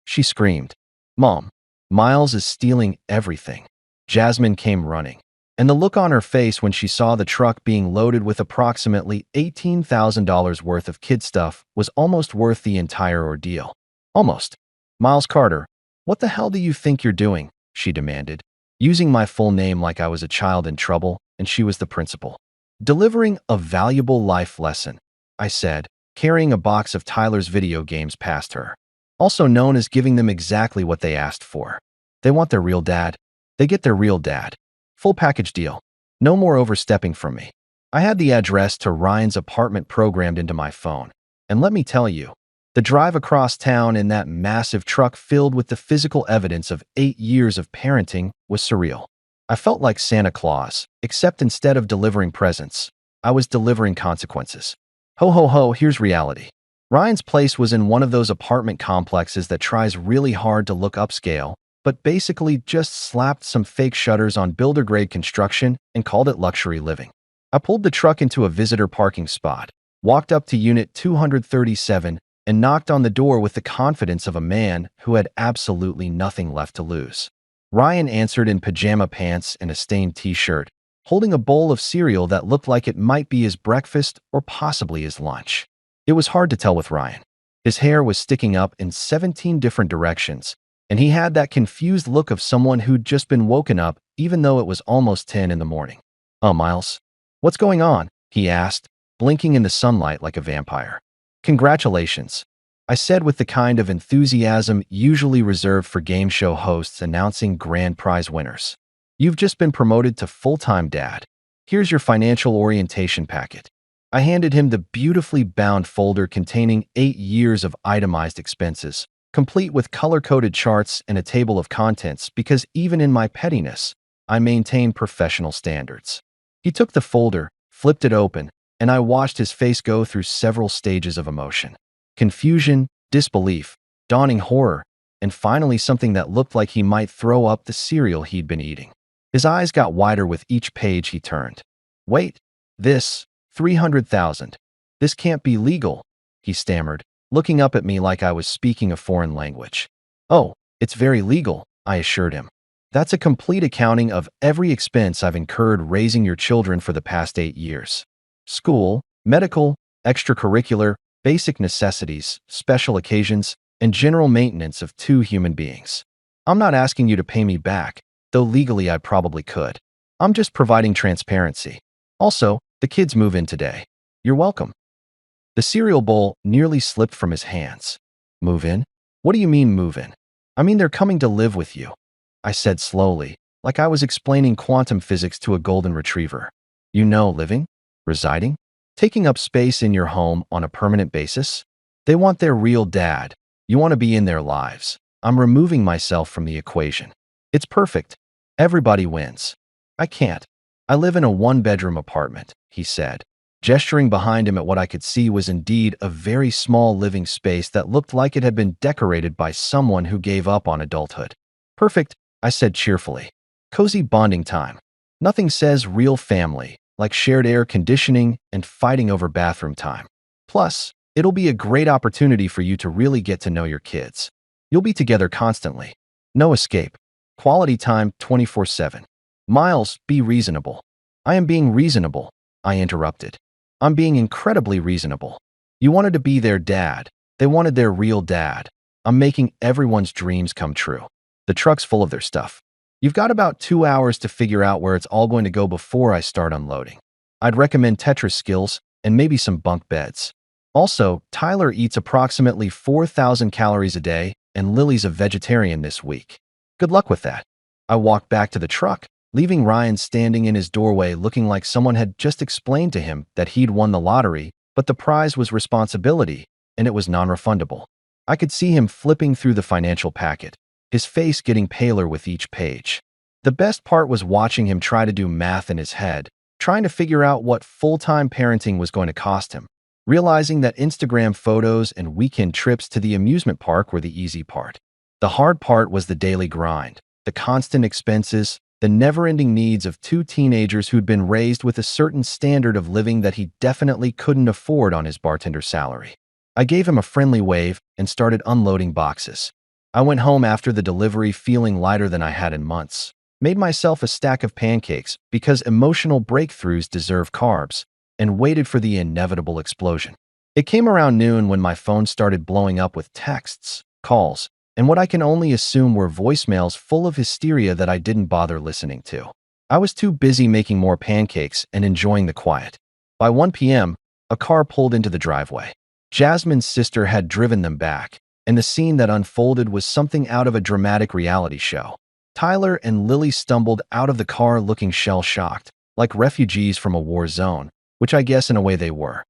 she screamed. "Mom, Miles is stealing everything." Jasmine came running, and the look on her face when she saw the truck being loaded with approximately $18,000 worth of kid stuff was almost worth the entire ordeal. Almost. "Miles Carter, what the hell do you think you're doing?" she demanded, using my full name like I was a child in trouble and she was the principal. "Delivering a valuable life lesson," I said, carrying a box of Tyler's video games past her. "Also known as giving them exactly what they asked for. They want their real dad. They get their real dad. Full package deal. No more overstepping from me." I had the address to Ryan's apartment programmed into my phone. And let me tell you, the drive across town in that massive truck filled with the physical evidence of 8 years of parenting was surreal. I felt like Santa Claus, except instead of delivering presents, I was delivering consequences. Ho ho ho, here's reality. Ryan's place was in one of those apartment complexes that tries really hard to look upscale, but basically just slapped some fake shutters on builder-grade construction and called it luxury living. I pulled the truck into a visitor parking spot, walked up to Unit 237, and knocked on the door with the confidence of a man who had absolutely nothing left to lose. Ryan answered in pajama pants and a stained t-shirt, holding a bowl of cereal that looked like it might be his breakfast or possibly his lunch. It was hard to tell with Ryan. His hair was sticking up in 17 different directions, and he had that confused look of someone who'd just been woken up even though it was almost 10 in the morning. Miles, what's going on?" he asked, blinking in the sunlight like a vampire. "Congratulations," I said with the kind of enthusiasm usually reserved for game show hosts announcing grand prize winners. "You've just been promoted to full-time dad. Here's your financial orientation packet." I handed him the beautifully bound folder containing 8 years of itemized expenses, complete with color-coded charts and a table of contents because even in my pettiness, I maintain professional standards. He took the folder, flipped it open, and I watched his face go through several stages of emotion. Confusion, disbelief, dawning horror, and finally something that looked like he might throw up the cereal he'd been eating. His eyes got wider with each page he turned. "Wait, this, 300,000. This can't be legal," he stammered, looking up at me like I was speaking a foreign language. "Oh, it's very legal," I assured him. "That's a complete accounting of every expense I've incurred raising your children for the past 8 years. School, medical, extracurricular, basic necessities, special occasions, and general maintenance of 2 human beings. I'm not asking you to pay me back, though legally I probably could. I'm just providing transparency. Also, the kids move in today. You're welcome." The cereal bowl nearly slipped from his hands. "Move in? What do you mean move in?" "I mean they're coming to live with you," I said slowly, like I was explaining quantum physics to a golden retriever. "You know, living? Residing? Taking up space in your home on a permanent basis? They want their real dad. You want to be in their lives. I'm removing myself from the equation. It's perfect. Everybody wins. I can't. I live in a 1-bedroom apartment," he said, gesturing behind him at what I could see was indeed a very small living space that looked like it had been decorated by someone who gave up on adulthood. "Perfect," I said cheerfully. "Cozy bonding time. Nothing says real family like shared air conditioning and fighting over bathroom time. Plus, it'll be a great opportunity for you to really get to know your kids. You'll be together constantly. No escape. Quality time 24/7. Miles, be reasonable." "I am being reasonable," I interrupted. "I'm being incredibly reasonable. You wanted to be their dad. They wanted their real dad. I'm making everyone's dreams come true. The truck's full of their stuff. You've got about 2 hours to figure out where it's all going to go before I start unloading. I'd recommend Tetris skills and maybe some bunk beds. Also, Tyler eats approximately 4,000 calories a day, and Lily's a vegetarian this week. Good luck with that." I walked back to the truck, leaving Ryan standing in his doorway looking like someone had just explained to him that he'd won the lottery, but the prize was responsibility, and it was non-refundable. I could see him flipping through the financial packet, his face getting paler with each page. The best part was watching him try to do math in his head, trying to figure out what full-time parenting was going to cost him, realizing that Instagram photos and weekend trips to the amusement park were the easy part. The hard part was the daily grind, the constant expenses, the never-ending needs of 2 teenagers who'd been raised with a certain standard of living that he definitely couldn't afford on his bartender salary. I gave him a friendly wave and started unloading boxes. I went home after the delivery feeling lighter than I had in months, made myself a stack of pancakes because emotional breakthroughs deserve carbs, and waited for the inevitable explosion. It came around noon when my phone started blowing up with texts, calls, and what I can only assume were voicemails full of hysteria that I didn't bother listening to. I was too busy making more pancakes and enjoying the quiet. By 1 p.m., a car pulled into the driveway. Jasmine's sister had driven them back, and the scene that unfolded was something out of a dramatic reality show. Tyler and Lily stumbled out of the car looking shell-shocked, like refugees from a war zone, which I guess in a way they were.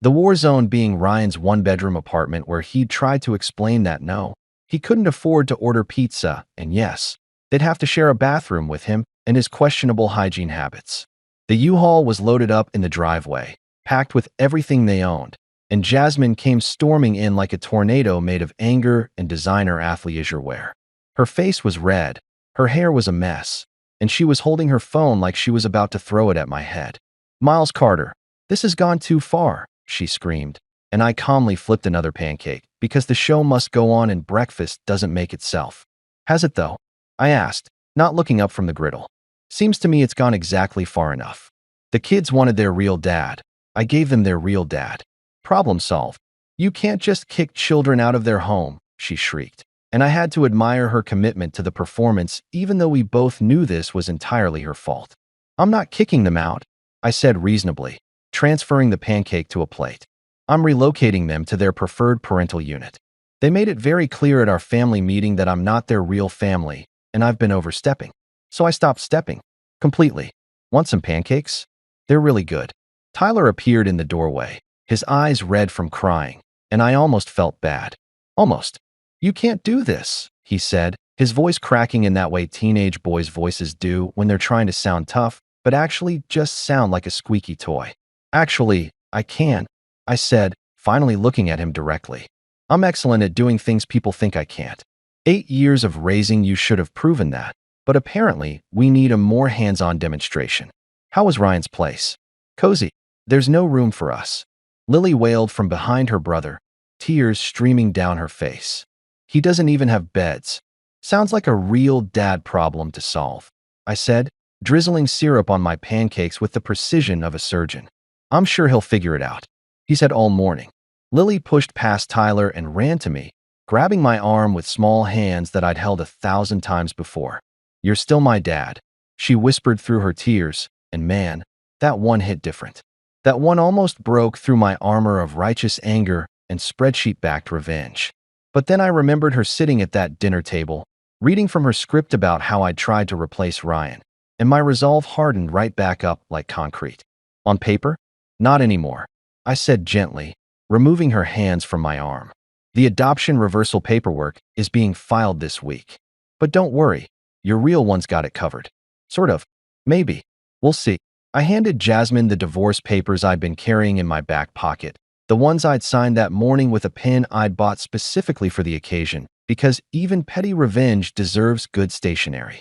The war zone being Ryan's 1-bedroom apartment where he'd tried to explain that no, he couldn't afford to order pizza, and yes, they'd have to share a bathroom with him and his questionable hygiene habits. The U-Haul was loaded up in the driveway, packed with everything they owned, and Jasmine came storming in like a tornado made of anger and designer athleisure wear. Her face was red, her hair was a mess, and she was holding her phone like she was about to throw it at my head. "Miles Carter, this has gone too far," she screamed, and I calmly flipped another pancake, because the show must go on and breakfast doesn't make itself. "Has it though?" I asked, not looking up from the griddle. Seems to me it's gone exactly far enough. The kids wanted their real dad. I gave them their real dad. Problem solved. You can't just kick children out of their home, she shrieked. And I had to admire her commitment to the performance even though we both knew this was entirely her fault. I'm not kicking them out, I said reasonably, transferring the pancake to a plate. I'm relocating them to their preferred parental unit. They made it very clear at our family meeting that I'm not their real family, and I've been overstepping. So I stopped stepping. Completely. Want some pancakes? They're really good. Tyler appeared in the doorway, his eyes red from crying, and I almost felt bad. Almost. You can't do this, he said, his voice cracking in that way teenage boys' voices do when they're trying to sound tough, but actually just sound like a squeaky toy. Actually, I can, I said, finally looking at him directly. I'm excellent at doing things people think I can't. 8 years of raising you should have proven that, but apparently we need a more hands-on demonstration. How was Ryan's place? Cozy. There's no room for us. Lily wailed from behind her brother, tears streaming down her face. He doesn't even have beds. Sounds like a real dad problem to solve, I said, drizzling syrup on my pancakes with the precision of a surgeon. I'm sure he'll figure it out. He said all morning. Lily pushed past Tyler and ran to me, grabbing my arm with small hands that I'd held 1,000 times before. You're still my dad, she whispered through her tears, and man, that one hit different. That one almost broke through my armor of righteous anger and spreadsheet-backed revenge. But then I remembered her sitting at that dinner table, reading from her script about how I'd tried to replace Ryan, and my resolve hardened right back up like concrete. On paper? Not anymore, I said gently, removing her hands from my arm. The adoption reversal paperwork is being filed this week. But don't worry, your real one's got it covered. Sort of. Maybe. We'll see. I handed Jasmine the divorce papers I'd been carrying in my back pocket, the ones I'd signed that morning with a pen I'd bought specifically for the occasion, because even petty revenge deserves good stationery.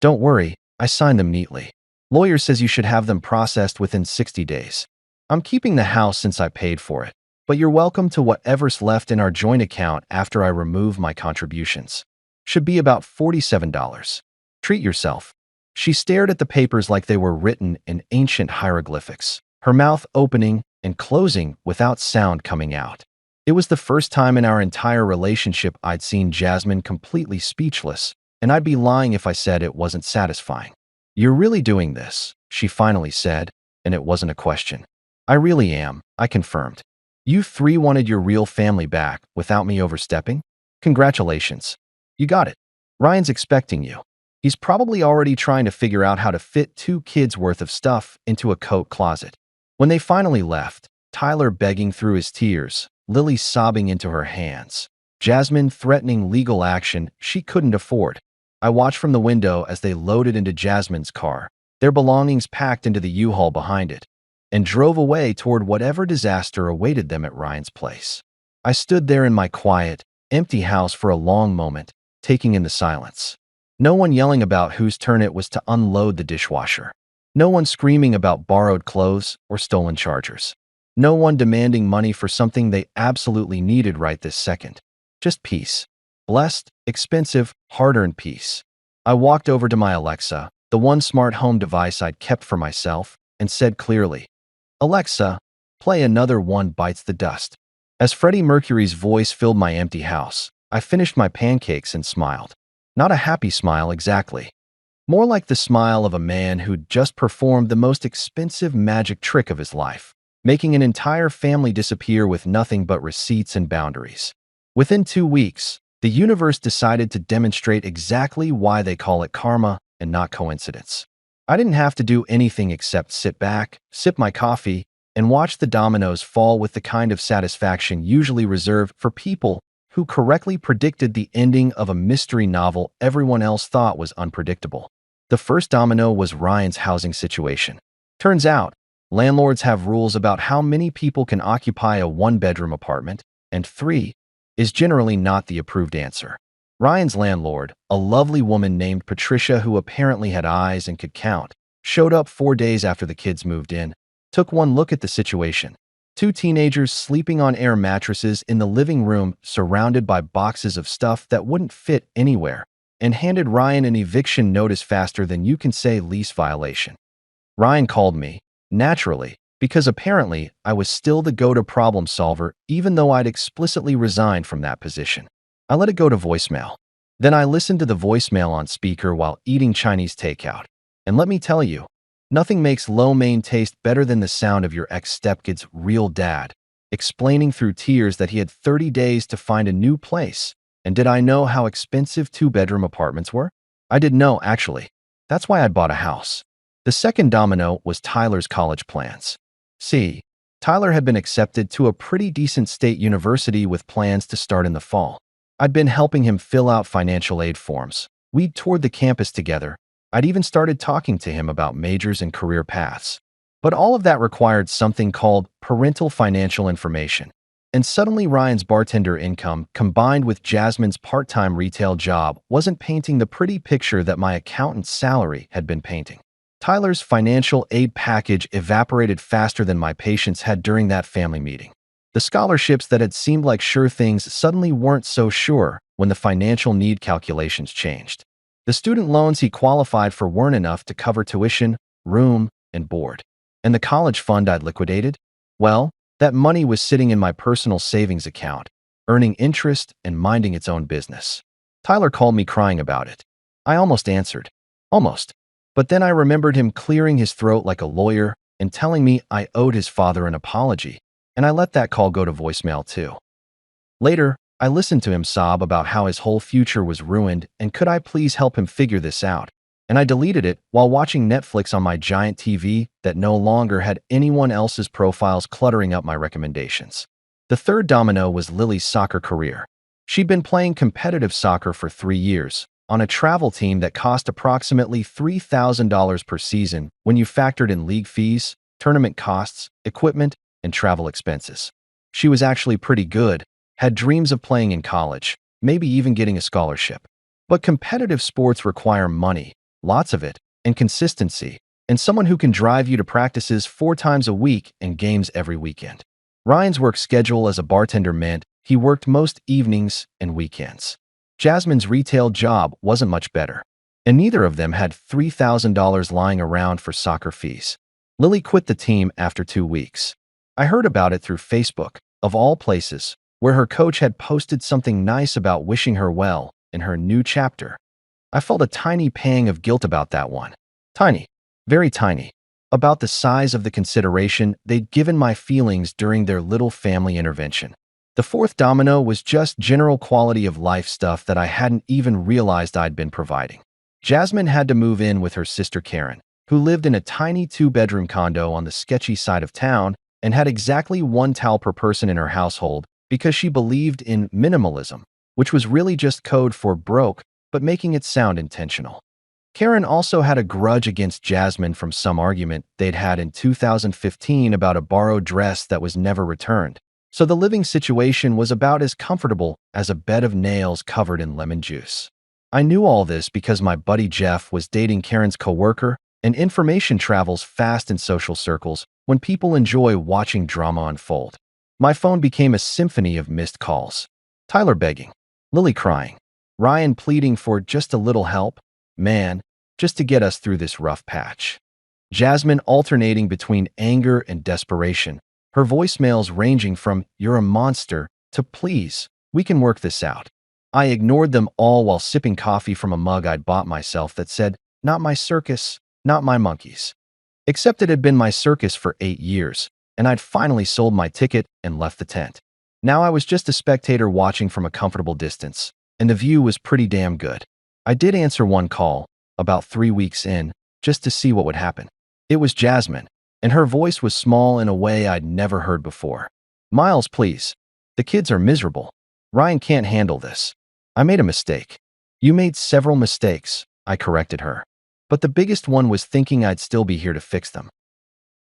Don't worry, I signed them neatly. Lawyer says you should have them processed within 60 days. I'm keeping the house since I paid for it, but you're welcome to whatever's left in our joint account after I remove my contributions. Should be about $47. Treat yourself. She stared at the papers like they were written in ancient hieroglyphics, her mouth opening and closing without sound coming out. It was the first time in our entire relationship I'd seen Jasmine completely speechless, and I'd be lying if I said it wasn't satisfying. You're really doing this, she finally said, and it wasn't a question. I really am, I confirmed. You 3 wanted your real family back without me overstepping? Congratulations. You got it. Ryan's expecting you. He's probably already trying to figure out how to fit 2 kids' worth of stuff into a coat closet. When they finally left, Tyler begging through his tears, Lily sobbing into her hands, Jasmine threatening legal action she couldn't afford. I watched from the window as they loaded into Jasmine's car, their belongings packed into the U-Haul behind it, and drove away toward whatever disaster awaited them at Ryan's place. I stood there in my quiet, empty house for a long moment, taking in the silence. No one yelling about whose turn it was to unload the dishwasher. No one screaming about borrowed clothes or stolen chargers. No one demanding money for something they absolutely needed right this second. Just peace. Blessed, expensive, hard-earned peace. I walked over to my Alexa, the one smart home device I'd kept for myself, and said clearly, "Alexa, play another One Bites the Dust." As Freddie Mercury's voice filled my empty house, I finished my pancakes and smiled. Not a happy smile exactly. More like the smile of a man who'd just performed the most expensive magic trick of his life, making an entire family disappear with nothing but receipts and boundaries. Within 2 weeks, the universe decided to demonstrate exactly why they call it karma and not coincidence. I didn't have to do anything except sit back, sip my coffee, and watch the dominoes fall with the kind of satisfaction usually reserved for people who correctly predicted the ending of a mystery novel everyone else thought was unpredictable. The first domino was Ryan's housing situation. Turns out, landlords have rules about how many people can occupy a 1-bedroom apartment, and 3 is generally not the approved answer. Ryan's landlord, a lovely woman named Patricia who apparently had eyes and could count, showed up 4 days after the kids moved in, took one look at the situation. 2 teenagers sleeping on air mattresses in the living room surrounded by boxes of stuff that wouldn't fit anywhere, and handed Ryan an eviction notice faster than you can say lease violation. Ryan called me, naturally, because apparently I was still the go-to problem solver even though I'd explicitly resigned from that position. I let it go to voicemail. Then I listened to the voicemail on speaker while eating Chinese takeout. And let me tell you, nothing makes lo mein taste better than the sound of your ex-stepkid's real dad, explaining through tears that he had 30 days to find a new place. And did I know how expensive two-bedroom apartments were? I did know, actually. That's why I bought a house. The second domino was Tyler's college plans. See, Tyler had been accepted to a pretty decent state university with plans to start in the fall. I'd been helping him fill out financial aid forms. We'd toured the campus together. I'd even started talking to him about majors and career paths. But all of that required something called parental financial information. And suddenly Ryan's bartender income, combined with Jasmine's part-time retail job, wasn't painting the pretty picture that my accountant's salary had been painting. Tyler's financial aid package evaporated faster than my patience had during that family meeting. The scholarships that had seemed like sure things suddenly weren't so sure when the financial need calculations changed. The student loans he qualified for weren't enough to cover tuition, room, and board. And the college fund I'd liquidated? Well, that money was sitting in my personal savings account, earning interest and minding its own business. Tyler called me crying about it. I almost answered. Almost. But then I remembered him clearing his throat like a lawyer and telling me I owed his father an apology, and I let that call go to voicemail too. Later, I listened to him sob about how his whole future was ruined and could I please help him figure this out. And I deleted it while watching Netflix on my giant TV that no longer had anyone else's profiles cluttering up my recommendations. The third domino was Lily's soccer career. She'd been playing competitive soccer for 3 years, on a travel team that cost approximately $3,000 per season when you factored in league fees, tournament costs, equipment, and travel expenses. She was actually pretty good, had dreams of playing in college, maybe even getting a scholarship. But competitive sports require money, lots of it, and consistency, and someone who can drive you to practices 4 times a week and games every weekend. Ryan's work schedule as a bartender meant he worked most evenings and weekends. Jasmine's retail job wasn't much better, and neither of them had $3,000 lying around for soccer fees. Lily quit the team after 2 weeks. I heard about it through Facebook, of all places, where her coach had posted something nice about wishing her well in her new chapter. I felt a tiny pang of guilt about that one. Tiny, very tiny, about the size of the consideration they'd given my feelings during their little family intervention. The fourth domino was just general quality of life stuff that I hadn't even realized I'd been providing. Jasmine had to move in with her sister Karen, who lived in a tiny 2-bedroom condo on the sketchy side of town and had exactly 1 towel per person in her household because she believed in minimalism, which was really just code for broke, but making it sound intentional. Karen also had a grudge against Jasmine from some argument they'd had in 2015 about a borrowed dress that was never returned. So the living situation was about as comfortable as a bed of nails covered in lemon juice. I knew all this because my buddy Jeff was dating Karen's coworker, and information travels fast in social circles when people enjoy watching drama unfold. My phone became a symphony of missed calls. Tyler begging, Lily crying, Ryan pleading for just a little help, man, just to get us through this rough patch. Jasmine alternating between anger and desperation, her voicemails ranging from, "You're a monster," to, "Please, we can work this out." I ignored them all while sipping coffee from a mug I'd bought myself that said, "Not my circus, not my monkeys." Except it had been my circus for 8 years, and I'd finally sold my ticket and left the tent. Now I was just a spectator watching from a comfortable distance, and the view was pretty damn good. I did answer one call, about 3 weeks in, just to see what would happen. It was Jasmine, and her voice was small in a way I'd never heard before. "Miles, please. The kids are miserable. Ryan can't handle this. I made a mistake." "You made several mistakes," I corrected her. "But the biggest one was thinking I'd still be here to fix them."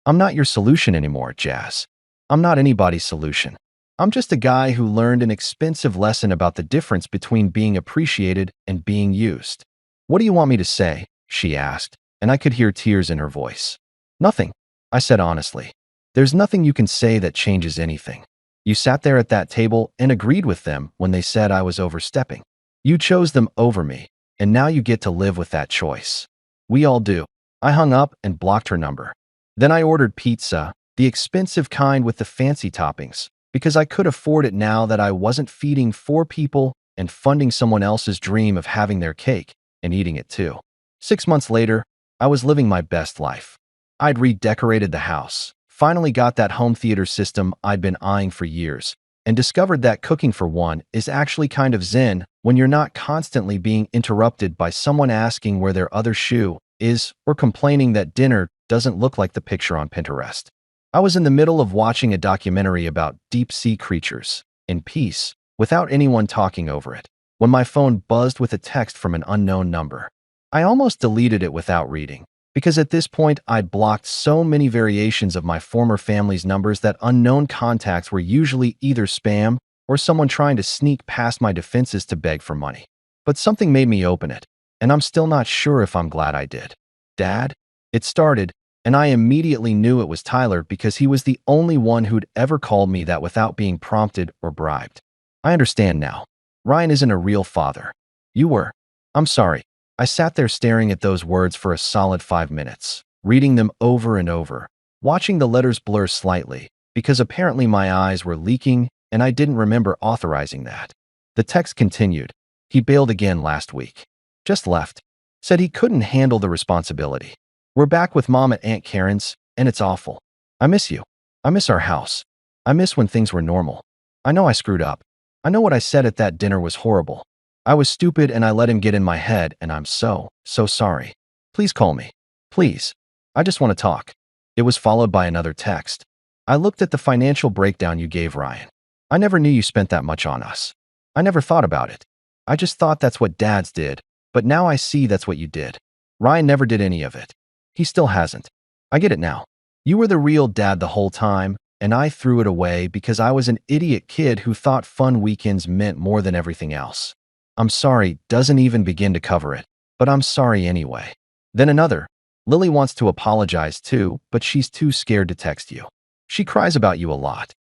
"I'm not your solution anymore, Jazz. I'm not anybody's solution. I'm just a guy who learned an expensive lesson about the difference between being appreciated and being used." "What do you want me to say?" she asked, and I could hear tears in her voice. "Nothing," I said honestly. "There's nothing you can say that changes anything. You sat there at that table and agreed with them when they said I was overstepping. You chose them over me, and now you get to live with that choice. We all do. I hung up and blocked her number. Then I ordered pizza, the expensive kind with the fancy toppings, because I could afford it now that I wasn't feeding 4 people and funding someone else's dream of having their cake and eating it too. 6 months later, I was living my best life. I'd redecorated the house, finally got that home theater system I'd been eyeing for years, and discovered that cooking for one is actually kind of zen when you're not constantly being interrupted by someone asking where their other shoe is or complaining that dinner doesn't look like the picture on Pinterest. I was in the middle of watching a documentary about deep-sea creatures, in peace, without anyone talking over it, when my phone buzzed with a text from an unknown number. I almost deleted it without reading, because at this point I'd blocked so many variations of my former family's numbers that unknown contacts were usually either spam or someone trying to sneak past my defenses to beg for money. But something made me open it, and I'm still not sure if I'm glad I did. Dad? It started, and I immediately knew it was Tyler because he was the only one who'd ever called me that without being prompted or bribed. I understand now. Ryan isn't a real father. You were. I'm sorry. I sat there staring at those words for a solid 5 minutes, reading them over and over, watching the letters blur slightly, because apparently my eyes were leaking and I didn't remember authorizing that. The text continued. He bailed again last week. Just left. Said he couldn't handle the responsibility. We're back with Mom at Aunt Karen's, and it's awful. I miss you. I miss our house. I miss when things were normal. I know I screwed up. I know what I said at that dinner was horrible. I was stupid and I let him get in my head, and I'm so sorry. Please call me. Please. I just want to talk. It was followed by another text. I looked at the financial breakdown you gave Ryan. I never knew you spent that much on us. I never thought about it. I just thought that's what dads did, but now I see that's what you did. Ryan never did any of it. He still hasn't. I get it now. You were the real dad the whole time, and I threw it away because I was an idiot kid who thought fun weekends meant more than everything else. I'm sorry doesn't even begin to cover it, but I'm sorry anyway. Then another. Lily wants to apologize too, but she's too scared to text you. She cries about you a lot.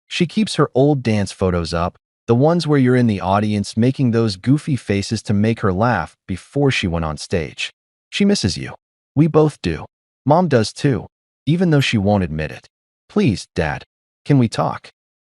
She keeps her old dance photos up, the ones where you're in the audience making those goofy faces to make her laugh before she went on stage. She misses you. We both do. Mom does too, even though she won't admit it. Please, Dad, can we talk?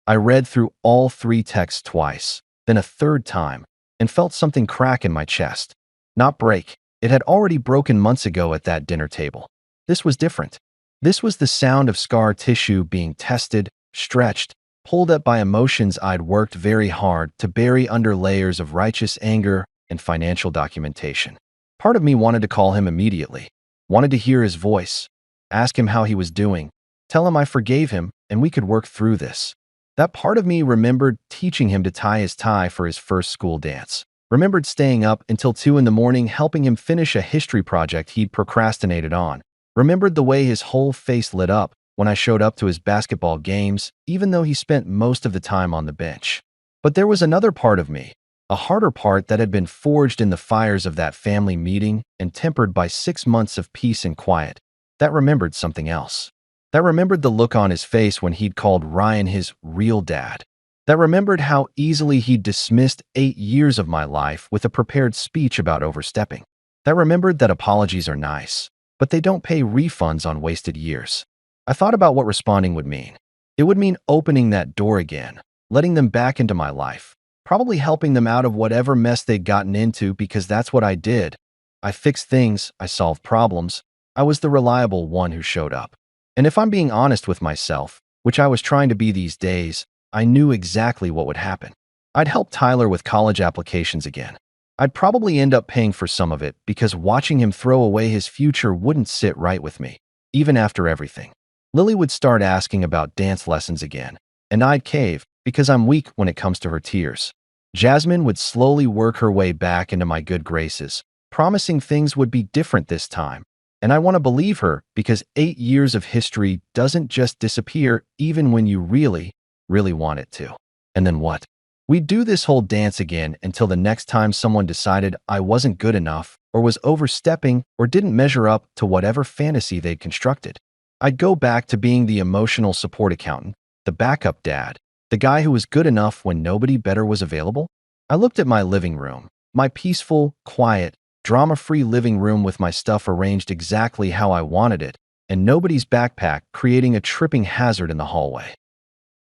I read through all 3 texts twice, then a third time, and felt something crack in my chest. Not break. It had already broken months ago at that dinner table. This was different. This was the sound of scar tissue being tested, stretched, pulled up by emotions I'd worked very hard to bury under layers of righteous anger and financial documentation. Part of me wanted to call him immediately, wanted to hear his voice, ask him how he was doing, tell him I forgave him and we could work through this. That part of me remembered teaching him to tie his tie for his first school dance, remembered staying up until 2 in the morning helping him finish a history project he'd procrastinated on, remembered the way his whole face lit up when I showed up to his basketball games, even though he spent most of the time on the bench. But there was another part of me, a harder part that had been forged in the fires of that family meeting and tempered by 6 months of peace and quiet, that remembered something else. That remembered the look on his face when he'd called Ryan his real dad. That remembered how easily he'd dismissed 8 years of my life with a prepared speech about overstepping. That remembered that apologies are nice, but they don't pay refunds on wasted years. I thought about what responding would mean. It would mean opening that door again, letting them back into my life, probably helping them out of whatever mess they'd gotten into because that's what I did. I fixed things, I solved problems. I was the reliable one who showed up. And if I'm being honest with myself, which I was trying to be these days, I knew exactly what would happen. I'd help Tyler with college applications again. I'd probably end up paying for some of it because watching him throw away his future wouldn't sit right with me, even after everything. Lily would start asking about dance lessons again, and I'd cave because I'm weak when it comes to her tears. Jasmine would slowly work her way back into my good graces, promising things would be different this time. And I want to believe her because 8 years of history doesn't just disappear even when you really want it to. And then what? We'd do this whole dance again until the next time someone decided I wasn't good enough or was overstepping or didn't measure up to whatever fantasy they'd constructed. I'd go back to being the emotional support accountant, the backup dad, the guy who was good enough when nobody better was available. I looked at my living room, My peaceful, quiet, drama-free living room with my stuff arranged exactly how I wanted it, and nobody's backpack creating a tripping hazard in the hallway.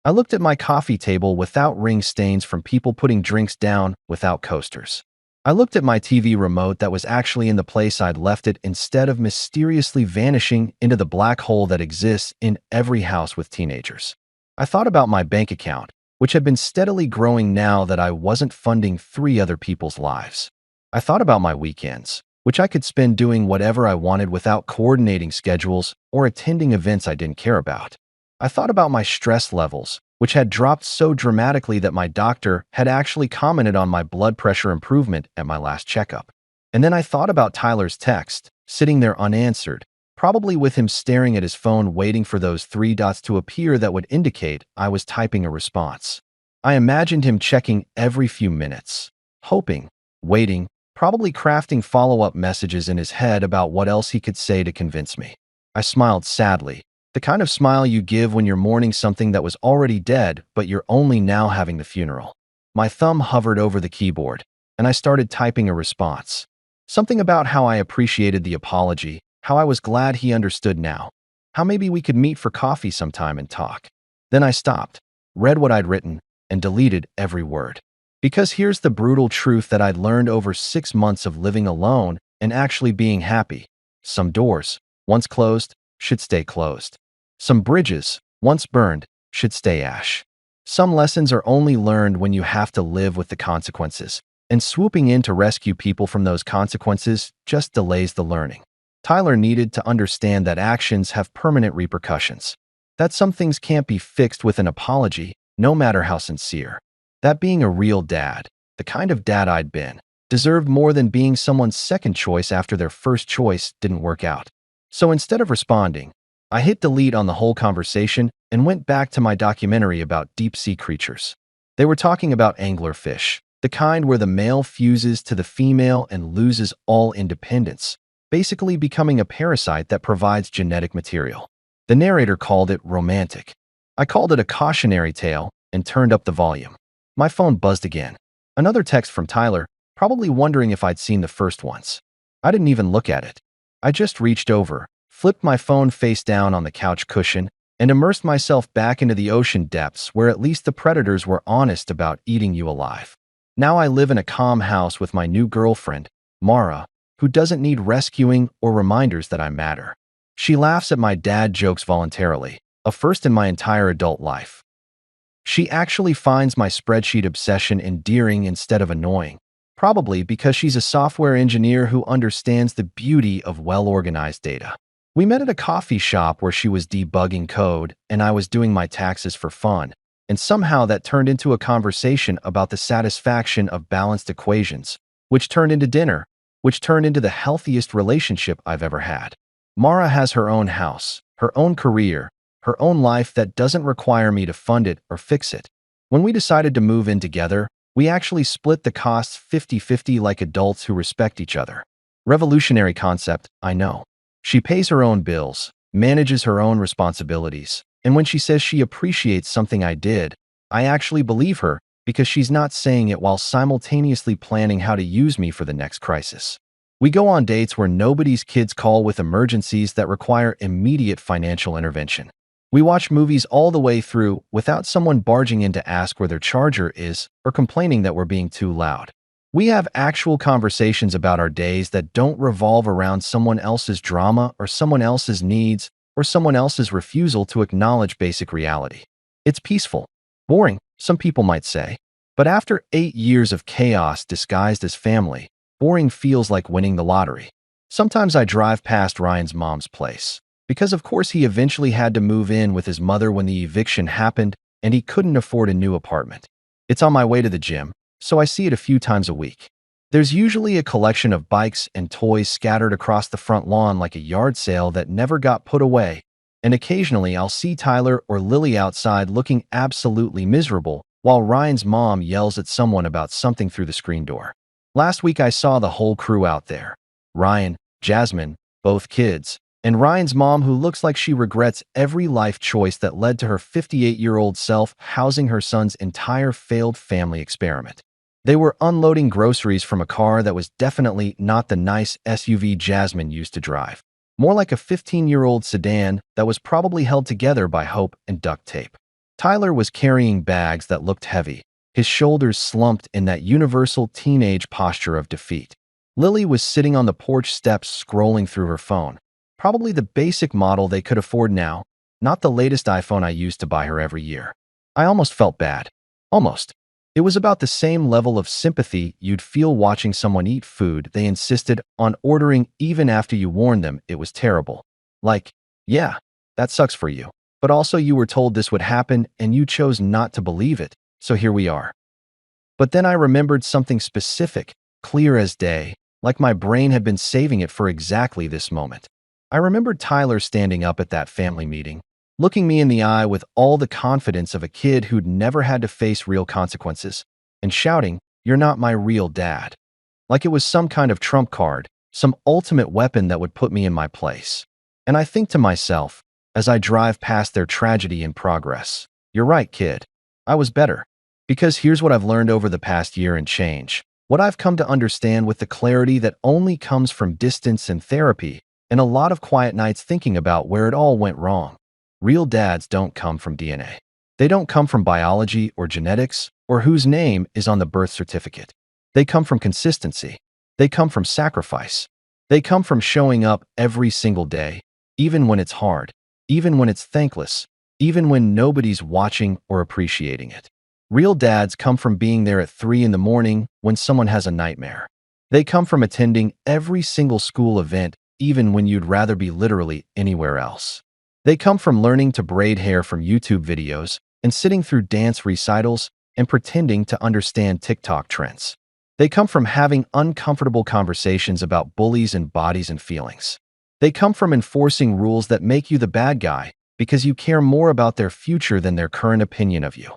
I looked at my coffee table without ring stains from people putting drinks down without coasters. I looked at my TV remote that was actually in the place I'd left it instead of mysteriously vanishing into the black hole that exists in every house with teenagers. I thought about my bank account, which had been steadily growing now that I wasn't funding 3 other people's lives. I thought about my weekends, which I could spend doing whatever I wanted without coordinating schedules or attending events I didn't care about. I thought about my stress levels, which had dropped so dramatically that my doctor had actually commented on my blood pressure improvement at my last checkup. And then I thought about Tyler's text, sitting there unanswered, probably with him staring at his phone waiting for those 3 dots to appear that would indicate I was typing a response. I imagined him checking every few minutes, hoping, waiting, probably crafting follow-up messages in his head about what else he could say to convince me. I smiled sadly, the kind of smile you give when you're mourning something that was already dead, but you're only now having the funeral. My thumb hovered over the keyboard, and I started typing a response. Something about how I appreciated the apology, how I was glad he understood now, how maybe we could meet for coffee sometime and talk. Then I stopped, read what I'd written, and deleted every word. Because here's the brutal truth that I'd learned over 6 months of living alone and actually being happy. Some doors, once closed, should stay closed. Some bridges, once burned, should stay ash. Some lessons are only learned when you have to live with the consequences, and swooping in to rescue people from those consequences just delays the learning. Tyler needed to understand that actions have permanent repercussions, that some things can't be fixed with an apology, no matter how sincere. That being a real dad, the kind of dad I'd been, deserved more than being someone's second choice after their first choice didn't work out. So instead of responding, I hit delete on the whole conversation and went back to my documentary about deep-sea creatures. They were talking about anglerfish, the kind where the male fuses to the female and loses all independence, basically becoming a parasite that provides genetic material. The narrator called it romantic. I called it a cautionary tale and turned up the volume. My phone buzzed again. Another text from Tyler, probably wondering if I'd seen the first ones. I didn't even look at it. I just reached over, flipped my phone face down on the couch cushion, and immersed myself back into the ocean depths where at least the predators were honest about eating you alive. Now I live in a calm house with my new girlfriend, Mara, who doesn't need rescuing or reminders that I matter. She laughs at my dad jokes voluntarily, a first in my entire adult life. She actually finds my spreadsheet obsession endearing instead of annoying, probably because she's a software engineer who understands the beauty of well-organized data. We met at a coffee shop where she was debugging code and I was doing my taxes for fun, and somehow that turned into a conversation about the satisfaction of balanced equations, which turned into dinner, which turned into the healthiest relationship I've ever had. Mara has her own house, her own career, her own life that doesn't require me to fund it or fix it. When we decided to move in together, we actually split the costs 50-50 like adults who respect each other. Revolutionary concept, I know. She pays her own bills, manages her own responsibilities, and when she says she appreciates something I did, I actually believe her because she's not saying it while simultaneously planning how to use me for the next crisis. We go on dates where nobody's kids call with emergencies that require immediate financial intervention. We watch movies all the way through without someone barging in to ask where their charger is or complaining that we're being too loud. We have actual conversations about our days that don't revolve around someone else's drama or someone else's needs or someone else's refusal to acknowledge basic reality. It's peaceful. Boring, some people might say. But after 8 years of chaos disguised as family, boring feels like winning the lottery. Sometimes I drive past Ryan's mom's place, because of course he eventually had to move in with his mother when the eviction happened and he couldn't afford a new apartment. It's on my way to the gym, so I see it a few times a week. There's usually a collection of bikes and toys scattered across the front lawn like a yard sale that never got put away, and occasionally I'll see Tyler or Lily outside looking absolutely miserable while Ryan's mom yells at someone about something through the screen door. Last week I saw the whole crew out there. Ryan, Jasmine, both kids, and Ryan's mom who looks like she regrets every life choice that led to her 58-year-old self housing her son's entire failed family experiment. They were unloading groceries from a car that was definitely not the nice SUV Jasmine used to drive. More like a 15-year-old sedan that was probably held together by hope and duct tape. Tyler was carrying bags that looked heavy, his shoulders slumped in that universal teenage posture of defeat. Lily was sitting on the porch steps scrolling through her phone. Probably the basic model they could afford now, not the latest iPhone I used to buy her every year. I almost felt bad. Almost. It was about the same level of sympathy you'd feel watching someone eat food they insisted on ordering even after you warned them it was terrible. Like, yeah, that sucks for you. But also you were told this would happen and you chose not to believe it, so here we are. But then I remembered something specific, clear as day, like my brain had been saving it for exactly this moment. I remembered Tyler standing up at that family meeting, looking me in the eye with all the confidence of a kid who'd never had to face real consequences, and shouting, "You're not my real dad." Like it was some kind of trump card, some ultimate weapon that would put me in my place. And I think to myself, as I drive past their tragedy in progress, you're right, kid. I was better. Because here's what I've learned over the past year and change. What I've come to understand with the clarity that only comes from distance and therapy, and a lot of quiet nights thinking about where it all went wrong. Real dads don't come from DNA. They don't come from biology or genetics or whose name is on the birth certificate. They come from consistency. They come from sacrifice. They come from showing up every single day, even when it's hard, even when it's thankless, even when nobody's watching or appreciating it. Real dads come from being there at 3 in the morning when someone has a nightmare. They come from attending every single school event, even when you'd rather be literally anywhere else. They come from learning to braid hair from YouTube videos and sitting through dance recitals and pretending to understand TikTok trends. They come from having uncomfortable conversations about bullies and bodies and feelings. They come from enforcing rules that make you the bad guy because you care more about their future than their current opinion of you.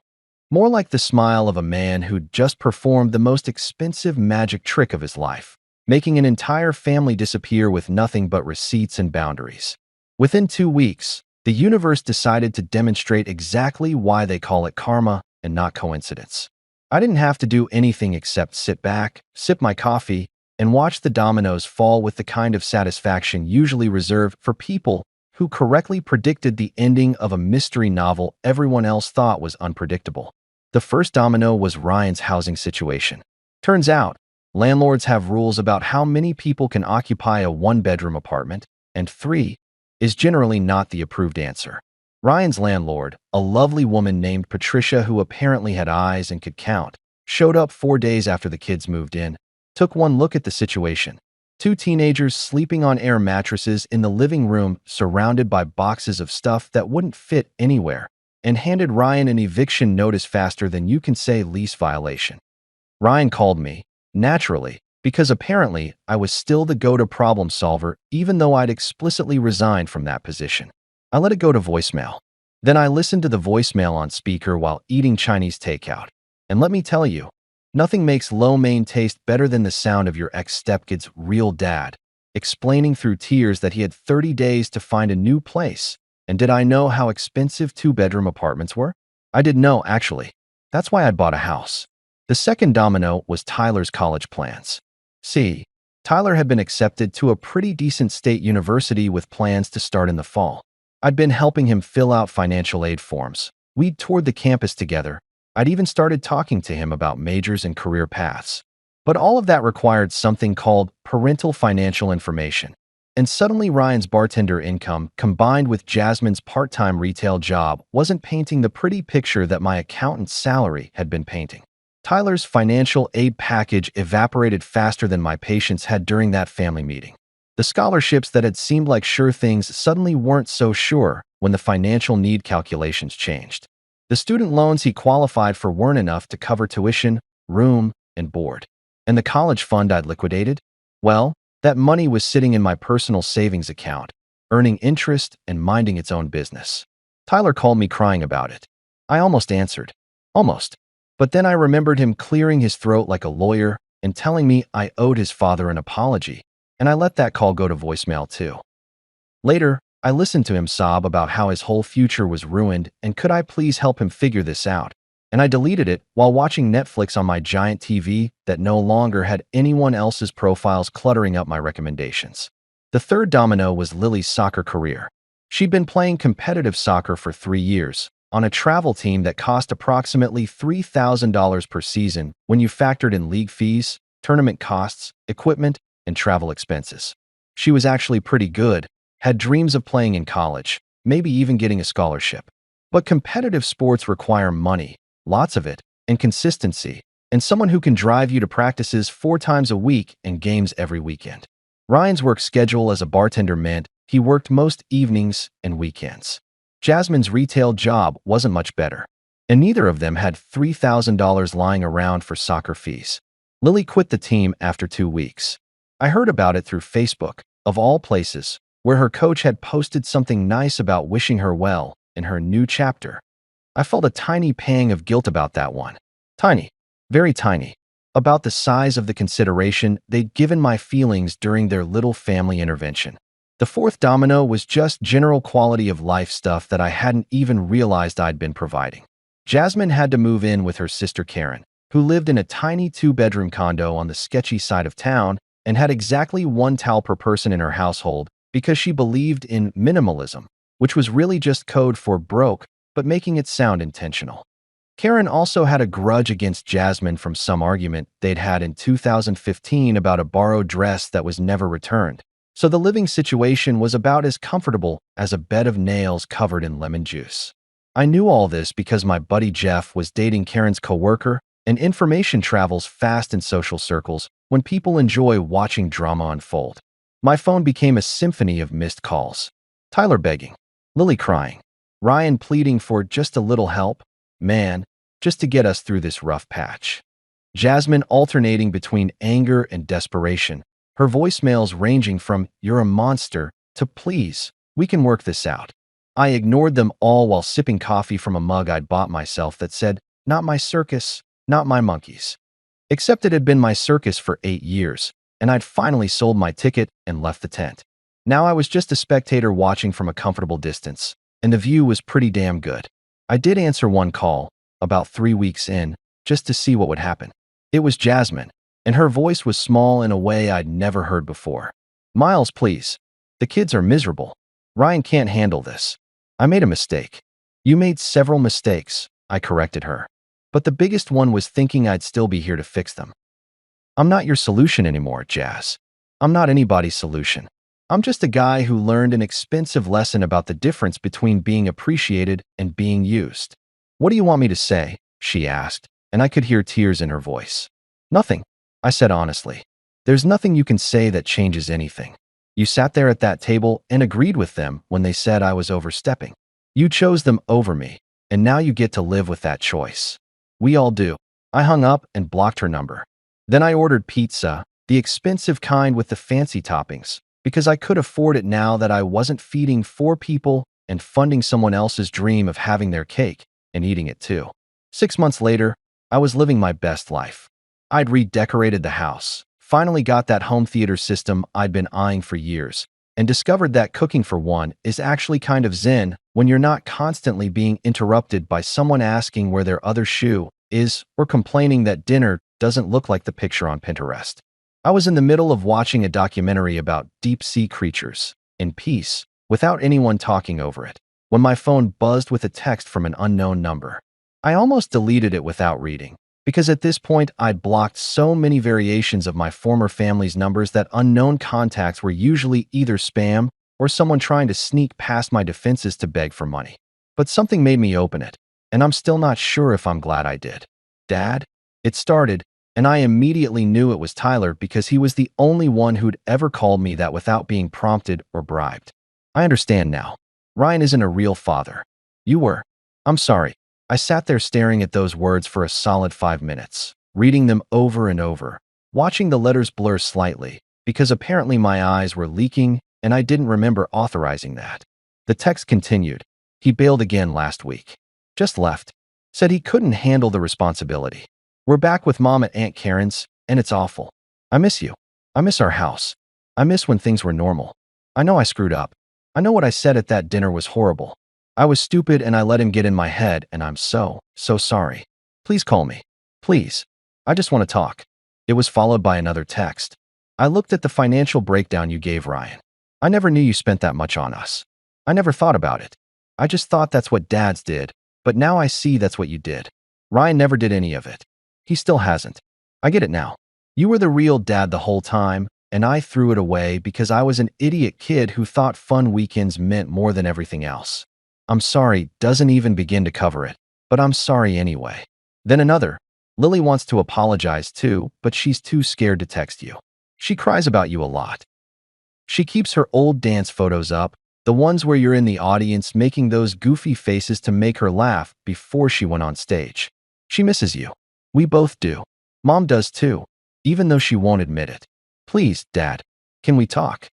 More like the smile of a man who'd just performed the most expensive magic trick of his life, making an entire family disappear with nothing but receipts and boundaries. Within 2 weeks, the universe decided to demonstrate exactly why they call it karma and not coincidence. I didn't have to do anything except sit back, sip my coffee, and watch the dominoes fall with the kind of satisfaction usually reserved for people who correctly predicted the ending of a mystery novel everyone else thought was unpredictable. The first domino was Ryan's housing situation. Turns out, landlords have rules about how many people can occupy a one-bedroom apartment, and 3 is generally not the approved answer. Ryan's landlord, a lovely woman named Patricia who apparently had eyes and could count, showed up 4 days after the kids moved in, took one look at the situation. 2 teenagers sleeping on air mattresses in the living room surrounded by boxes of stuff that wouldn't fit anywhere, and handed Ryan an eviction notice faster than you can say lease violation. Ryan called me, naturally, because apparently I was still the go-to problem solver even though I'd explicitly resigned from that position. I let it go to voicemail. Then I listened to the voicemail on speaker while eating Chinese takeout. And let me tell you, nothing makes lo mein taste better than the sound of your ex-stepkid's real dad, explaining through tears that he had 30 days to find a new place. And did I know how expensive 2-bedroom apartments were? I didn't know, actually. That's why I'd bought a house. The second domino was Tyler's college plans. See, Tyler had been accepted to a pretty decent state university with plans to start in the fall. I'd been helping him fill out financial aid forms. We'd toured the campus together. I'd even started talking to him about majors and career paths. But all of that required something called parental financial information. And suddenly Ryan's bartender income, combined with Jasmine's part-time retail job, wasn't painting the pretty picture that my accountant's salary had been painting. Tyler's financial aid package evaporated faster than my patience had during that family meeting. The scholarships that had seemed like sure things suddenly weren't so sure when the financial need calculations changed. The student loans he qualified for weren't enough to cover tuition, room, and board. And the college fund I'd liquidated? Well, that money was sitting in my personal savings account, earning interest and minding its own business. Tyler called me crying about it. I almost answered. Almost. But then I remembered him clearing his throat like a lawyer and telling me I owed his father an apology, and I let that call go to voicemail too. Later, I listened to him sob about how his whole future was ruined and could I please help him figure this out. and I deleted it while watching Netflix on my giant TV that no longer had anyone else's profiles cluttering up my recommendations. The third domino was Lily's soccer career. She'd been playing competitive soccer for 3 years, on a travel team that cost approximately $3,000 per season when you factored in league fees, tournament costs, equipment, and travel expenses. She was actually pretty good, had dreams of playing in college, maybe even getting a scholarship. But competitive sports require money, lots of it, and consistency, and someone who can drive you to practices 4 times a week and games every weekend. Ryan's work schedule as a bartender meant he worked most evenings and weekends. Jasmine's retail job wasn't much better, and neither of them had $3,000 lying around for soccer fees. Lily quit the team after 2 weeks. I heard about it through Facebook, of all places, where her coach had posted something nice about wishing her well in her new chapter. I felt a tiny pang of guilt about that one. Tiny, very tiny, about the size of the consideration they'd given my feelings during their little family intervention. The fourth domino was just general quality of life stuff that I hadn't even realized I'd been providing. Jasmine had to move in with her sister Karen, who lived in a tiny 2-bedroom condo on the sketchy side of town and had exactly 1 towel per person in her household because she believed in minimalism, which was really just code for broke, but making it sound intentional. Karen also had a grudge against Jasmine from some argument they'd had in 2015 about a borrowed dress that was never returned. So the living situation was about as comfortable as a bed of nails covered in lemon juice. I knew all this because my buddy Jeff was dating Karen's coworker, and information travels fast in social circles when people enjoy watching drama unfold. My phone became a symphony of missed calls. Tyler begging, Lily crying, Ryan pleading for just a little help, man, just to get us through this rough patch. Jasmine alternating between anger and desperation, her voicemails ranging from "you're a monster" to "please, we can work this out." I ignored them all while sipping coffee from a mug I'd bought myself that said, "Not my circus, not my monkeys." Except it had been my circus for 8 years, and I'd finally sold my ticket and left the tent. Now I was just a spectator watching from a comfortable distance, and the view was pretty damn good. I did answer one call, about 3 weeks in, just to see what would happen. It was Jasmine, and her voice was small in a way I'd never heard before. "Miles, please. The kids are miserable. Ryan can't handle this. I made a mistake." "You made several mistakes," I corrected her. "But the biggest one was thinking I'd still be here to fix them." "I'm not your solution anymore, Jazz. I'm not anybody's solution. I'm just a guy who learned an expensive lesson about the difference between being appreciated and being used." "What do you want me to say?" she asked, and I could hear tears in her voice. "Nothing," I said honestly. "There's nothing you can say that changes anything. You sat there at that table and agreed with them when they said I was overstepping. You chose them over me, and now you get to live with that choice. We all do." I hung up and blocked her number. Then I ordered pizza, the expensive kind with the fancy toppings, because I could afford it now that I wasn't feeding 4 people and funding someone else's dream of having their cake and eating it too. 6 months later, I was living my best life. I'd redecorated the house, finally got that home theater system I'd been eyeing for years, and discovered that cooking for one is actually kind of zen when you're not constantly being interrupted by someone asking where their other shoe is or complaining that dinner doesn't look like the picture on Pinterest. I was in the middle of watching a documentary about deep-sea creatures, in peace, without anyone talking over it, when my phone buzzed with a text from an unknown number. I almost deleted it without reading, because at this point I'd blocked so many variations of my former family's numbers that unknown contacts were usually either spam or someone trying to sneak past my defenses to beg for money. But something made me open it, and I'm still not sure if I'm glad I did. "Dad?" It started, and I immediately knew it was Tyler because he was the only one who'd ever called me that without being prompted or bribed. "I understand now. Ryan isn't a real father. You were. I'm sorry." I sat there staring at those words for a solid 5 minutes, reading them over and over, watching the letters blur slightly, because apparently my eyes were leaking and I didn't remember authorizing that. The text continued. "He bailed again last week. Just left. Said he couldn't handle the responsibility. We're back with Mom at Aunt Karen's, and it's awful. I miss you. I miss our house. I miss when things were normal. I know I screwed up. I know what I said at that dinner was horrible. I was stupid and I let him get in my head, and I'm so sorry. Please call me. Please. I just want to talk. It was followed by another text. I looked at the financial breakdown you gave Ryan. I never knew you spent that much on us. I never thought about it. I just thought that's what dads did, but now I see that's what you did. Ryan never did any of it. He still hasn't. I get it now. You were the real dad the whole time, and I threw it away because I was an idiot kid who thought fun weekends meant more than everything else. I'm sorry doesn't even begin to cover it, but I'm sorry anyway. Then another. Lily wants to apologize too, but she's too scared to text you. She cries about you a lot. She keeps her old dance photos up, the ones where you're in the audience making those goofy faces to make her laugh before she went on stage. She misses you. We both do. Mom does too, even though she won't admit it. Please, Dad, can we talk?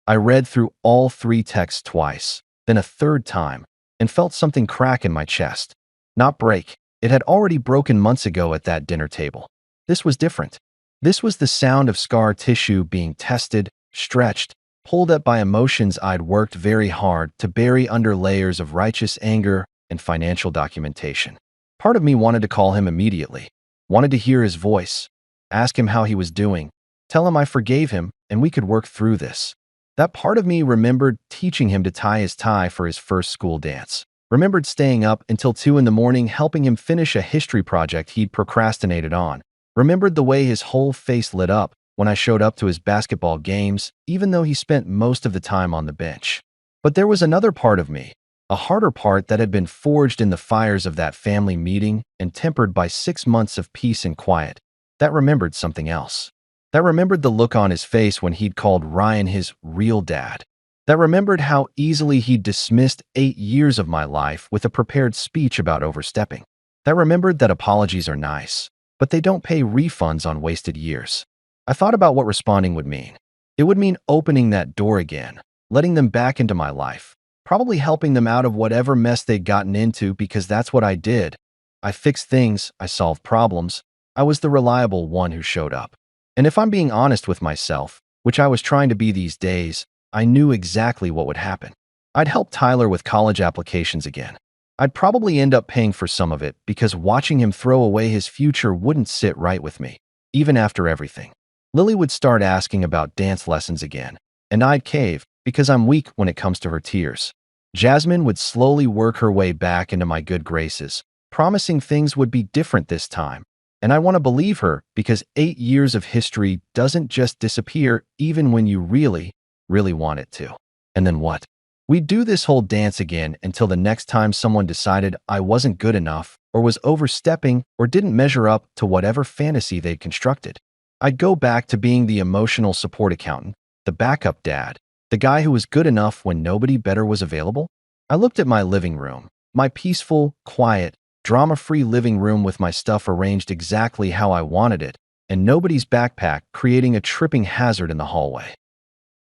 I read through all 3 texts twice, then a third time, and felt something crack in my chest. Not break. It had already broken months ago at that dinner table. This was different. This was the sound of scar tissue being tested, stretched, pulled up by emotions I'd worked very hard to bury under layers of righteous anger and financial documentation. Part of me wanted to call him immediately, wanted to hear his voice, ask him how he was doing, tell him I forgave him and we could work through this. That part of me remembered teaching him to tie his tie for his first school dance. Remembered staying up until 2 in the morning helping him finish a history project he'd procrastinated on. Remembered the way his whole face lit up when I showed up to his basketball games, even though he spent most of the time on the bench. But there was another part of me, a harder part that had been forged in the fires of that family meeting and tempered by 6 months of peace and quiet, that remembered something else. That remembered the look on his face when he'd called Ryan his real dad. That remembered how easily he'd dismissed 8 years of my life with a prepared speech about overstepping. That remembered that apologies are nice, but they don't pay refunds on wasted years. I thought about what responding would mean. It would mean opening that door again, letting them back into my life, probably helping them out of whatever mess they'd gotten into because that's what I did. I fixed things, I solved problems. I was the reliable one who showed up. And if I'm being honest with myself, which I was trying to be these days, I knew exactly what would happen. I'd help Tyler with college applications again. I'd probably end up paying for some of it because watching him throw away his future wouldn't sit right with me, even after everything. Lily would start asking about dance lessons again, and I'd cave because I'm weak when it comes to her tears. Jasmine would slowly work her way back into my good graces, promising things would be different this time. And I want to believe her because 8 years of history doesn't just disappear even when you really want it to. And then what? We'd do this whole dance again until the next time someone decided I wasn't good enough or was overstepping or didn't measure up to whatever fantasy they'd constructed. I'd go back to being the emotional support accountant, the backup dad, the guy who was good enough when nobody better was available. I looked at my living room, my peaceful, quiet, drama-free living room with my stuff arranged exactly how I wanted it, and nobody's backpack creating a tripping hazard in the hallway.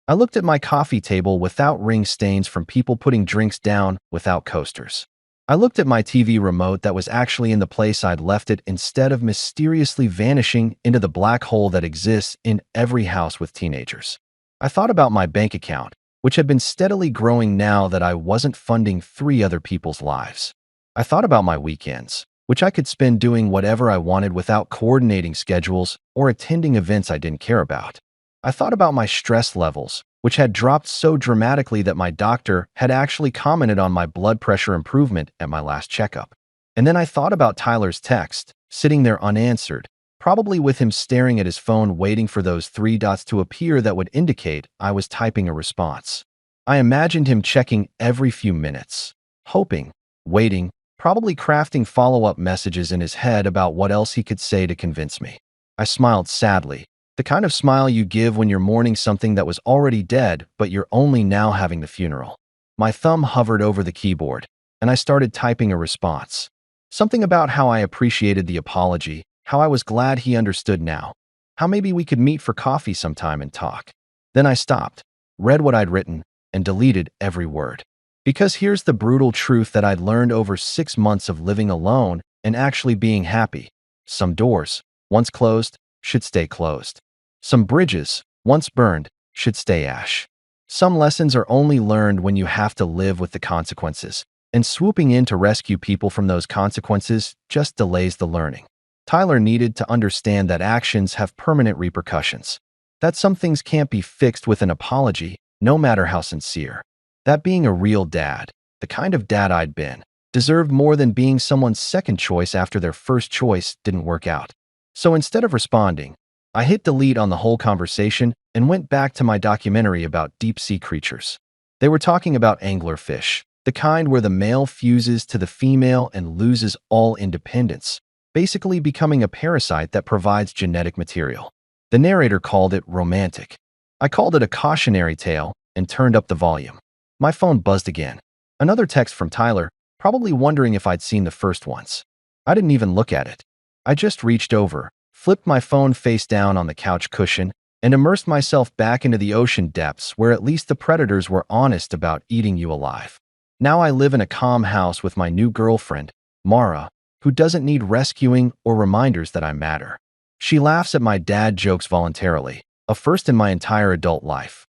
I looked at my coffee table without ring stains from people putting drinks down without coasters. I looked at my TV remote that was actually in the place I'd left it instead of mysteriously vanishing into the black hole that exists in every house with teenagers. I thought about my bank account, which had been steadily growing now that I wasn't funding 3 other people's lives. I thought about my weekends, which I could spend doing whatever I wanted without coordinating schedules or attending events I didn't care about. I thought about my stress levels, which had dropped so dramatically that my doctor had actually commented on my blood pressure improvement at my last checkup. And then I thought about Tyler's text, sitting there unanswered, probably with him staring at his phone waiting for those 3 dots to appear that would indicate I was typing a response. I imagined him checking every few minutes, hoping, waiting, probably crafting follow-up messages in his head about what else he could say to convince me. I smiled sadly, the kind of smile you give when you're mourning something that was already dead, but you're only now having the funeral. My thumb hovered over the keyboard, and I started typing a response. Something about how I appreciated the apology, how I was glad he understood now, how maybe we could meet for coffee sometime and talk. Then I stopped, read what I'd written, and deleted every word. Because here's the brutal truth that I'd learned over 6 months of living alone and actually being happy. Some doors, once closed, should stay closed. Some bridges, once burned, should stay ash. Some lessons are only learned when you have to live with the consequences, and swooping in to rescue people from those consequences just delays the learning. Tyler needed to understand that actions have permanent repercussions, that some things can't be fixed with an apology, no matter how sincere. That being a real dad, the kind of dad I'd been, deserved more than being someone's second choice after their first choice didn't work out. So instead of responding, I hit delete on the whole conversation and went back to my documentary about deep-sea creatures. They were talking about anglerfish, the kind where the male fuses to the female and loses all independence, basically becoming a parasite that provides genetic material. The narrator called it romantic. I called it a cautionary tale and turned up the volume. My phone buzzed again. Another text from Tyler, probably wondering if I'd seen the first ones. I didn't even look at it. I just reached over, flipped my phone face down on the couch cushion, and immersed myself back into the ocean depths where at least the predators were honest about eating you alive. Now I live in a calm house with my new girlfriend, Mara, who doesn't need rescuing or reminders that I matter. She laughs at my dad jokes voluntarily, a first in my entire adult life.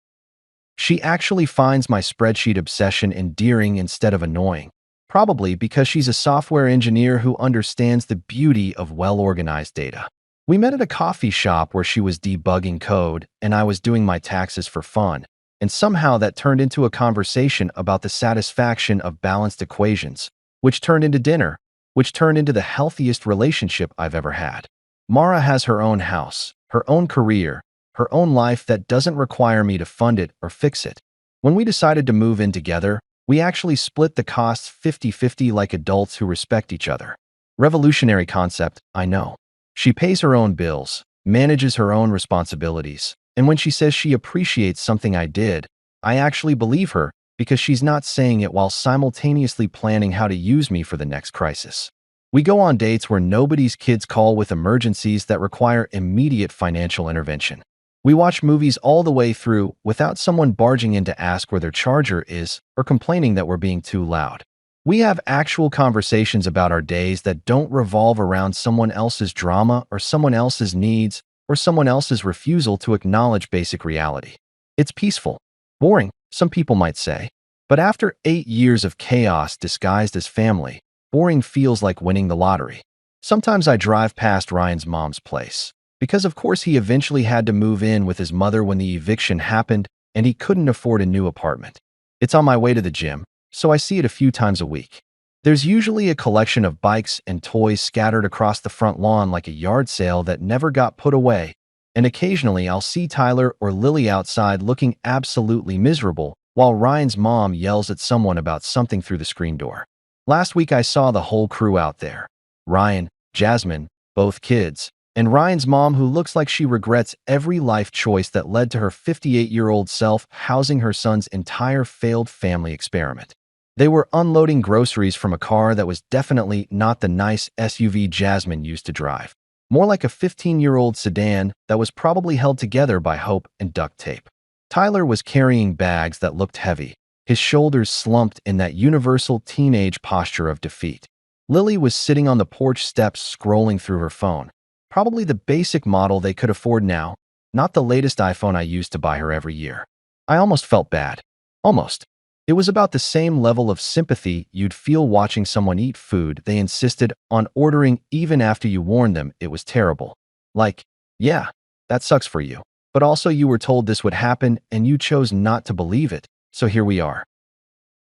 She actually finds my spreadsheet obsession endearing instead of annoying, probably because she's a software engineer who understands the beauty of well-organized data. We met at a coffee shop where she was debugging code and I was doing my taxes for fun, and somehow that turned into a conversation about the satisfaction of balanced equations, which turned into dinner, which turned into the healthiest relationship I've ever had. Mara has her own house, her own career, her own life that doesn't require me to fund it or fix it. When we decided to move in together, we actually split the costs 50-50 like adults who respect each other. Revolutionary concept, I know. She pays her own bills, manages her own responsibilities, and when she says she appreciates something I did, I actually believe her because she's not saying it while simultaneously planning how to use me for the next crisis. We go on dates where nobody's kids call with emergencies that require immediate financial intervention. We watch movies all the way through without someone barging in to ask where their charger is or complaining that we're being too loud. We have actual conversations about our days that don't revolve around someone else's drama or someone else's needs or someone else's refusal to acknowledge basic reality. It's peaceful. Boring, some people might say. But after 8 years of chaos disguised as family, boring feels like winning the lottery. Sometimes I drive past Ryan's mom's place, because of course he eventually had to move in with his mother when the eviction happened and he couldn't afford a new apartment. It's on my way to the gym, so I see it a few times a week. There's usually a collection of bikes and toys scattered across the front lawn like a yard sale that never got put away, and occasionally I'll see Tyler or Lily outside looking absolutely miserable while Ryan's mom yells at someone about something through the screen door. Last week I saw the whole crew out there. Ryan, Jasmine, both kids, and Ryan's mom who looks like she regrets every life choice that led to her 58-year-old self housing her son's entire failed family experiment. They were unloading groceries from a car that was definitely not the nice SUV Jasmine used to drive. More like a 15-year-old sedan that was probably held together by hope and duct tape. Tyler was carrying bags that looked heavy, his shoulders slumped in that universal teenage posture of defeat. Lily was sitting on the porch steps scrolling through her phone. Probably the basic model they could afford now, not the latest iPhone I used to buy her every year. I almost felt bad. Almost. It was about the same level of sympathy you'd feel watching someone eat food they insisted on ordering even after you warned them it was terrible. Like, yeah, that sucks for you. But also you were told this would happen and you chose not to believe it, so here we are.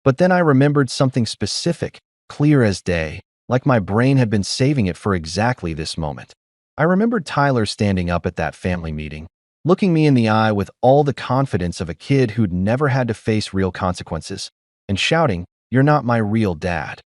But then I remembered something specific, clear as day, like my brain had been saving it for exactly this moment. I remembered Tyler standing up at that family meeting, looking me in the eye with all the confidence of a kid who'd never had to face real consequences, and shouting, "You're not my real dad."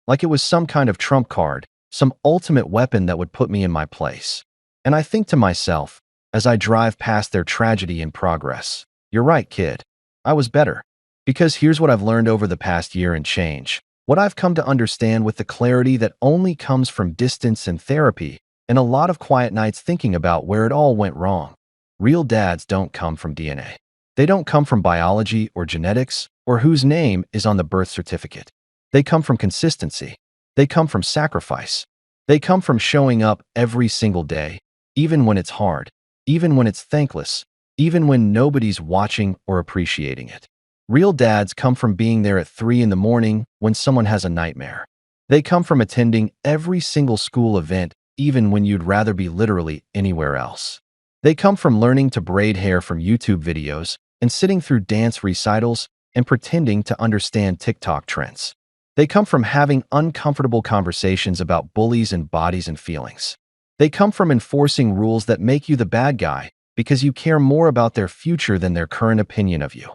Like it was some kind of trump card, some ultimate weapon that would put me in my place. And I think to myself, as I drive past their tragedy in progress, you're right, kid. I was better. Because here's what I've learned over the past year and change. What I've come to understand with the clarity that only comes from distance and therapy, and a lot of quiet nights thinking about where it all went wrong. Real dads don't come from DNA. They don't come from biology or genetics or whose name is on the birth certificate. They come from consistency. They come from sacrifice. They come from showing up every single day, even when it's hard, even when it's thankless, even when nobody's watching or appreciating it. Real dads come from being there at 3 in the morning when someone has a nightmare. They come from attending every single school event, even when you'd rather be literally anywhere else. They come from learning to braid hair from YouTube videos and sitting through dance recitals and pretending to understand TikTok trends. They come from having uncomfortable conversations about bullies and bodies and feelings. They come from enforcing rules that make you the bad guy because you care more about their future than their current opinion of you.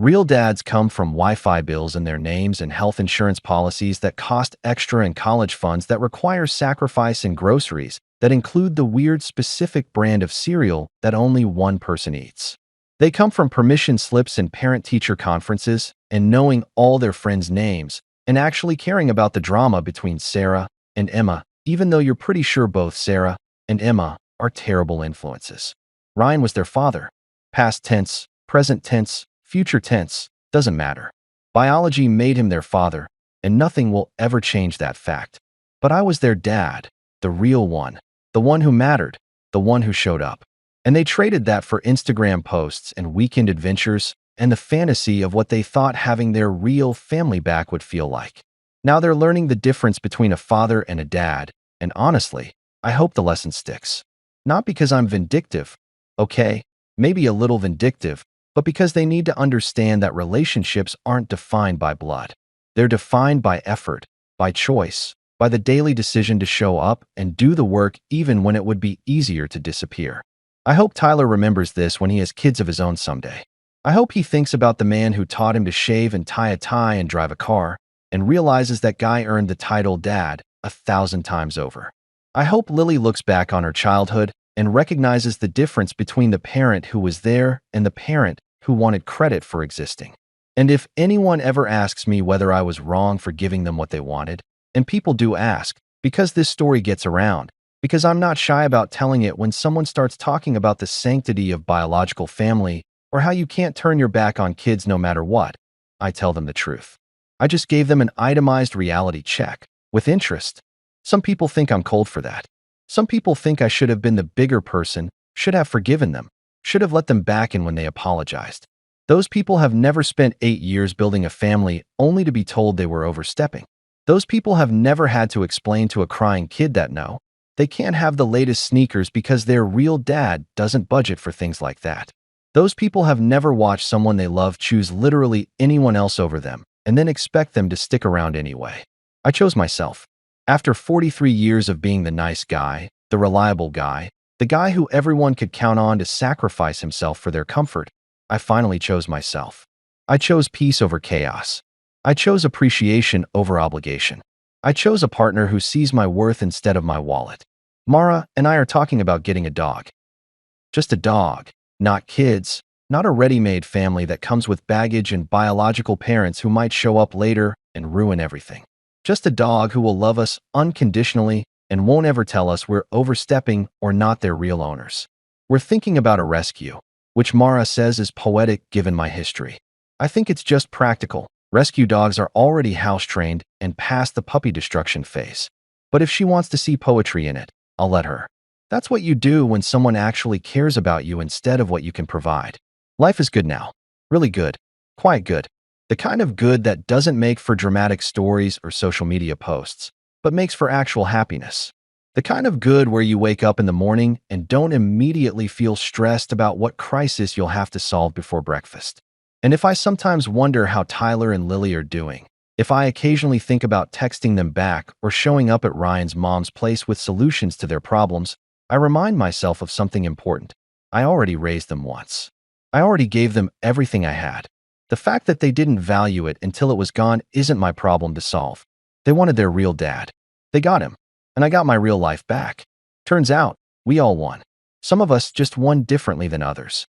Real dads come from Wi-Fi bills in their names and health insurance policies that cost extra and college funds that require sacrifice and groceries that include the weird specific brand of cereal that only one person eats. They come from permission slips in parent-teacher conferences and knowing all their friends' names and actually caring about the drama between Sarah and Emma, even though you're pretty sure both Sarah and Emma are terrible influences. Ryan was their father. Past tense, present tense, future tense, doesn't matter. Biology made him their father, and nothing will ever change that fact. But I was their dad, the real one, the one who mattered, the one who showed up. And they traded that for Instagram posts and weekend adventures and the fantasy of what they thought having their real family back would feel like. Now they're learning the difference between a father and a dad, and honestly, I hope the lesson sticks. Not because I'm vindictive, okay, maybe a little vindictive, but because they need to understand that relationships aren't defined by blood. They're defined by effort, by choice, by the daily decision to show up and do the work even when it would be easier to disappear. I hope Tyler remembers this when he has kids of his own someday. I hope he thinks about the man who taught him to shave and tie a tie and drive a car, and realizes that guy earned the title dad 1,000 times over. I hope Lily looks back on her childhood and recognizes the difference between the parent who was there and the parent who wanted credit for existing. And if anyone ever asks me whether I was wrong for giving them what they wanted, and people do ask, because this story gets around, because I'm not shy about telling it when someone starts talking about the sanctity of biological family or how you can't turn your back on kids no matter what, I tell them the truth. I just gave them an itemized reality check, with interest. Some people think I'm cold for that. Some people think I should have been the bigger person, should have forgiven them, should have let them back in when they apologized. Those people have never spent 8 years building a family only to be told they were overstepping. Those people have never had to explain to a crying kid that no, they can't have the latest sneakers because their real dad doesn't budget for things like that. Those people have never watched someone they love choose literally anyone else over them and then expect them to stick around anyway. I chose myself. After 43 years of being the nice guy, the reliable guy, the guy who everyone could count on to sacrifice himself for their comfort, I finally chose myself. I chose peace over chaos. I chose appreciation over obligation. I chose a partner who sees my worth instead of my wallet. Mara and I are talking about getting a dog. Just a dog, not kids, not a ready-made family that comes with baggage and biological parents who might show up later and ruin everything. Just a dog who will love us unconditionally and won't ever tell us we're overstepping or not their real owners. We're thinking about a rescue, which Mara says is poetic given my history. I think it's just practical. Rescue dogs are already house-trained and past the puppy destruction phase. But if she wants to see poetry in it, I'll let her. That's what you do when someone actually cares about you instead of what you can provide. Life is good now. Really good. Quite good. The kind of good that doesn't make for dramatic stories or social media posts, but makes for actual happiness. The kind of good where you wake up in the morning and don't immediately feel stressed about what crisis you'll have to solve before breakfast. And if I sometimes wonder how Tyler and Lily are doing, if I occasionally think about texting them back or showing up at Ryan's mom's place with solutions to their problems, I remind myself of something important. I already raised them once. I already gave them everything I had. The fact that they didn't value it until it was gone isn't my problem to solve. They wanted their real dad. They got him, and I got my real life back. Turns out, we all won. Some of us just won differently than others.